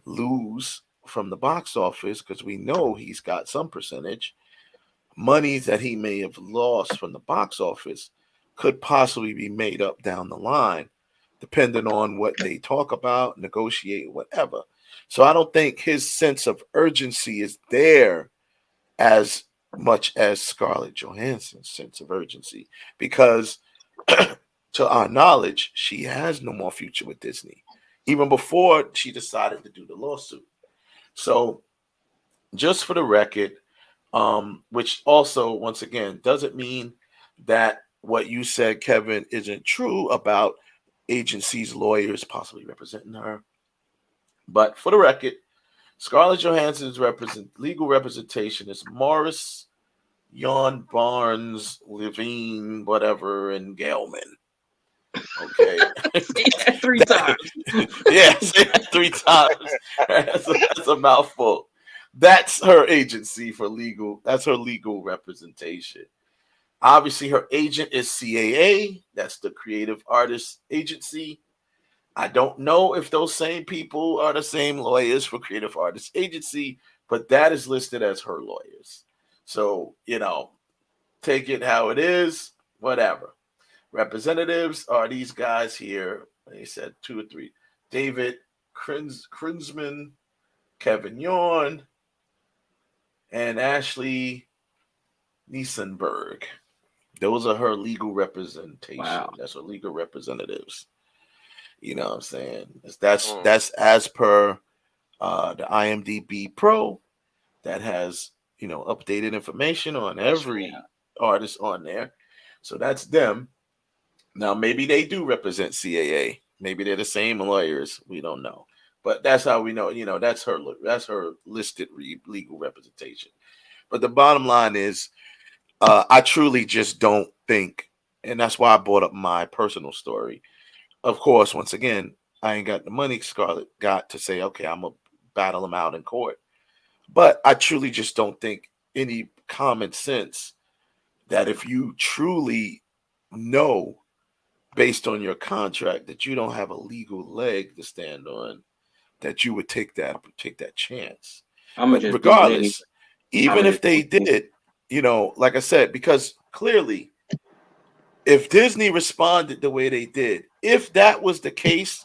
lose from the box office, because we know he's got some percentage, monies that he may have lost from the box office could possibly be made up down the line, depending on what they talk about, negotiate, whatever. So I don't think his sense of urgency is there as much as Scarlett Johansson's sense of urgency, because to our knowledge, she has no more future with Disney, even before she decided to do the lawsuit. So just for the record, which also, once again, doesn't mean that what you said, Kevin, isn't true about agency's lawyers possibly representing her. But for the record, Scarlett Johansson's legal representation is Morris, Yon Barnes, Levine, whatever, and Gelman. Okay. Say that 3 times. Yeah, say that 3 times. That's a mouthful. That's her agency for legal. That's her legal representation. Obviously, her agent is CAA. That's the Creative Artists Agency. I don't know if those same people are the same lawyers for Creative Artists Agency, but that is listed as her lawyers. So, take it how it is, whatever. Representatives are these guys here. They said 2 or 3. David Krinsman, Kevin Yorn, and Ashley Niesenberg. Those are her legal representation. Wow. That's her legal representatives. You know what I'm saying? That's as per the IMDb Pro that has, updated information on every artist on there. So that's them. Now, maybe they do represent CAA. Maybe they're the same lawyers. We don't know. But that's how we know, that's her listed legal representation. But the bottom line is, I truly just don't think, and that's why I brought up my personal story. Of course, once again, I ain't got the money Scarlett got to say, okay, I'm going to battle him out in court. But I truly just don't think any common sense that if you truly know based on your contract that you don't have a legal leg to stand on, that you would take that chance. But regardless, even if they did, like I said, because clearly, if Disney responded the way they did, if that was the case,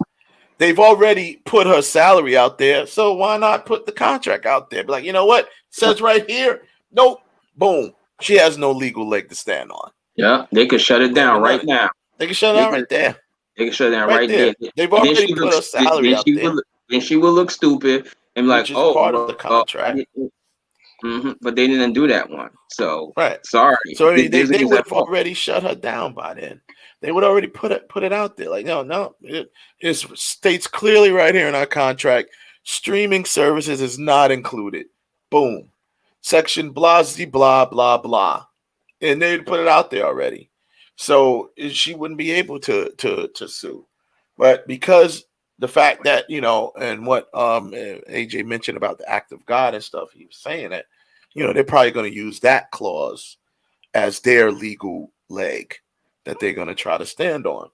they've already put her salary out there. So why not put the contract out there? Be like, you know what? It says right here, nope, boom. She has no legal leg to stand on. Yeah, they could shut it down right now. They can shut it down right there. They can shut it down right there. They've already put her salary out there. Then she will look stupid and which is part of the contract. But they didn't do that one. So right. Sorry. So I mean, they would have already shut her down by then. They would already put it out there. Like, no. It states clearly right here in our contract, streaming services is not included. Boom. Section blah, blah, blah, blah. And they'd put it out there already. So she wouldn't be able to sue. But because the fact that, and what AJ mentioned about the act of God and stuff, he was saying that, they're probably going to use that clause as their legal leg that they're going to try to stand on.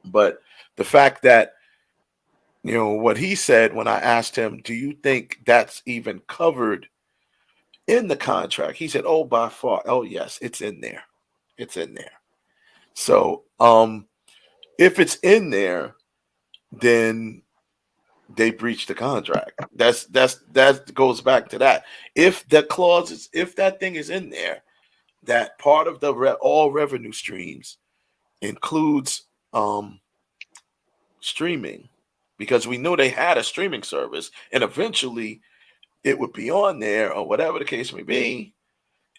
But the fact that, what he said when I asked him, do you think that's even covered in the contract? He said, oh, by far. Oh, yes, it's in there. It's in there. So if it's in there, then they breached the contract. That goes back to that. If the clauses, if that thing is in there, that part of the all revenue streams includes streaming, because we knew they had a streaming service, and eventually it would be on there or whatever the case may be.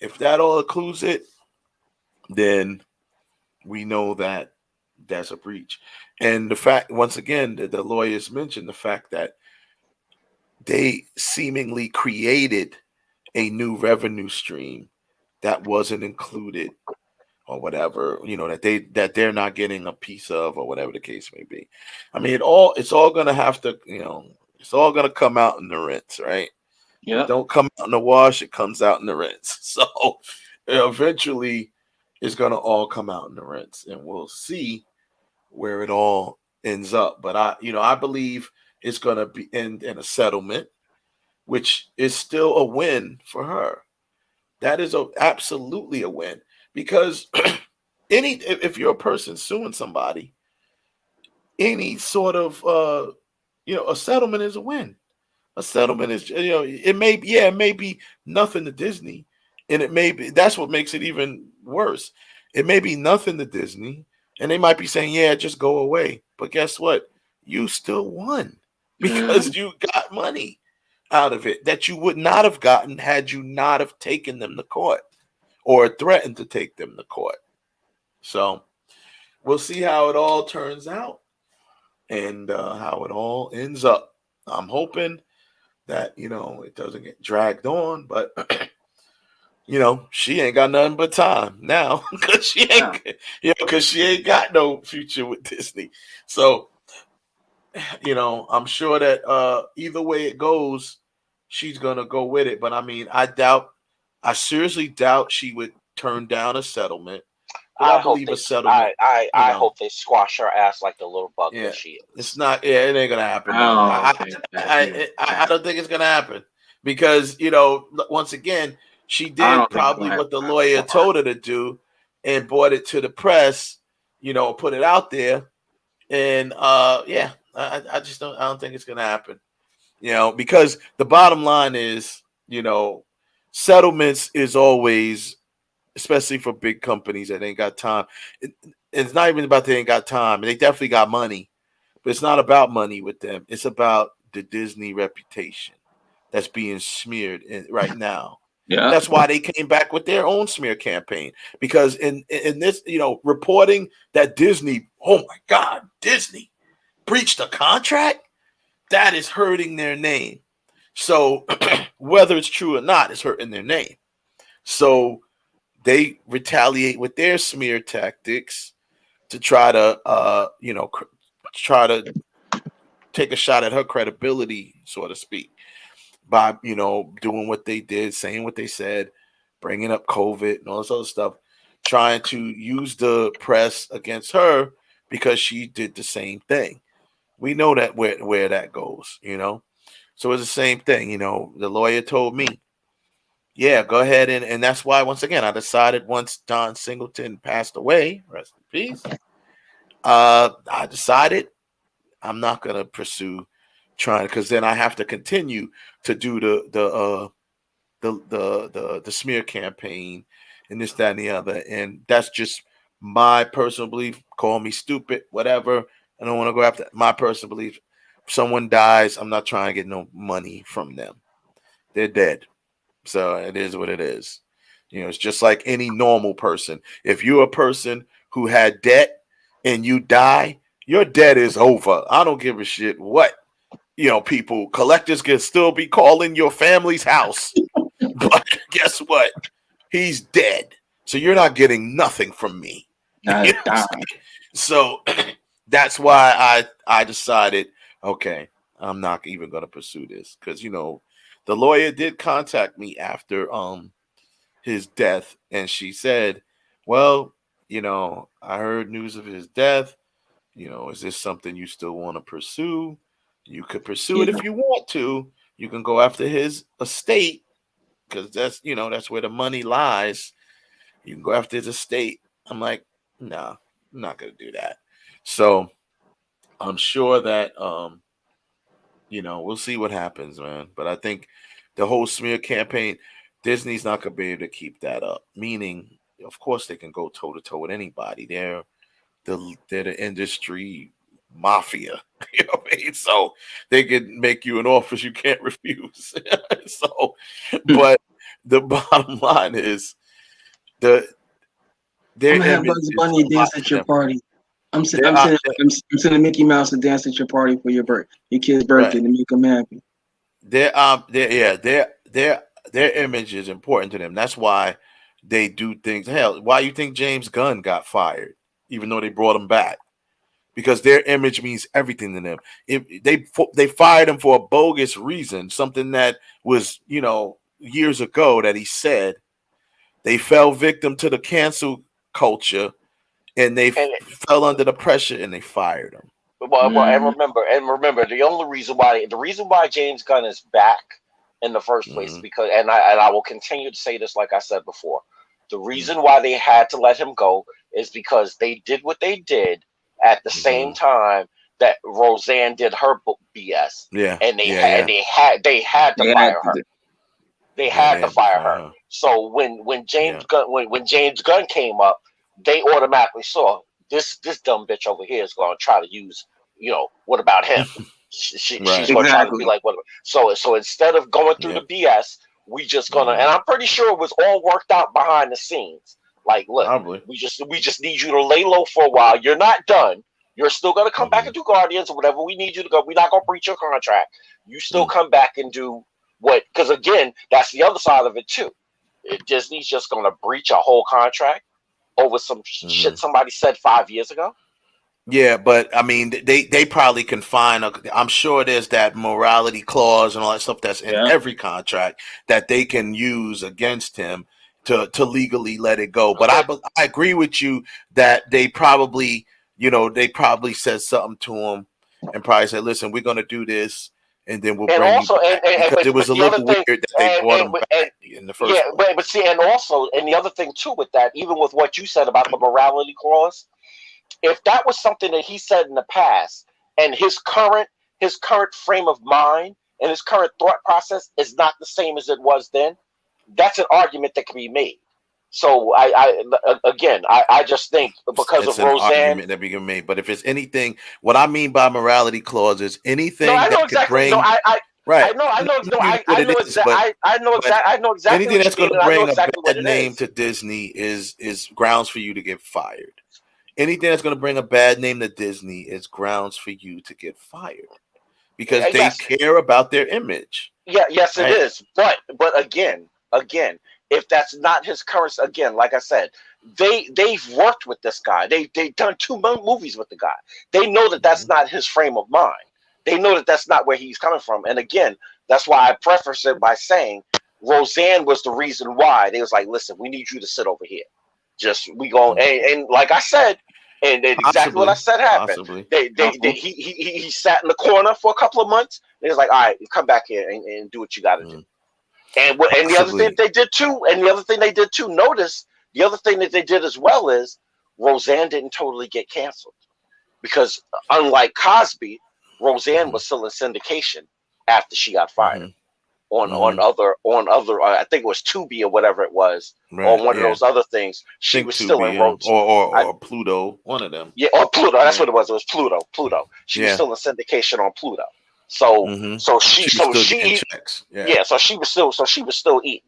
If that all includes it, then we know that that's a breach. And the fact, once again, that the lawyers mentioned the fact that they seemingly created a new revenue stream that wasn't included or whatever, that they're not getting a piece of or whatever the case may be. I mean, it's all going to have to, it's all going to come out in the rinse, right? Yeah. Don't come out in the wash, it comes out in the rinse. So eventually it's going to all come out in the rinse, and we'll see where it all ends up. But I believe it's going to be in a settlement, which is still a win for her. That is absolutely a win, because if you're a person suing somebody, any sort of a settlement is a win. A settlement is, it may be nothing to Disney, and it may be, that's what makes it even worse. It may be nothing to Disney, and they might be saying, yeah, just go away. But guess what? You still won, because you got money out of it that you would not have gotten had you not have taken them to court or threatened to take them to court. So we'll see how it all turns out and how it all ends up. I'm hoping that it doesn't get dragged on, but she ain't got nothing but time now because she ain't got no future with Disney. So I'm sure that either way it goes, she's gonna go with it. But I mean, I seriously doubt she would turn down a settlement. But I believe a settlement. I hope they squash her ass like the little bug that she is. It's not. Yeah, it ain't gonna happen. I don't think it's gonna happen because once again, she did probably what the lawyer told her to do, and brought it to the press. Put it out there, and I just don't. I don't think it's gonna happen. Because the bottom line is, settlements is always, especially for big companies that ain't got time. It's not even about they ain't got time. They definitely got money, but it's not about money with them. It's about the Disney reputation that's being smeared right now. Yeah, that's why they came back with their own smear campaign. Because in this, reporting that Disney, oh my God, Disney breached a contract, that is hurting their name. So whether it's true or not, it's hurting their name. So they retaliate with their smear tactics to try to, try to take a shot at her credibility, so to speak, by, doing what they did, saying what they said, bringing up COVID and all this other stuff, trying to use the press against her because she did the same thing. We know that where that goes, So it's the same thing, The lawyer told me, yeah, go ahead and that's why once again I decided once Don Singleton passed away, rest in peace. I decided I'm not gonna pursue trying because then I have to continue to do the smear campaign and this, that, and the other, and that's just my personal belief. Call me stupid, whatever. I don't want to go after my personal belief. If someone dies, I'm not trying to get no money from them. They're dead. So it is what it is. It's just like any normal person. If you're a person who had debt and you die, your debt is over. I don't give a shit what, collectors can still be calling your family's house. But guess what? He's dead. So you're not getting nothing from me. So that's why I decided, okay, I'm not even going to pursue this because, the lawyer did contact me after his death, and she said, well, I heard news of his death. Is this something you still want to pursue? You could pursue it if you want to. You can go after his estate because that's where the money lies. You can go after his estate. I'm like, nah, I'm not going to do that. So I'm sure that, we'll see what happens, man. But I think the whole smear campaign, Disney's not going to be able to keep that up. Meaning, of course, they can go toe to toe with anybody. They're the industry mafia. You know what I mean? So they can make you an offer you can't refuse. So, but the bottom line is I'm gonna have Bugs Bunny dance at your party. I'm sending Mickey Mouse to dance at your party for your kid's birthday to make them happy. Their image is important to them. That's why they do things. Hell, why you think James Gunn got fired, even though they brought him back? Because their image means everything to them. If they fired him for a bogus reason, something that was years ago that he said. They fell victim to the cancel culture. And they fell under the pressure, and they fired him. Well, and remember, the reason why James Gunn is back in the first place is because, and I will continue to say this, like I said before, the reason why they had to let him go is because they did what they did at the same time that Roseanne did her book BS. Yeah, and they had to fire her. They had to fire her. So when James Gunn came up, they automatically saw this dumb bitch over here is going to try to use, what about him? She's going to try to be like, what? So instead of going through the BS, we just going to, and I'm pretty sure it was all worked out behind the scenes. Like, look, Probably. we just need you to lay low for a while. You're not done. You're still gonna come back and do Guardians or whatever. We need you to go. We're not gonna breach your contract. You still come back and do what? Because again, that's the other side of it too. Disney's just gonna breach a whole contract over some shit somebody said 5 years ago. Yeah, but I mean, they probably can find. I'm sure there's that morality clause and all that stuff that's in every contract that they can use against him to legally let it go. But I agree with you that they probably, said something to him and probably said, "Listen, we're going to do this, and then we'll bring you back," because it was a little weird that they brought him back in the first place. But see, and the other thing too with that, even with what you said about the morality clause. If that was something that he said in the past, and his current frame of mind and his current thought process is not the same as it was then, that's an argument that can be made. So I just think because it's of Roseanne, an argument that we can make. But if it's anything, what I mean by morality clause is anything that could bring. Right. I know exactly. Anything that's going to bring exactly a bad name to Disney is grounds for you to get fired. Anything that's going to bring a bad name to Disney is grounds for you to get fired because they care about their image. Yeah, yes, right? It is. But again, if that's not his current, again, like I said, they've worked with this guy. They've done 2 movies with the guy. They know that that's not his frame of mind. They know that that's not where he's coming from. And again, that's why I preface it by saying Roseanne was the reason why they was like, listen, we need you to sit over here. Just we go and like I said, and exactly what I said happened. He sat in the corner for a couple of months. And he was like, all right, come back here and do what you got to do. And the other thing they did too. Notice the other thing that they did as well is Roseanne didn't totally get canceled because unlike Cosby, Roseanne was still in syndication after she got fired. On other I think it was Tubi or whatever it was, or one of those other things. She was still in or Pluto, one of them. Yeah, or Pluto. That's what it was. It was Pluto. She was still in syndication on Pluto. So she was still eating.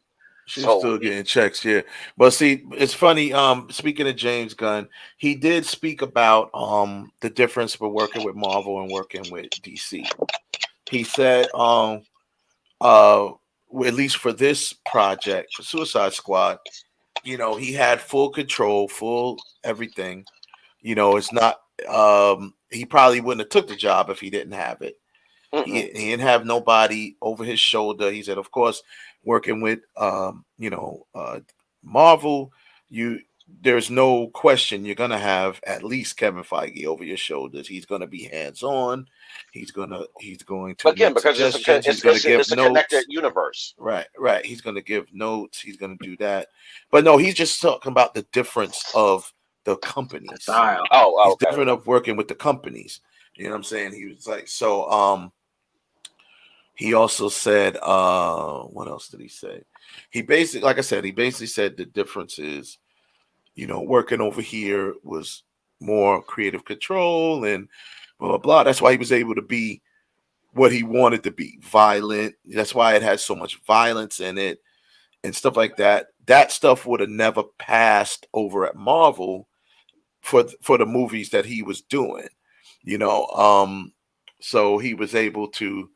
She's still getting checks, yeah. But see, it's funny. Speaking of James Gunn, he did speak about the difference for working with Marvel and working with DC. He said, at least for this project, for Suicide Squad, he had full control, full everything. It's not. He probably wouldn't have took the job if he didn't have it. He didn't have nobody over his shoulder. He said, of course, working with Marvel, there's no question you're gonna have at least Kevin Feige over your shoulders. He's gonna be hands-on. He's going to again because it's a connected universe. Right. He's going to give notes. He's going to do that. But no, he's just talking about the difference of the companies. He's different of working with the companies. You know what I'm saying? He was like, so he also said, what else did he say? He basically, like I said, said the difference is, working over here was more creative control and blah, blah, blah. That's why he was able to be what he wanted to be, violent. That's why it had so much violence in it and stuff like that. That stuff would have never passed over at Marvel for the movies that he was doing, so he was able to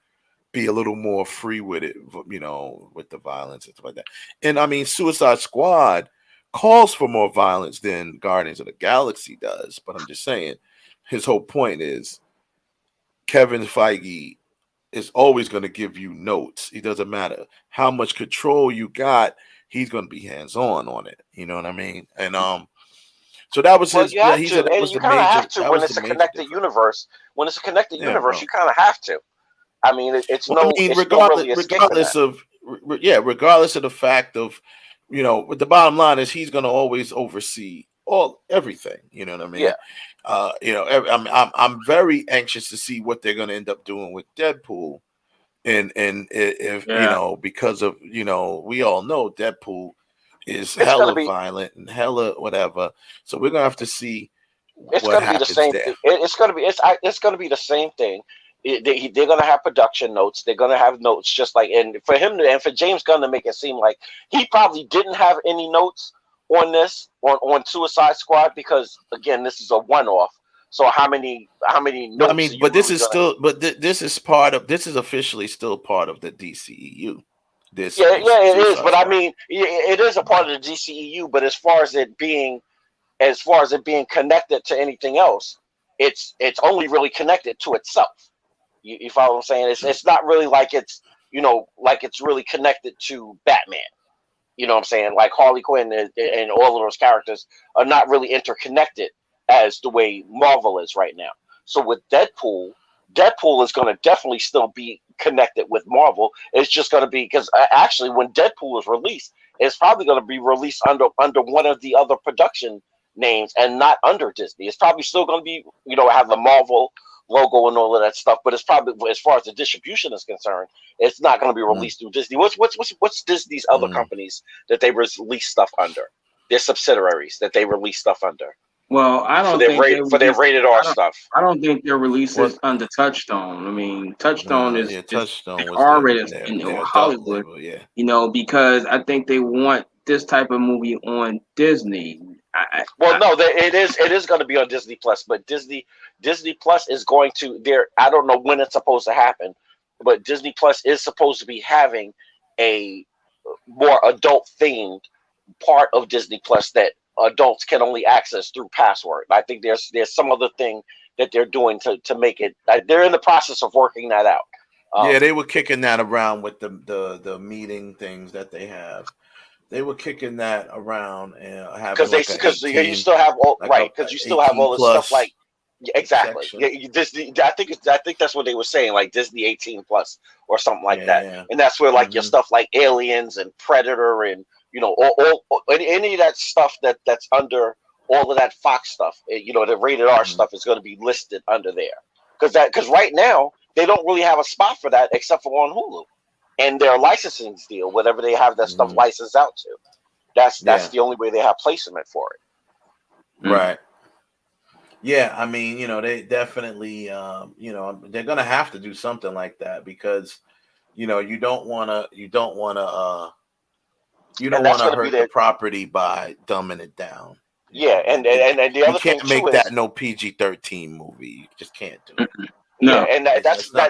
be a little more free with it, with the violence and stuff like that. And I mean, Suicide Squad calls for more violence than Guardians of the Galaxy does, but I'm just saying, his whole point is Kevin Feige is always going to give you notes. It doesn't matter how much control you got. He's going to be hands-on on it. You know what I mean? And so that was his. Yeah, he said that was the major. Have to when it's a connected universe. When it's a connected universe, you kind of have to. I mean, regardless of the fact of, but the bottom line is he's going to always oversee everything. You know what I mean? Yeah. I'm very anxious to see what they're going to end up doing with Deadpool, and if because of we all know Deadpool is hella violent and hella whatever, so we're gonna have to see. It's going to be the same thing. It's going to be the same thing. They're going to have production notes. They're going to have notes just like, and for James Gunn to make it seem like he probably didn't have any notes on this on Suicide Squad? Because again, this is a one-off. So how many notes? I mean, but this is still, this is part of, this is officially still part of the DCEU. Yeah, it is. But I mean, it is a part of the DCEU. But as far as it being connected to anything else, it's only really connected to itself. You follow what I'm saying? It's not really like it's really connected to Batman. You know what I'm saying? Like Harley Quinn and all of those characters are not really interconnected as the way Marvel is right now. So with Deadpool is going to definitely still be connected with Marvel. It's just going to be, because actually when Deadpool is released, it's probably going to be released under one of the other production names and not under Disney. It's probably still going to be, have the Marvel logo and all of that stuff, but it's probably, as far as the distribution is concerned, it's not going to be released through Disney. What's Disney's other companies that they release stuff under? Their subsidiaries that they release stuff under. Well, I don't think for their rated R stuff. I don't think their releases under Touchstone. I mean, Touchstone is Touchstone was R-rated in Hollywood. Label, because I think they want this type of movie on Disney. It is going to be on Disney Plus, but Disney Plus is going to I don't know when it's supposed to happen, but Disney Plus is supposed to be having a more adult themed part of Disney Plus that adults can only access through password. I think there's some other thing that they're doing to make it. They're in the process of working that out. They were kicking that around with the meeting things that they have. They were kicking that around and having because you still have all because you still have all this stuff like exactly. Yeah, Disney. I think that's what they were saying, like Disney 18 plus or something like that. Yeah. And that's where your stuff like Aliens and Predator and all any of that stuff that's under all of that Fox stuff, the rated R stuff is going to be listed under there. Because right now they don't really have a spot for that except for on Hulu and their licensing deal, whatever they have that stuff licensed out to. That's the only way they have placement for it. Right. Yeah, I mean, they definitely, they're going to have to do something like that because, you don't want to hurt the property by dumbing it down. Yeah, and the other thing you can't make that no PG-13 movie. You just can't do it. No, that's they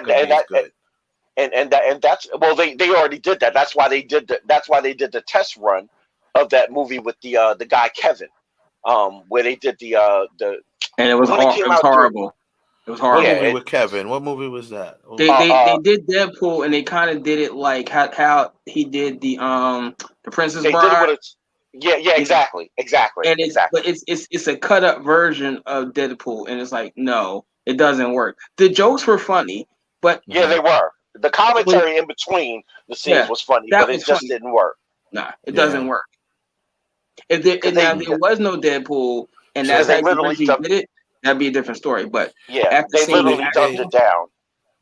already did that. That's why they did the test run of that movie with the guy Kevin, where they did the and it was horrible. It was horrible. What movie with Kevin? What movie was that? They did Deadpool, and they kind of did it like how he did the Princess Bride. Exactly. And it's a cut up version of Deadpool, and it's like no, it doesn't work. The jokes were funny, but they were. The commentary in between the scenes was funny, but it just didn't work. Nah, it doesn't work. If there was no Deadpool, and that's how he did it, that'd be a different story. But they literally dumbed it down.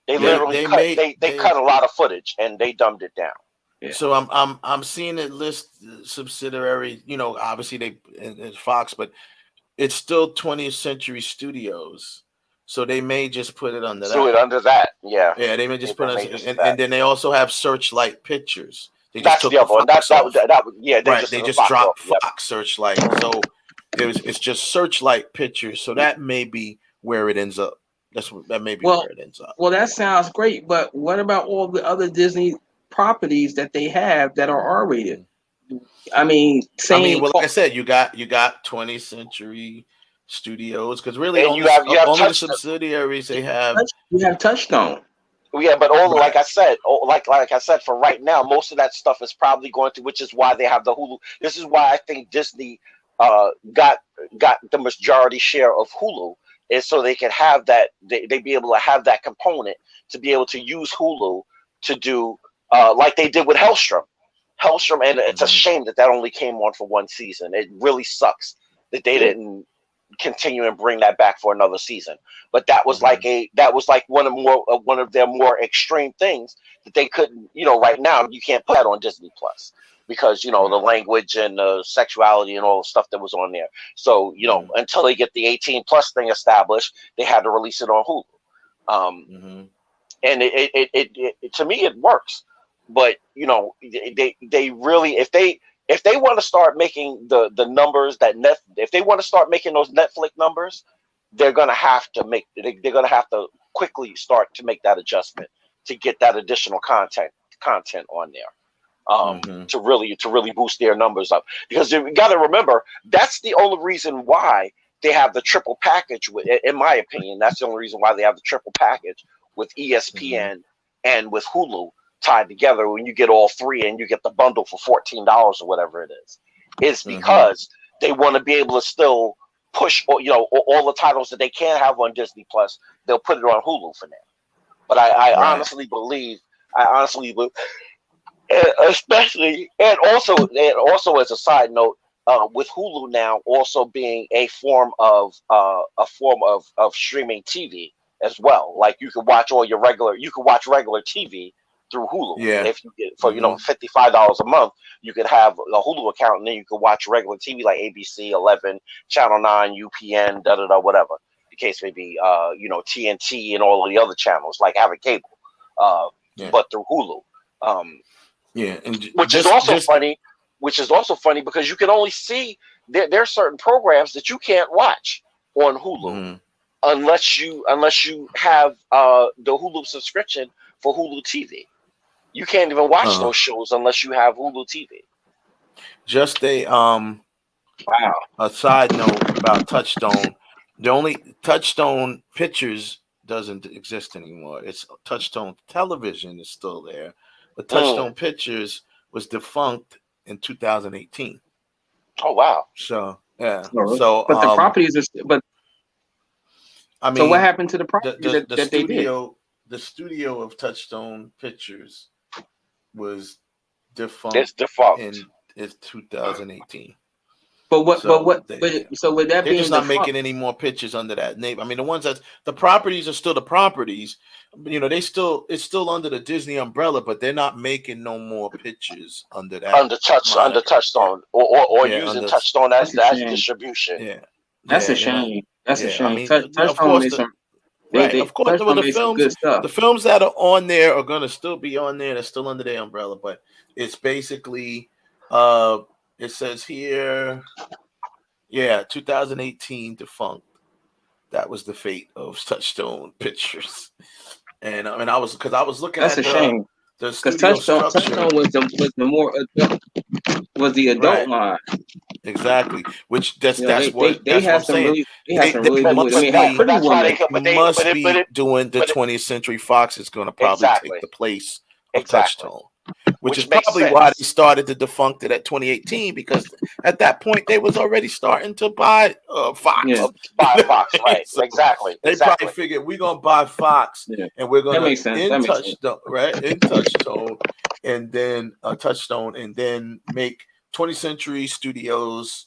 They cut a lot of footage and they dumbed it down. Yeah. So I'm seeing it list subsidiary. Obviously it's Fox, but it's still 20th Century Studios. So they may just put it under that. So it under that, yeah. Yeah, they may just put it, and then they also have Searchlight Pictures. They just took the Fox off. They just dropped Fox Searchlight. So it's just Searchlight Pictures. So that may be where it ends up. That may be where it ends up. Well, that sounds great, but what about all the other Disney properties that they have that are R-rated? Like I said, you got 20th Century Studios, because really and only the subsidiaries they have. You have Touchstone. Yeah, but like I said, for right now, most of that stuff is probably going to, which is why they have the Hulu. This is why I think Disney got the majority share of Hulu, is so they can have that. They be able to have that component to be able to use Hulu to do like they did with Hellstrom, and it's a shame that only came on for one season. It really sucks that they didn't continue and bring that back for another season. But that was like one of their more extreme things that they couldn't. Right now you can't put that on Disney Plus because the language and sexuality and all the stuff that was on there. So until they get the 18 plus thing established, they had to release it on Hulu. And it to me it works. But they really, if they if they want to start making the numbers if they want to start making those Netflix numbers, they're gonna have to quickly start to make that adjustment to get that additional content on there, to really boost their numbers up. Because you got to remember, that's the only reason why they have the triple package. In my opinion, that's the only reason why they have the triple package with ESPN and with Hulu tied together. When you get all three and you get the bundle for $14 or whatever it is because they want to be able to still push, all the titles that they can't have on Disney Plus. They'll put it on Hulu for now. But I honestly believe, especially, and also as a side note, with Hulu now also being a form of streaming TV as well. Like you can watch regular TV through Hulu. Yeah. If you get for $55 a month, you could have a Hulu account and then you can watch regular TV like ABC, 11, Channel 9, UPN, whatever the case may be. TNT and all of the other channels like having cable, but through Hulu. Which is also funny because you can only see there are certain programs that you can't watch on Hulu unless you have the Hulu subscription for Hulu TV. You can't even watch those shows unless you have Hulu TV. Just a side note about Touchstone. The only Touchstone Pictures doesn't exist anymore. It's Touchstone Television is still there, but Touchstone Pictures was defunct in 2018. Oh wow! So yeah. But So the properties are. So what happened to the properties that they did? The studio of Touchstone Pictures was defunct. It's defunct in 2018. So with that they're being just not defunct, making any more pictures under that name. I mean, the properties are still the properties. It's still under the Disney umbrella, but they're not making no more pictures under that under Touchstone or using Touchstone as distribution. Yeah, that's a shame. That's a shame. I mean, Touchstone made some. Of course, the films that are on there are gonna still be on there. They're still under their umbrella, but it's basically, it says here, 2018 defunct. That was the fate of Touchstone Pictures, and I was looking That's at a shame. The because studio Touchstone was the more adult, was the adult line. Exactly, which that's You know, that's what they that's what had I'm some saying. really must be doing the 20th Century Fox is going to probably take the place of Touchstone, which is probably why they started to defunct it at 2018, because at that point they was already starting to buy Fox. Buy Fox, right? So exactly. They probably figured we're gonna buy Fox and we're gonna in Touchstone, and then Touchstone, and then make 20th Century Studios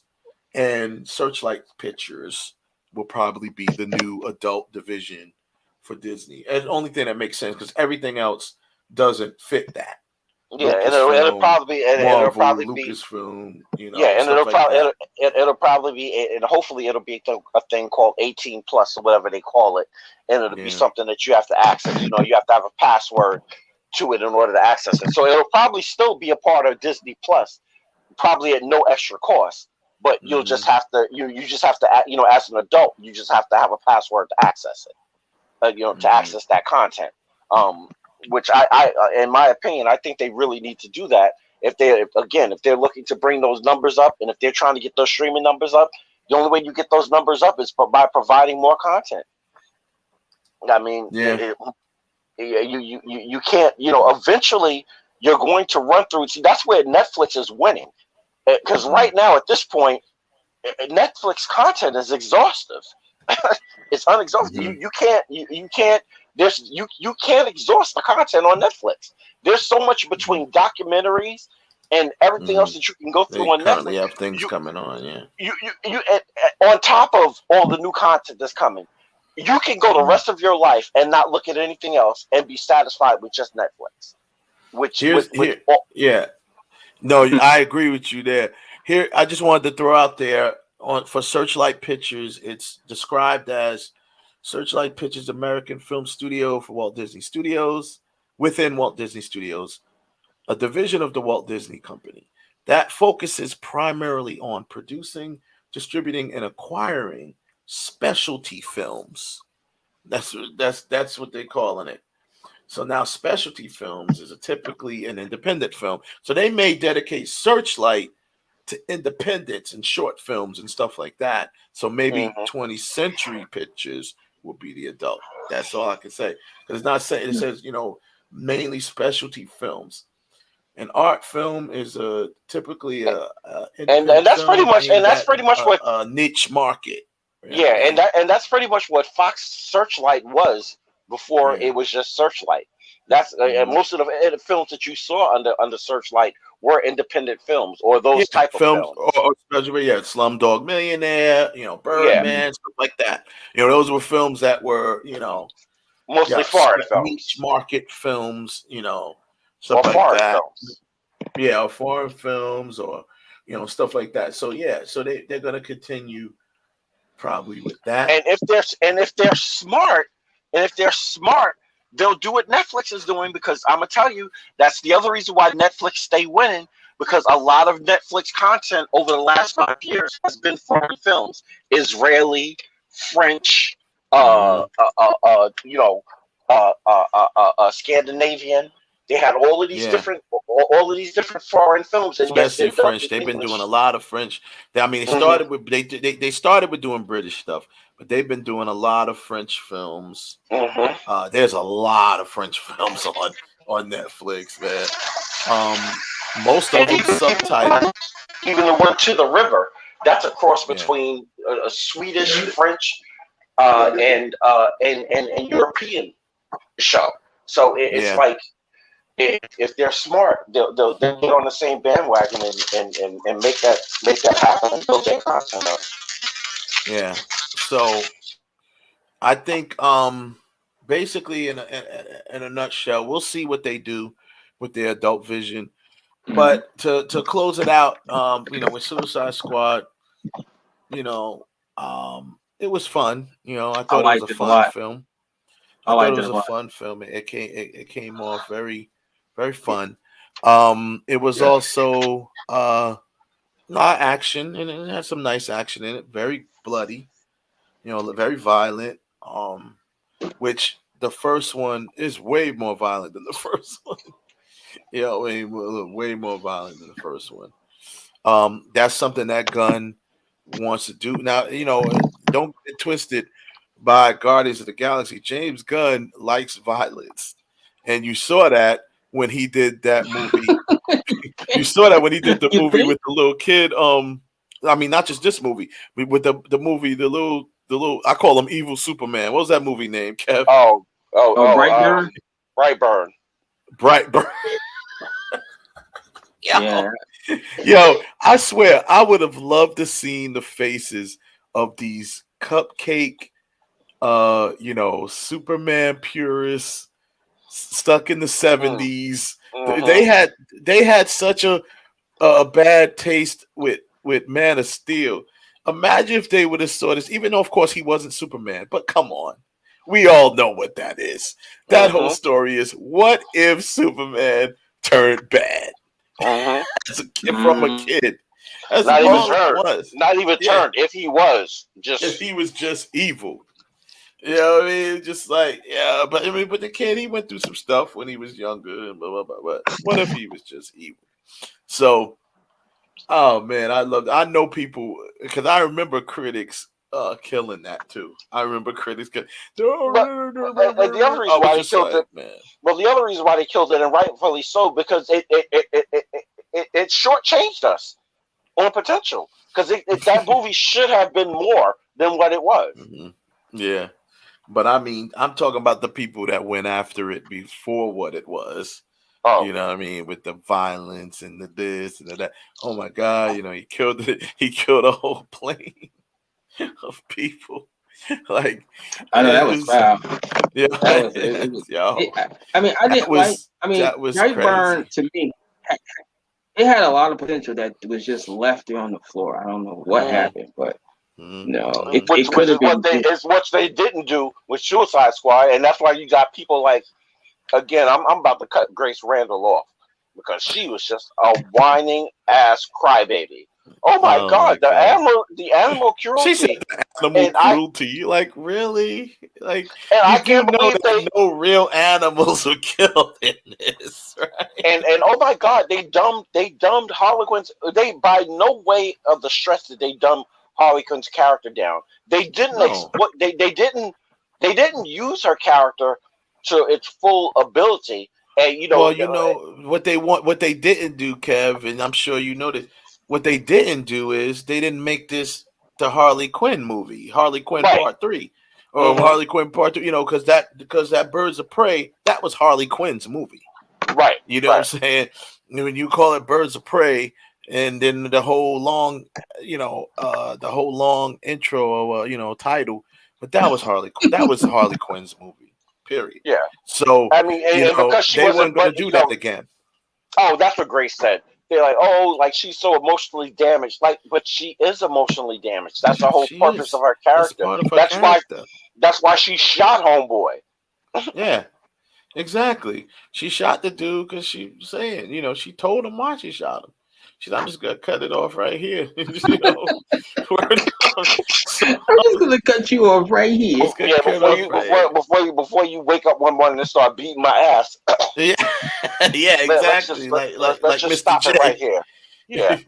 and Searchlight Pictures will probably be the new adult division for Disney. And the only thing that makes sense, because everything else doesn't fit that. Yeah, and it'll probably be Lucasfilm, and it'll probably be, and hopefully it'll be a thing called 18 plus or whatever they call it, and it'll be something that you have to access. You have to have a password to it in order to access it. So it'll probably still be a part of Disney Plus, probably at no extra cost. But you'll just have to, you just have to, as an adult, you just have to have a password to access it, to access that content. Which I, in my opinion, I think they really need to do that. If they're looking to bring those numbers up, and if they're trying to get those streaming numbers up, the only way you get those numbers up is by providing more content. I mean, you can't, eventually you're going to run through. See, that's where Netflix is winning. Because right now, at this point, Netflix content is exhaustive. It's unexhausted. You can't exhaust the content on Netflix. There's so much between documentaries and everything else that you can go through on Netflix. You have things coming on, You on top of all the new content that's coming, you can go the rest of your life and not look at anything else and be satisfied with just Netflix. No, I agree with you there. Here, I just wanted to throw out there for Searchlight Pictures. It's described as Searchlight Pictures American Film Studio for Walt Disney Studios, within Walt Disney Studios, a division of the Walt Disney Company. that focuses primarily on producing, distributing, and acquiring specialty films. That's what they're calling it. So now specialty films is typically an independent film. So they may dedicate Searchlight to independents and short films and stuff like that. So maybe 20th Century Pictures will be the adult. That's all I can say. Because it's not saying, it says, mainly specialty films. An art film is typically a and that's pretty much what a niche market. Yeah, and that's pretty much what Fox Searchlight was before it was just Searchlight. That's and most of the films that you saw under Searchlight were independent films or those type of films. Or especially Slumdog Millionaire, Birdman, stuff like that. Those were films that were, mostly foreign films, niche market films, or stuff like foreign that. films. Yeah, or foreign films, or stuff like that. So so they're gonna continue probably with that. And if they're smart, they'll do what Netflix is doing, because I'm gonna tell you that's the other reason why Netflix stay winning, because a lot of Netflix content over the last 5 years has been foreign films, Israeli, French, Scandinavian. They had all of these different foreign films, and especially French. They've been doing a lot of French. They started with they started with doing British stuff, but they've been doing a lot of French films. There's a lot of French films on Netflix, man. Most of them subtitled. Even the one To the River, that's a cross between a Swedish, French, and European show. So it's like, if they're smart, they'll get on the same bandwagon and make that happen and build their content up. Yeah. So I think basically in a nutshell, we'll see what they do with their adult vision. But to close it out, with Suicide Squad, it was fun. I thought it was a fun film. I thought it was a fun film. It came off very, very fun. It was also a lot of action, and it had some nice action in it. Very bloody, very violent. Which the first one is way more violent than the first one. Way more violent than the first one. That's something that Gunn wants to do. Now, don't get twisted by Guardians of the Galaxy. James Gunn likes violence. And you saw that when he did that movie. You saw that when he did the movie with the little kid. Not just this movie, but with the movie, the little I call him Evil Superman. What was that movie name, Kev? Brightburn. Brightburn. Yo, I swear I would have loved to seen the faces of these cupcake Superman purists stuck in the 70s. They had such a bad taste with Man of Steel. Imagine if they would have saw this, even though of course he wasn't Superman, but come on. We all know what that is. That whole story is, what if Superman turned bad? As a kid, from a kid. That's not even all turned. It was. Not even turned. If he was just evil. You know what I mean? Just like, but the kid, he went through some stuff when he was younger and blah, blah, blah, blah. What if he was just evil? So, oh man, I know people, because I remember critics killing that too. I remember critics killing. The other reason why they killed it, the other reason why they killed it, and rightfully so, because it shortchanged us on potential. Because that movie should have been more than what it was. Yeah. But I'm talking about the people that went after it before what it was. You know what I mean? With the violence and the this and the that. Oh my God, he killed a whole plane of people. Like, I know that was foul. Yeah. Brightburn to me, it had a lot of potential that was just left there on the floor. I don't know what happened, but no, it could have been. It's what they didn't do with Suicide Squad, and that's why you got people like, again, I'm about to cut Grace Randall off. because she was just a whining ass crybaby. Oh my God, the animal She said cruelty. animal cruelty. Like, really? Like, And you I do can't know believe that no real animals were killed in this, right? And oh my God, they dumbed Harley Quinn's. They by no way of the stress that they dumbed Harley Quinn's character down. They didn't they didn't use her character to its full ability. And Well, you know what they didn't do, Kev, and I'm sure you know this. What they didn't do is they didn't make this the Harley Quinn movie, Harley Quinn Part 3, or Harley Quinn Part 2. You know, because that Birds of Prey, that was Harley Quinn's movie. Right. You know what I'm saying? When you call it Birds of Prey, and then the whole long, the whole long intro or title, but that was Harley Quinn's movie. Period. Yeah. So I mean, and because she they wasn't weren't going to do that again. Oh, that's what Grace said. They're like, oh, like she's so emotionally damaged. Like, but she is emotionally damaged. That's the whole purpose of her character. That's why she shot Homeboy. Yeah. Exactly. She shot the dude because she was saying, she told him why she shot him. She said, I'm just gonna cut it off right here. I'm just gonna cut you off right here. Before you wake up one morning and start beating my ass. Yeah, exactly. Let's just stop it right here. Yeah.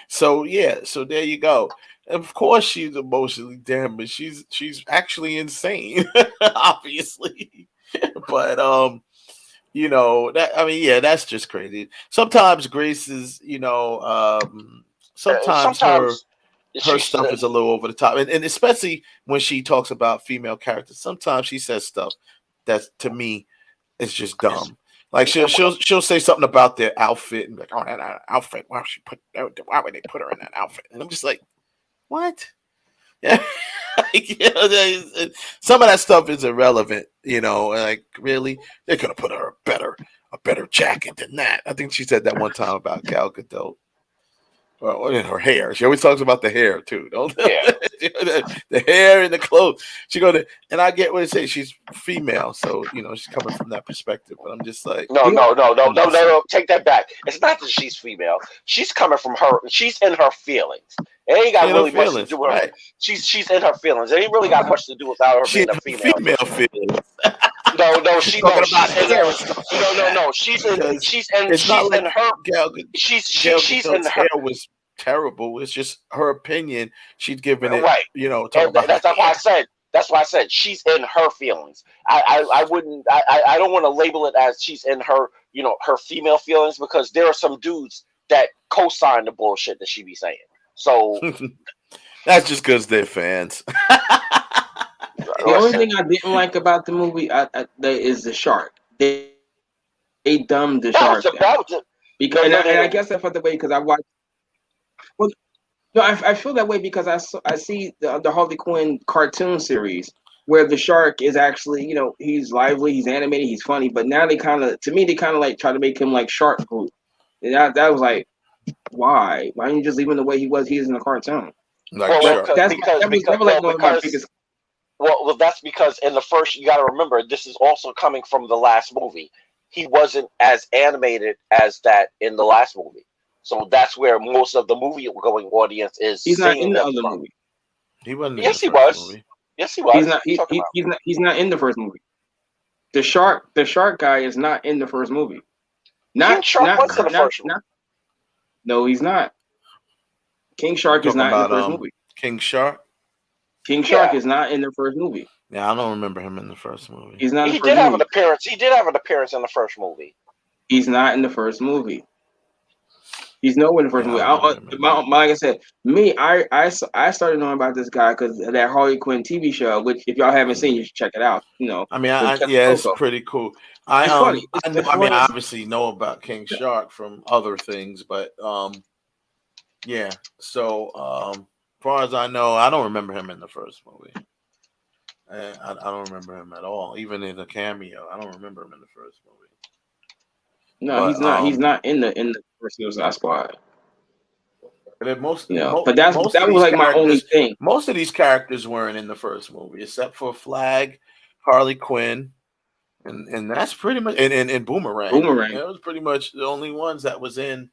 So there you go. Of course, she's emotionally damaged. She's actually insane, obviously. But that's just crazy. Sometimes Grace is, sometimes her stuff is a little over the top, and especially when she talks about female characters. Sometimes she says stuff that to me is just dumb. Like she'll say something about their outfit and be like, oh, that outfit. Why would they put her in that outfit? And I'm just like, what? Yeah. Some of that stuff is irrelevant, like really they could have put her a better jacket than that. I think she said that one time about Gal Gadot. Or in her hair. She always talks about the hair too, don't the hair and the clothes. And I get what it says. She's female, so she's coming from that perspective. But I'm just like, no. Take that back. It's not that she's female. She's coming from her. She's in her feelings. It ain't got really much to do with her. She's in her feelings. It ain't really got much to do without her being a female. Female feelings. No, she's in her. She's in her hair was terrible. It's just her opinion. She's giving it right. That's why I said she's in her feelings. I don't want to label it as she's in her her female feelings, because there are some dudes that co-sign the bullshit that she be saying. So that's just because they're fans. The only thing I didn't like about the movie is the shark. They dumbed the shark down. Because and I guess I felt that way because I watched. Well, no, I feel that way because I see the Harley Quinn cartoon series where the shark is actually he's lively, he's animated, he's funny. But now they kind of like try to make him like Shark Group. And that was like, why? Why didn't you just leave him the way he was? He is in the cartoon. Well, that's because in the first, you got to remember, this is also coming from the last movie. He wasn't as animated as that in the last movie, so that's where most of the movie-going audience is. He's not in the other movie. He wasn't. Yes, he was. Yes, he was. He's not in the first movie. The shark guy is not in the first movie. King Shark was in the first movie. No, he's not. King Shark is not in the first movie. King Shark. King Shark is not in the first movie. Yeah, I don't remember him in the first movie. He's not. He did have an appearance. He did have an appearance in the first movie. He's not in the first movie. He's nowhere in the first movie. Like I said, I started knowing about this guy because of that Harley Quinn TV show, which if y'all haven't seen, you should check it out. I mean, it's pretty cool. I obviously know about King Shark from other things, but yeah. So as far as I know, I don't remember him in the first movie. I don't remember him at all, even in the cameo. I don't remember him in the first movie. No, he's not. He's not in the first Suicide Squad. But but that was like my only thing. Most of these characters weren't in the first movie, except for Flag, Harley Quinn, And that's pretty much and Boomerang. Boomerang. That was pretty much the only ones that was in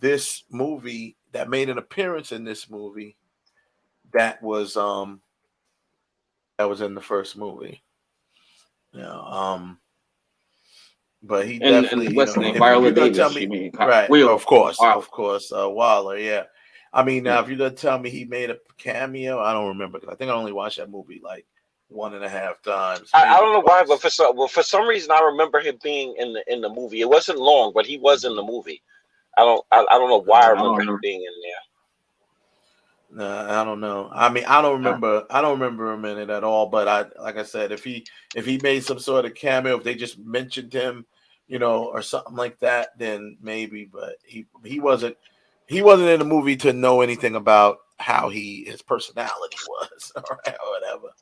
this movie that made an appearance in this movie that was in the first movie. Yeah. But he definitely, and what's the name? if you're Viola gonna tell Davis. me, You mean right? Will? Of course, Wow. Waller. Yeah. I mean, now Yeah. if you're gonna tell me he made a cameo, I don't remember because I think I only watched that movie like 1.5 times. I don't know why, twice. but for some reason I remember him being in the movie. It wasn't long, but he was in the movie. I don't know why I remember him being in there. No, I don't know. I mean, I don't remember him in it at all. But like I said, if he made some sort of cameo, if they just mentioned him, or something like that, then maybe. But he wasn't in the movie to know anything about how his personality was or whatever.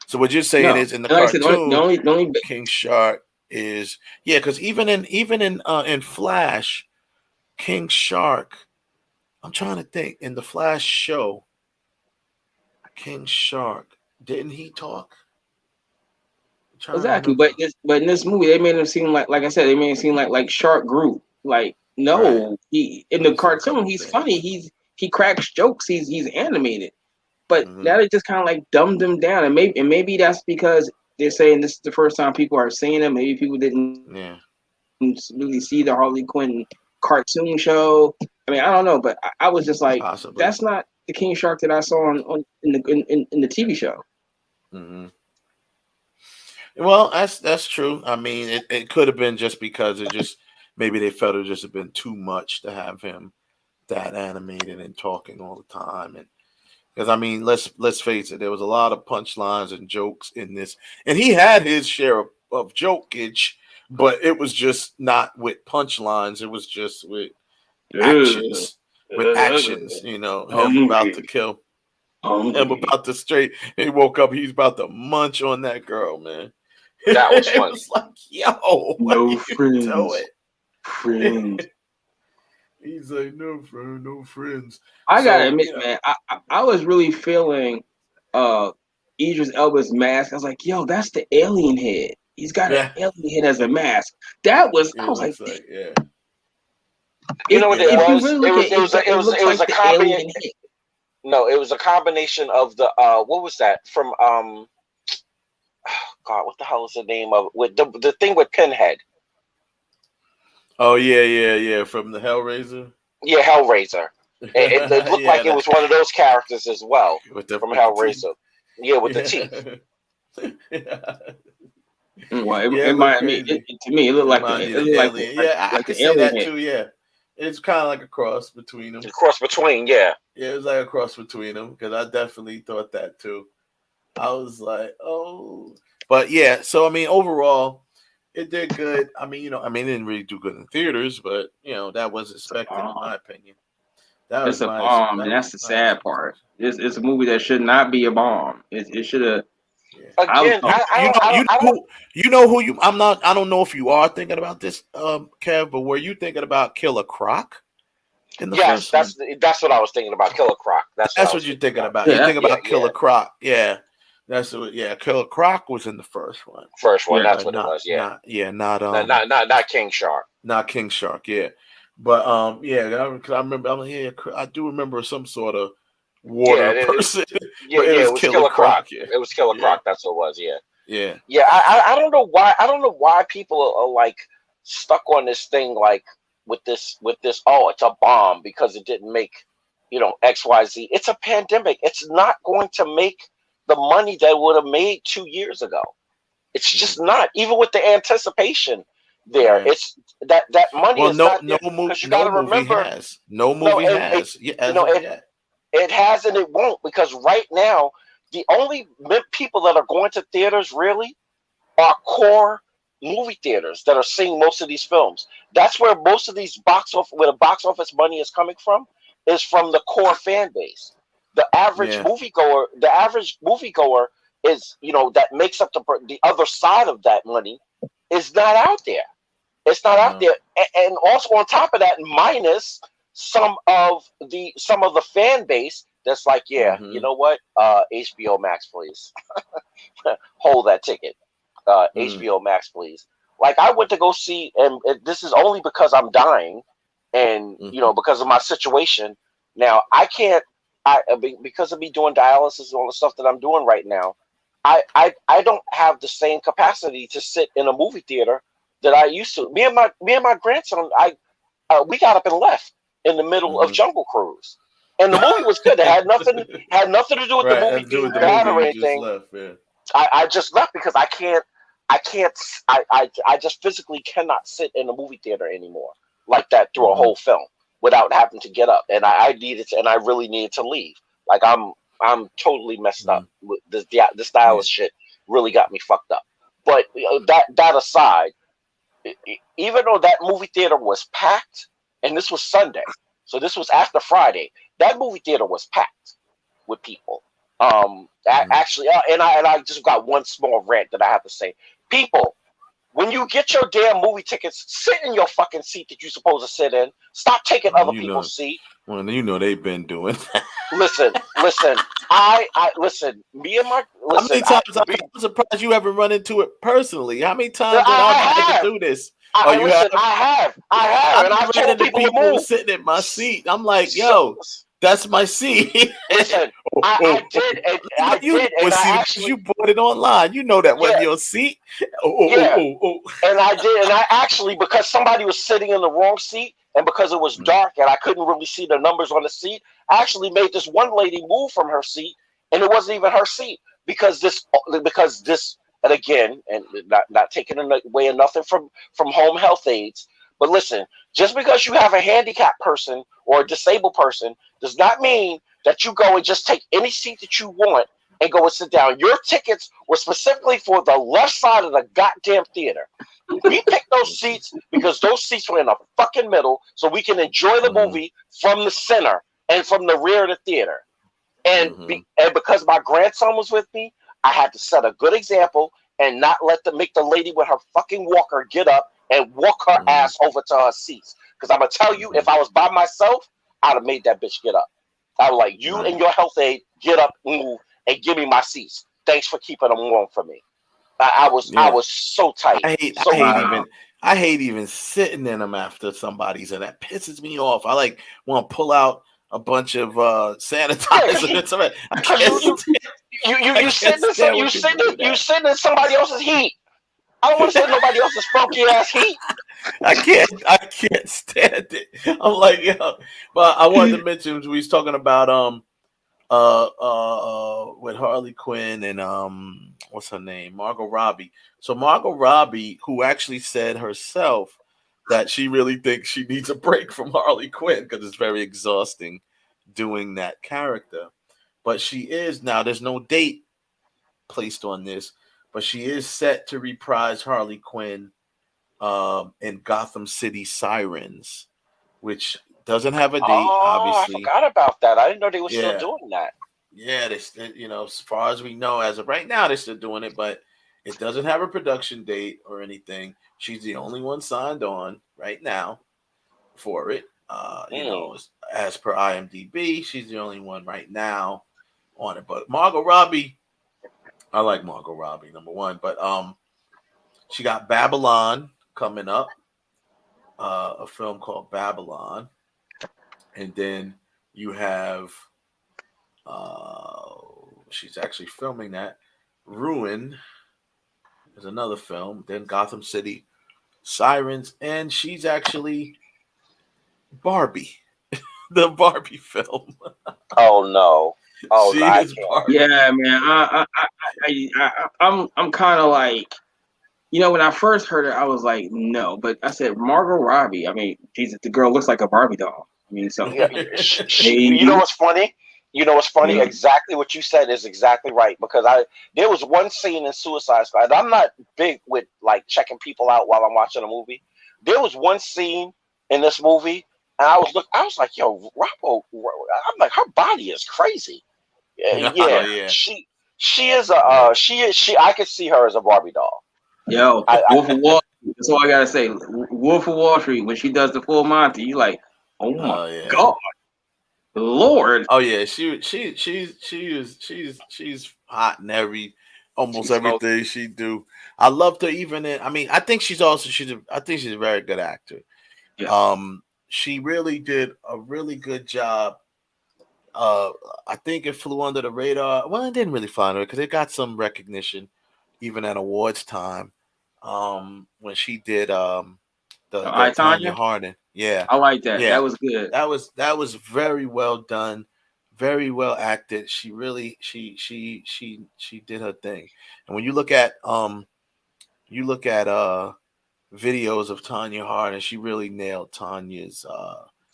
So what you're saying is in the like I said, cartoon, the only King Shark is because even in Flash, King Shark. I'm trying to think in the Flash show, King Shark, didn't he talk? exactly, but in this movie they made him seem like I said, they made him seem like Shark Group. Like no, Right. he in the cartoon he's funny. He cracks jokes. He's animated. But now they just kind of like dumbed him down, and maybe that's because they're saying this is the first time people are seeing him. Maybe people didn't really see the Harley Quinn cartoon show. I mean, I don't know, but I was just like, possibly that's not the King Shark that I saw in the TV show. Mm-hmm. Well, that's true. I mean, it could have been just because maybe they felt it just have been too much to have him that animated and talking all the time, and because I mean, let's face it, there was a lot of punchlines and jokes in this, and he had his share of jokage, but it was just not with punchlines. It was just with actions. Him about to kill. Him about to straight. He woke up. He's about to munch on that girl, man. That was funny. It was like, yo, what no are you friends. doing? Friends. He's like, no friend, no friends. I gotta admit, man, I was really feeling Idris Elba's mask. I was like, yo, that's the alien head. He's got an alien head as a mask. That was I was like, yeah. You know what it was? It was a combination. Head. No, it was a combination of the what was that from God, what the hell is the name of it? With the thing with Pinhead? Oh yeah, from the Hellraiser. Yeah, Hellraiser. It looked like it was one of those characters as well from Hellraiser. Yeah, with the teeth. Well, to me, it looked like I could say that too. Yeah, it's kind of like a cross between them. A cross between, yeah. Yeah, it was like a cross between them because I definitely thought that too. I was like, oh, but yeah. So I mean, overall, it did good. I mean, it didn't really do good in theaters, but that was expected in my opinion. That was a bomb, and that's the sad part. It's a movie that should not be a bomb. It should have. Again, you know who you. I don't know if you are thinking about this, Kev, but were you thinking about Killer Croc? Yes, that's what I was thinking about. Killer Croc. That's what you're thinking about. You think about Killer Croc, yeah. That's what. Yeah, Killer Croc was in the first one. First one, that's what it was. Yeah, not King Shark. Not King Shark. Yeah, but because I remember. I do remember some sort of water person. It was Killer Croc. Yeah. It was Killer Croc. That's what it was. Yeah. Yeah. Yeah. I don't know why. I don't know why people are like stuck on this thing like with this. Oh, it's a bomb because it didn't make XYZ. It's a pandemic. It's not going to make the money that it would have made 2 years ago. It's just not. Even with the anticipation there, it's that money. Well, is no movie has. No movie has. It has and it won't, because right now the only people that are going to theaters really are core movie theaters that are seeing most of these films. That's where most of these where the box office money is coming from, is from the core fan base. The average moviegoer is, that makes up the other side of that money, is not out there. It's not out there, and also on top of that, minus some of the fan base that's like, you know what, HBO Max, please hold that ticket. HBO Max, please. Like, I went to go see, and this is only because I'm dying, and because of my situation. Now I can't. Because of me doing dialysis and all the stuff that I'm doing right now, I don't have the same capacity to sit in a movie theater that I used to. Me and my grandson, we got up and left in the middle of Jungle Cruise, and the movie was good. It had nothing to do with the movie being bad or anything. I just left because I just physically cannot sit in a movie theater anymore like that through a whole film without having to get up. And I needed to, and I really needed to leave. Like, I'm totally messed up. This dialysis shit really got me fucked up. But that aside, even though that movie theater was packed, and this was Sunday, so this was after Friday, that movie theater was packed with people. Actually, and I just got one small rant that I have to say. People, when you get your damn movie tickets, sit in your fucking seat that you're supposed to sit in. Stop taking other people's seat. Well, they've been doing that. Listen. I listen. Me and my listen. How many times I'm surprised you haven't run into it personally? How many times did I have to do this? I have, and I've told people sitting in my seat. I'm like, yo. That's my seat. Listen, I did. And I actually, you bought it online. You know that wasn't your seat. And I did. And I actually, because somebody was sitting in the wrong seat, and because it was dark and I couldn't really see the numbers on the seat, I actually made this one lady move from her seat, and it wasn't even her seat because this, and again, and not taking away nothing from home health aides, but listen, just because you have a handicapped person or a disabled person does not mean that you go and just take any seat that you want and go and sit down. Your tickets were specifically for the left side of the goddamn theater. We picked those seats because those seats were in the fucking middle so we can enjoy the movie from the center and from the rear of the theater. And, and because my grandson was with me, I had to set a good example and not make the lady with her fucking walker get up and walk her ass over to her seats. Because I'm going to tell you, if I was by myself, I'd have made that bitch get up. I was like, you and your health aide, get up, move, and give me my seats. Thanks for keeping them warm for me. I was so tight. I hate even sitting in them after somebody's, and that pisses me off. I like want to pull out a bunch of sanitizer. You sitting in somebody else's heat. I don't want to sit in nobody else's funky ass heat. I can't stand it. I'm like, yo. But I wanted to mention we was talking about with Harley Quinn and what's her name? Margot Robbie. So Margot Robbie, who actually said herself that she really thinks she needs a break from Harley Quinn because it's very exhausting doing that character. But she is now, there's no date placed on this, but she is set to reprise Harley Quinn in Gotham City Sirens, which doesn't have a date, obviously. I forgot about that. I didn't know they were still doing that. Yeah, as far as we know, as of right now, they're still doing it, but it doesn't have a production date or anything. She's the only one signed on right now for it. As per IMDb, she's the only one right now on it. But Margot Robbie, I like Margot Robbie, number one. But she got Babylon coming up, a film called Babylon, and then you have she's actually filming that. Ruin is another film. Then Gotham City Sirens, and she's actually Barbie, the Barbie film. Oh no! Oh, she is Barbie. Yeah, man. I'm kind of like, when I first heard it, I was like, no. But I said Margot Robbie. I mean, Jesus, the girl looks like a Barbie doll. I mean, so you know what's funny? Yeah. Exactly what you said is exactly right, because there was one scene in Suicide Squad. I'm not big with like checking people out while I'm watching a movie. There was one scene in this movie, and I was like, yo, Robbo, I'm like, her body is crazy. Yeah. She is I could see her as a Barbie doll. Yo, Wolf of Wall Street. That's all I gotta say. Wolf of Wall Street, when she does the full Monty, you like, oh my God. Lord. Oh yeah, she's hot in every almost everything she do. I loved her even in. I mean, I think she's a very good actor. Yeah. She really did a really good job. I think it flew under the radar. Well, it didn't really fly under because it got some recognition, even at awards time. When she did the Tanya Tanya? Harding, yeah, I like that. yeah, That was good. that was very well done, very well acted. She really she did her thing. And when you look at videos of Tanya Harding, she really nailed Tanya's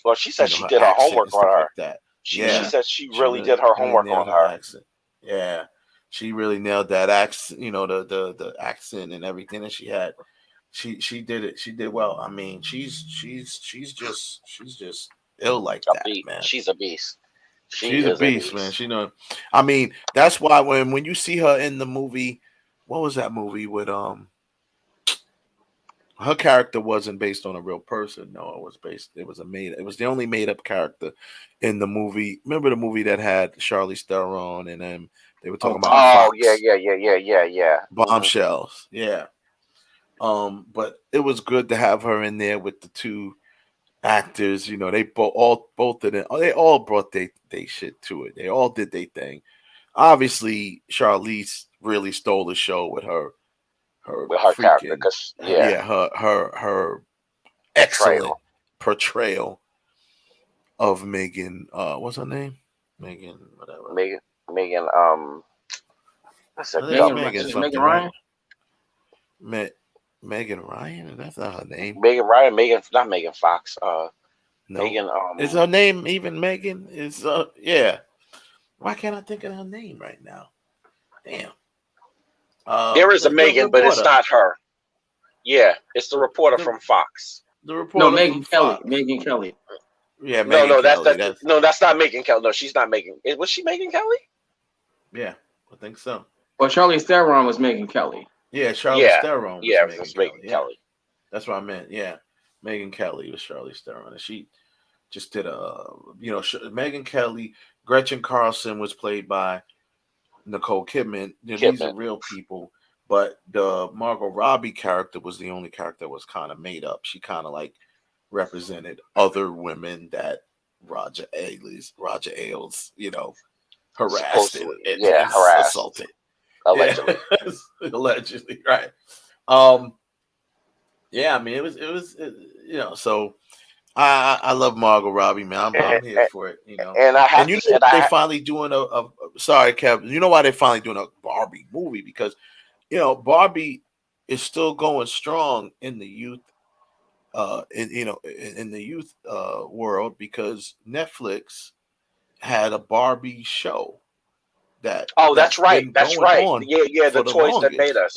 Well, she said she her did her accent and homework on stuff her. like that. She Yeah, said she really did her really homework on nailed her her. accent. Yeah, she really nailed that accent. You know, the accent and everything that she had. She did it. She did well. I mean, she's just ill like that, man. She's a beast. She's a beast, man. She know. I mean, that's why when you see her in the movie, what was that movie with her character wasn't based on a real person. No, it was the only made up character in the movie. Remember the movie that had Charlize Theron and they were talking about Fox. Yeah. Bombshells. Yeah. But it was good to have her in there with the two actors. You know, they both of them. They all brought they shit to it. They all did their thing. Obviously, Charlize really stole the show with her character, because her excellent portrayal of Megan. What's her name? Megan. Whatever. Megan. That's a Megan Ryan. Megan Ryan. That's not her name. Megan Ryan. Not Megan Fox. No. Megan. Is her name even Megan? Is yeah. Why can't I think of her name right now? Damn. There is a Megan, but it's not her. Yeah, it's the reporter from Fox. The reporter. No, Megan Kelly. Megan Kelly. Yeah, Megan Kelly. That's not Megan Kelly. No, she's not Megan. Was she Megan Kelly? Yeah, I think so. Well, Charlize Theron was Megan Kelly. Yeah, Charlize Theron. Was Megan Kelly. That's what I meant. Yeah, Megan Kelly was Charlize Theron, and she just did Megan Kelly. Gretchen Carlson was played by Nicole Kidman. These are real people, but the Margot Robbie character was the only character that was kind of made up. She kind of like represented other women that Roger Ailes, harassed and assaulted. Allegedly. Yeah. Allegedly, right. Yeah, I mean it was so I love Margot Robbie, man. I'm here for it, And they're finally doing sorry, Kevin. You know why they're finally doing a Barbie movie? Because Barbie is still going strong in the youth, in the youth world, because Netflix had a Barbie show. That's right. Yeah. The toys that made us.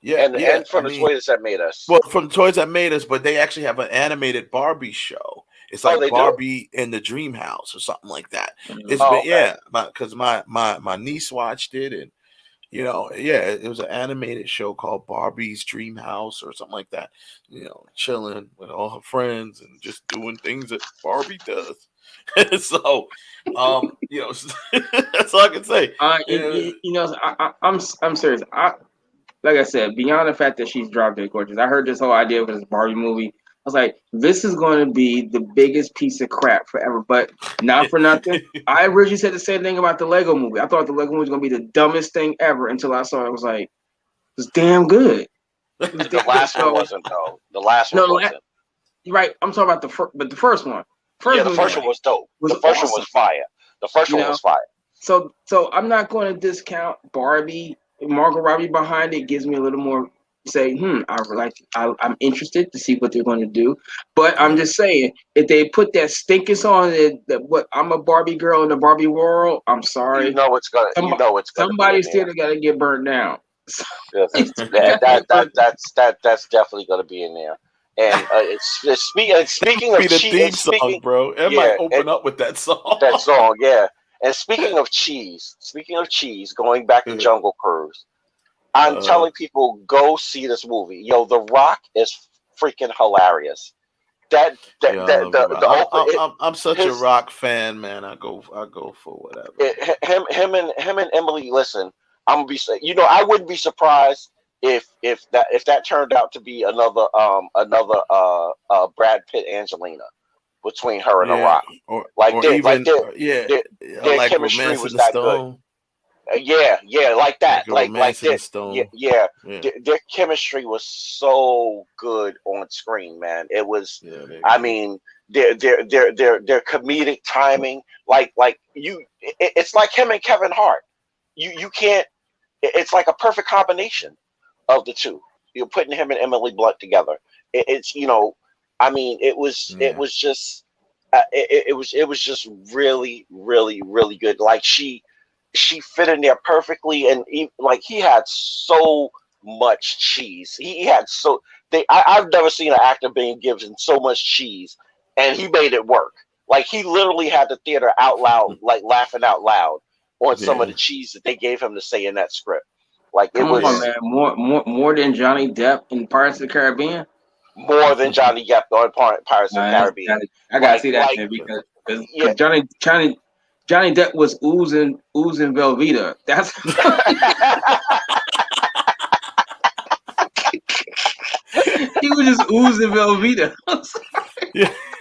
Yeah. And from the toys that made us. Well, from the toys that made us, but they actually have an animated Barbie show. It's like Barbie in the Dream House or something like that. Because my niece watched it, and it was an animated show called Barbie's Dream House or something like that. Chilling with all her friends and just doing things that Barbie does. So, that's all I can say. I'm serious. Like I said, beyond the fact that she's drop dead gorgeous, I heard this whole idea of this Barbie movie. I was like, this is going to be the biggest piece of crap forever. But not for nothing, I originally said the same thing about the Lego movie. I thought the Lego movie was going to be the dumbest thing ever until I saw it. I was like, it's damn good. The last one wasn't, though. The last one wasn't. Right. I'm talking about the first one. The first one was dope. The first one was fire. The first one was fire. So I'm not going to discount Barbie. Margot Robbie behind it gives me a little more say, I'm interested to see what they're going to do. But I'm just saying, if they put that stinkers on it, I'm a Barbie girl in the Barbie world, I'm sorry. Somebody's still got to get burnt down. That's definitely going to be in there. And speaking of cheese, bro, it might open up with that song. That song, yeah. And speaking of cheese, going back to Jungle Cruise, I'm telling people, go see this movie. Yo, The Rock is freaking hilarious. I'm such a Rock fan, man. I go for whatever. Him and Emily. Listen, I'm gonna be I wouldn't be surprised if that turned out to be another Brad Pitt Angelina between her and The Rock. Their like chemistry Romance was in the that Stone. good. Like that. Like Romance in their, the Stone. their chemistry was so good on screen, man. It was. Their comedic timing, it's like him and Kevin Hart. You can't. It's like a perfect combination of the two. You're putting him and Emily Blunt together. It was just really, really, really good. Like she fit in there perfectly, and he had so much cheese. He had I've never seen an actor being given so much cheese, and he made it work. Like he literally had the theater out loud, like laughing out loud on some of the cheese that they gave him to say in that script. Like it was, man, more than Johnny Depp in Pirates of the Caribbean. More than Johnny Depp on Pirates of the Caribbean. I gotta see that because Johnny Depp was oozing Velveeta. That's he was just oozing Velveeta.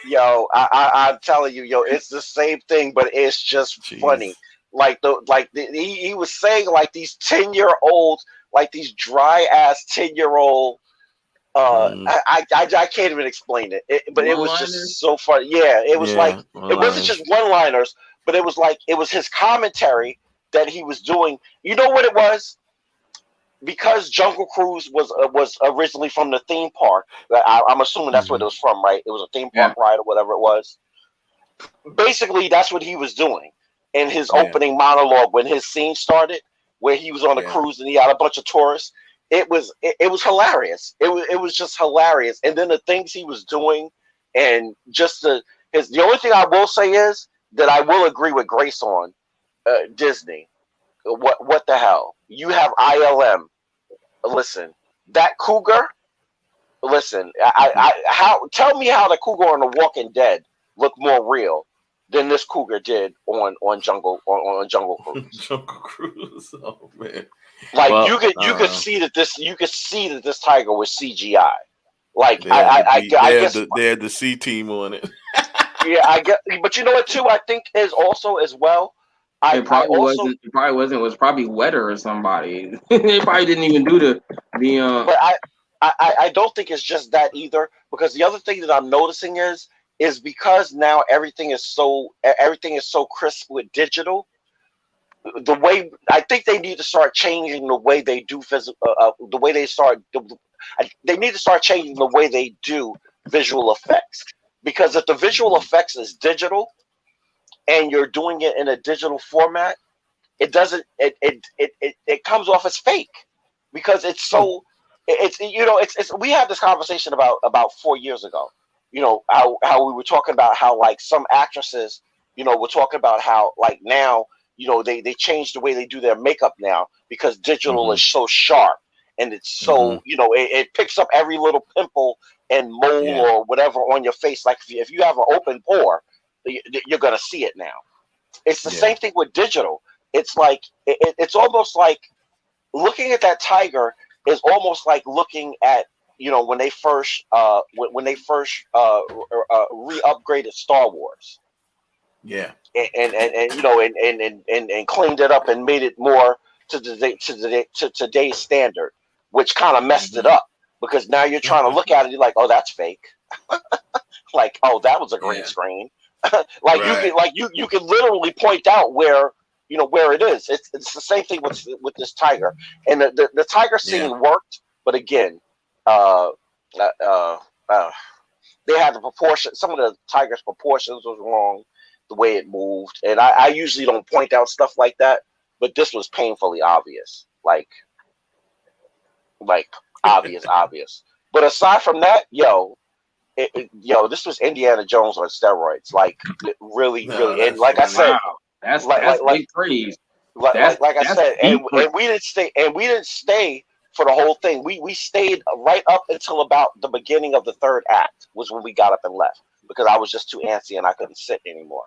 Yo, I'm telling you, it's the same thing, but it's just funny. He was saying like these 10-year-olds, like these dry ass 10-year-old. I can't even explain it, but it was just so funny. Yeah, it was like it wasn't just one-liners, but it was his commentary that he was doing. You know what it was? Because Jungle Cruise was originally from the theme park. I'm assuming that's what it was from, right? It was a theme park ride or whatever it was. Basically, that's what he was doing in his opening monologue when his scene started, where he was on a cruise and he had a bunch of tourists. It was hilarious. It was just hilarious. And then the things he was doing, and just the only thing I will say is that I will agree with Grace on Disney. What the hell? You have ILM. Listen, that cougar. Listen, tell me how the cougar on The Walking Dead looked more real than this cougar did on Jungle Cruise. Jungle Cruise. Oh man. Like you could see that this tiger was CGI. Like they had the C team on it. Yeah, I get, but you know what too? I think is also as well. It probably wasn't. It was probably wetter or somebody. They probably didn't even do the. But I don't think it's just that either, because the other thing that I'm noticing is because now everything is so crisp with digital. The way I think they need to start changing the way they do the way they start. They need to start changing the way they do visual effects, because if the visual effects is digital, and you're doing it in a digital format, it doesn't. It comes off as fake, because it's so. It's we had this conversation about 4 years ago. How we were talking about how like some actresses, we're talking about how like now, they changed the way they do their makeup now, because digital is so sharp, and it's so it picks up every little pimple and mole or whatever on your face. Like if you have an open pore, you're gonna see it now. It's the same thing with digital. It's like it's almost like looking at that tiger is almost like looking at when they first re-upgraded Star Wars. Yeah. And cleaned it up and made it more to today's standard, which kind of messed it up, because now you're trying to look at it, you're like, oh, that's fake. Like, oh, that was a green screen. You can literally point out where it is. It's the same thing with this tiger, and the tiger scene worked, but again, they had the proportion. Some of the tiger's proportions was wrong, the way it moved, and I usually don't point out stuff like that, but this was painfully obvious, like obvious. But aside from that, this was Indiana Jones on steroids. Like really, and like I said, that's big praise. Like I said, and we didn't stay for the whole thing. We stayed right up until about the beginning of the third act was when we got up and left, because I was just too antsy and I couldn't sit anymore.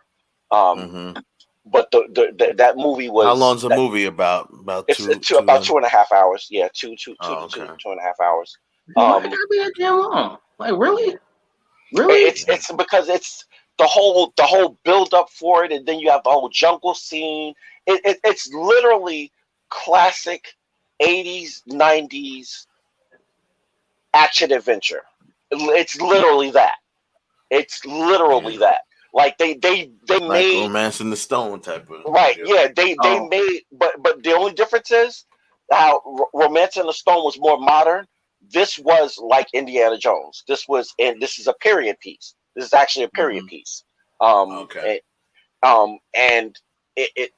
but that movie was. How long's the movie about? About it's about 2.5 hours. Yeah, two and a half hours. Why did it be that damn long? Like really? It's because it's the whole build up for it, and then you have the whole jungle scene. It's literally classic 80s, 90s action adventure. It's literally that. It's literally that. Like they like made Romance in the Stone type of right. Yeah, they made, but the only difference is how Romance in the Stone was more modern. This was like Indiana Jones. This is a period piece. This is actually a period piece. Okay. And it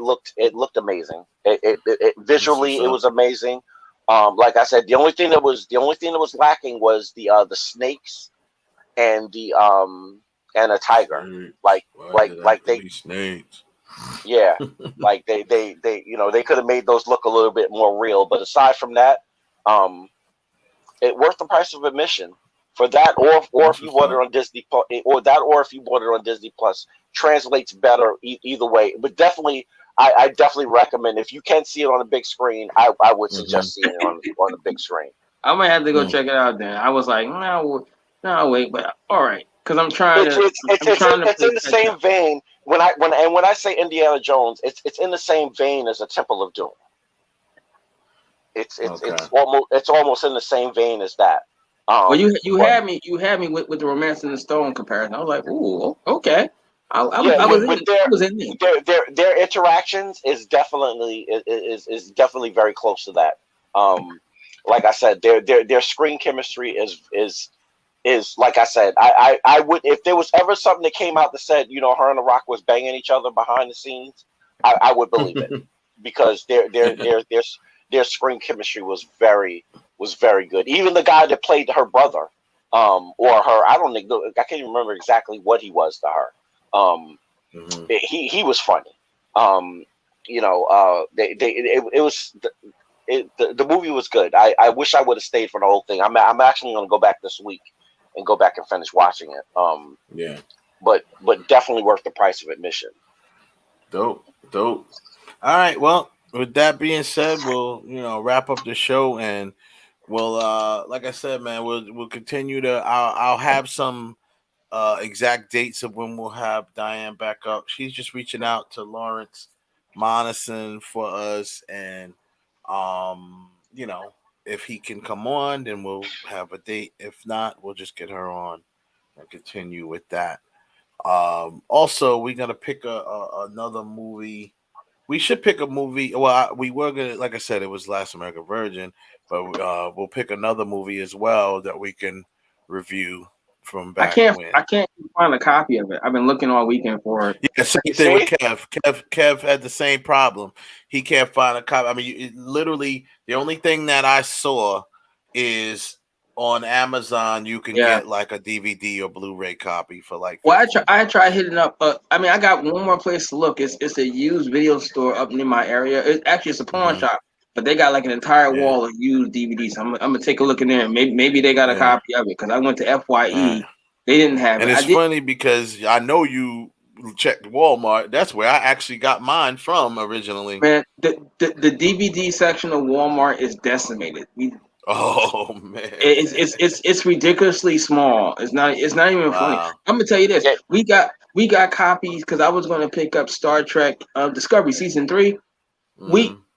looked amazing. It visually it was amazing. Like I said, the only thing that was lacking was the snakes and and a tiger. Like they snakes. Yeah, like they they could have made those look a little bit more real. But aside from that, it worth the price of admission for that, or if you bought it on Disney, or if you bought it on Disney Plus, translates better either way. But definitely, I definitely recommend if you can see it on a big screen. I would suggest seeing it on a big screen. I might have to go check it out then. I was like, no, wait, but all right, because I'm trying to. It's in the same vein. When I say Indiana Jones, it's in the same vein as a Temple of Doom. It's almost in the same vein as that. Well, you had me with the Romance in the Stone comparison. I was like, ooh, okay. I was in there. Their interactions is definitely very close to that. Like I said, their screen chemistry is like I said. I would, if there was ever something that came out that said, her and The Rock was banging each other behind the scenes, I would believe it because their screen chemistry was very good. Even the guy that played her brother, or her, I can't even remember exactly what he was to her. He was funny. The movie was good. I wish I would have stayed for the whole thing. I'm actually going to go back this week and go back and finish watching it. Yeah. But definitely worth the price of admission. Dope. All right. Well, with that being said, we'll wrap up the show, and we'll like I said, man, we'll continue to. I'll have some exact dates of when we'll have Diane back up. She's just reaching out to Lawrence Monison for us, and if he can come on, then we'll have a date. If not, we'll just get her on and continue with that. Also, we're gonna pick another movie. We should pick a movie. Well, we were gonna, like I said, it was Last American Virgin, but we'll pick another movie as well that we can review from back when. I can't find a copy of it. I've been looking all weekend for it. Yeah, same thing with Kev. Kev had the same problem. He can't find a copy. I mean, literally, the only thing that I saw is on Amazon. You can get like a DVD or Blu-ray copy for like. Well, I tried hitting up. I mean, I got one more place to look. It's a used video store up near my area. It's a pawn shop, but they got like an entire wall of used DVDs. I'm gonna take a look in there. And maybe they got a copy of it because I went to FYE. They didn't have it. And it's funny because I know you checked Walmart. That's where I actually got mine from originally. Man, the DVD section of Walmart is decimated. Oh man, it's ridiculously small. It's not even funny. I'm gonna tell you this. We got copies because I was gonna pick up Star Trek Discovery Season 3.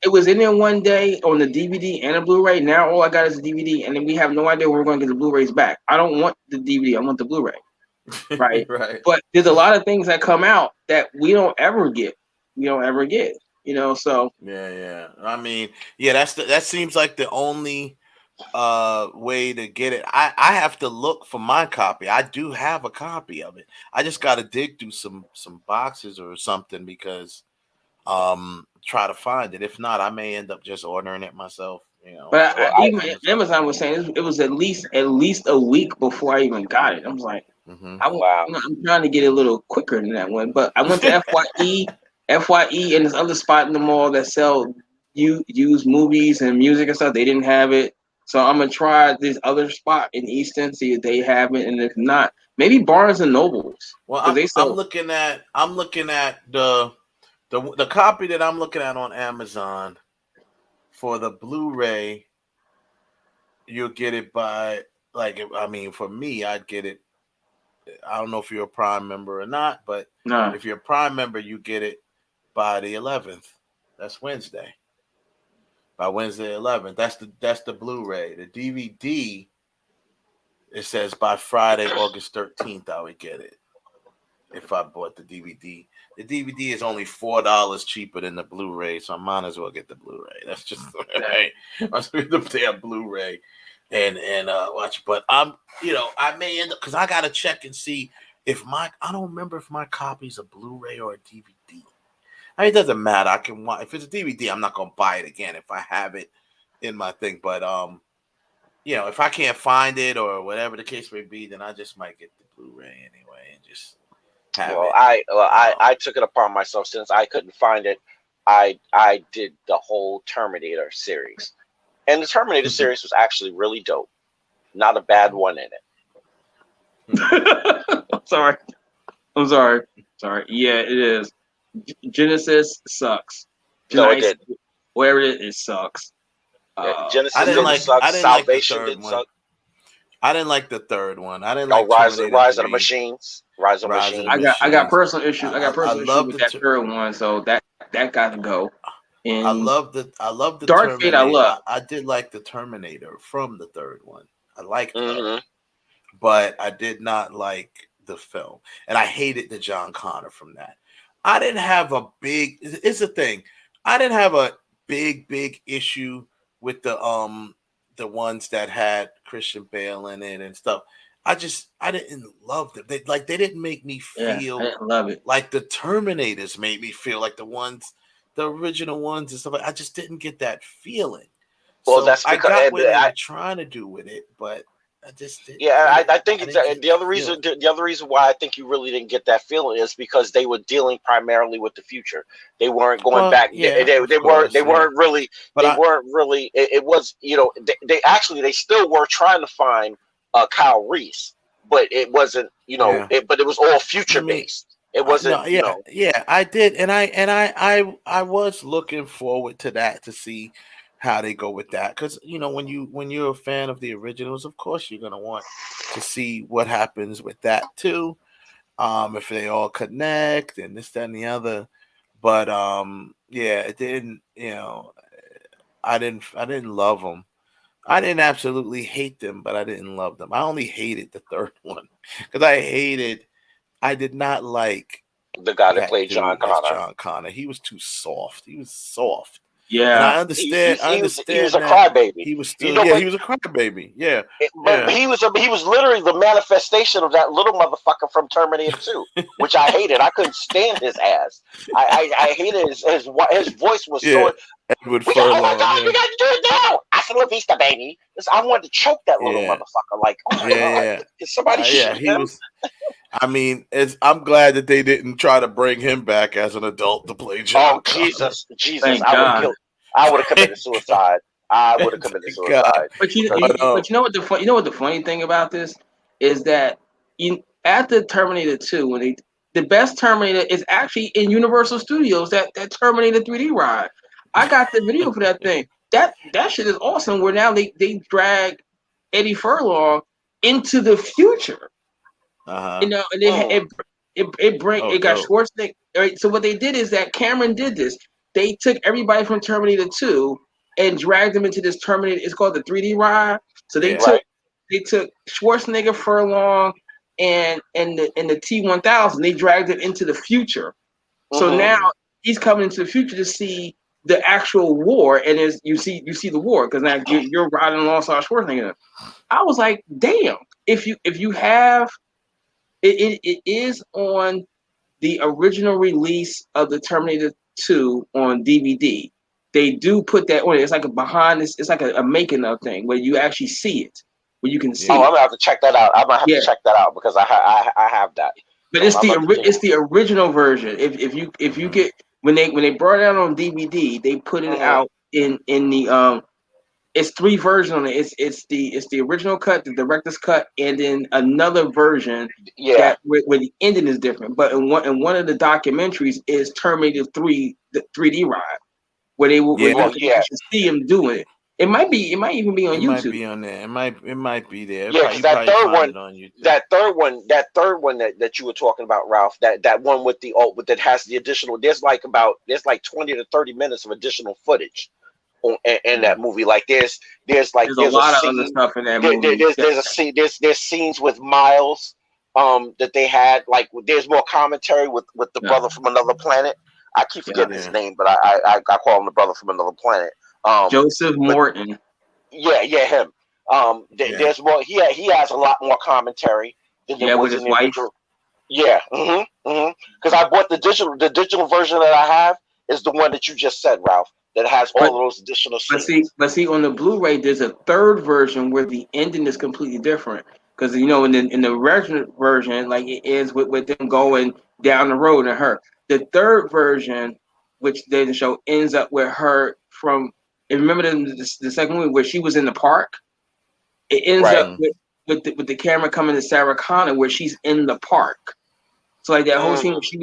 It was in there one day on the DVD and a Blu-ray. Now all I got is a DVD, and then we have no idea when we're gonna get the Blu-rays back. I don't want the DVD. I want the Blu-ray. Right. Right. But there's a lot of things that come out that we don't ever get. So yeah. I mean, that seems like the only way to get it. I have to look for my copy. I do have a copy of it. I just got to dig through some boxes or something because try to find it. If not, I may end up just ordering it myself. But even Amazon was saying it was at least a week before I even got it. I was like, I'm trying to get it a little quicker than that one. But I went to FYE, and this other spot in the mall that sell used movies and music and stuff. They didn't have it, so I'm gonna try this other spot in Easton, see if they have it, and if not, Maybe Barnes and Nobles. Well, they I'm sell. looking at the copy that I'm looking at on Amazon for the Blu-ray. You'll get it by for me, I'd get it. I don't know if you're a Prime member or not, but if you're a Prime member, you get it by the 11th. That's Wednesday. By Wednesday 11th. That's the Blu-ray. The DVD, it says by Friday, August 13th, I would get it. If I bought the DVD. The DVD is only $4 cheaper than the Blu-ray, so I might as well get the Blu-ray. That's just right. I'll get the damn Blu-ray and watch. But I may end up because I gotta check and see if I don't remember if my copy's a Blu-ray or a DVD. I mean, it doesn't matter. I can watch if it's a DVD. I'm not gonna buy it again if I have it in my thing. But if I can't find it or whatever the case may be, then I just might get the Blu-ray anyway and just. I took it upon myself since I couldn't find it. I did the whole Terminator series, and the Terminator series was actually really dope. Not a bad one in it. I'm sorry. Yeah, it is. Genesis sucks. No, it did. Wherever it sucks. Genesis sucks. Salvation didn't suck. I didn't like the third one. I didn't like Rise of the Machines. Rise of the Machines. I got personal issues. I got personal issues with that third one, so that got to go. And I love the Dark Terminator. Fate. I love. I did like the Terminator from the third one. I liked her, but I did not like the film, and I hated the John Connor from that. I didn't have a big. It's a thing. I didn't have a big issue with the ones that had Christian Bale in it and stuff. I didn't love them. They didn't make me feel I didn't love it. Like the Terminators made me feel like the original ones and stuff. I just didn't get that feeling. Well, so that's because I got what they were trying to do with it, but I just didn't. Yeah, I think it's the other reason. The other reason why I think you really didn't get that feeling is because they were dealing primarily with the future. They weren't going back. Yeah, they weren't really. It was they still were trying to find Kyle Reese, but it wasn't. But it was all future based. It wasn't. I did, and I was looking forward to that to see how they go with that, because when you're a fan of the originals, of course you're gonna want to see what happens with that too, if they all connect and this, that, and the other. But it didn't. I didn't love them. I didn't absolutely hate them, but I didn't love them. I only hated the third one because I did not like the guy that played John Connor. John Connor. He was too soft. He was soft. Yeah, and I understand. He was a crybaby. He was still, he was a crybaby. Yeah, but he was literally the manifestation of that little motherfucker from Terminator 2, which I hated. I couldn't stand his ass. I hated his voice was so. Edward Furlong. Oh my God, we got to do it now! Hasta la vista, baby. I wanted to choke that little motherfucker. Like, oh my God, can somebody shoot him? I mean, I'm glad that they didn't try to bring him back as an adult to play John. Oh Jesus! I would have committed suicide. But you know what the funny thing about this is that at the Terminator 2, the best Terminator is actually in Universal Studios. That Terminator 3D ride. I got the video for that thing. That shit is awesome. Where now they drag Eddie Furlong into the future. And it got Schwarzenegger. Right? So what they did is that Cameron did this. They took everybody from Terminator 2 and dragged them into this Terminator. It's called the 3D ride. So they took Schwarzenegger, Furlong, and the T-1000. They dragged it into the future. So now he's coming into the future to see the actual war, and you see the war because now you're riding alongside Schwarzenegger. I was like, damn! If you have it is on the original release of the Terminator 2 on DVD. They do put that on. It's like it's like a making of thing where you actually see it, where you can see. I'm gonna have to check that out. I'm gonna have to check that out because I have that. But it's the original version. If you get when they brought it out on DVD, they put it out in the it's 3 versions on it. It's the original cut, the director's cut, and then another version that where the ending is different. But in one of the documentaries is Terminator 3, the 3D ride, where they will you should see him doing it. It might even be on YouTube. It might be on there. It might be there. Yeah, because that third one that you were talking about, Ralph, that one with that has the additional. There's like 20 to 30 minutes of additional footage in that movie. Like there's a lot of other stuff in that movie. There's scenes with Miles that they had. Like there's more commentary with the brother from another planet. I keep forgetting his name, but I call him the brother from another planet. Joseph Morton. Him. There's more. He has a lot more commentary than with his wife. Yeah. Because I bought the digital version that I have is the one that you just said, Ralph. That has all of those additional scenes. But see, on the Blu-ray, there's a third version where the ending is completely different. Because in the original version, like it ends with them going down the road and her. The third version, which they show, ends up with her from. And remember the second movie where she was in the park? It ends up with the camera coming to Sarah Connor where she's in the park. So like that whole scene where she was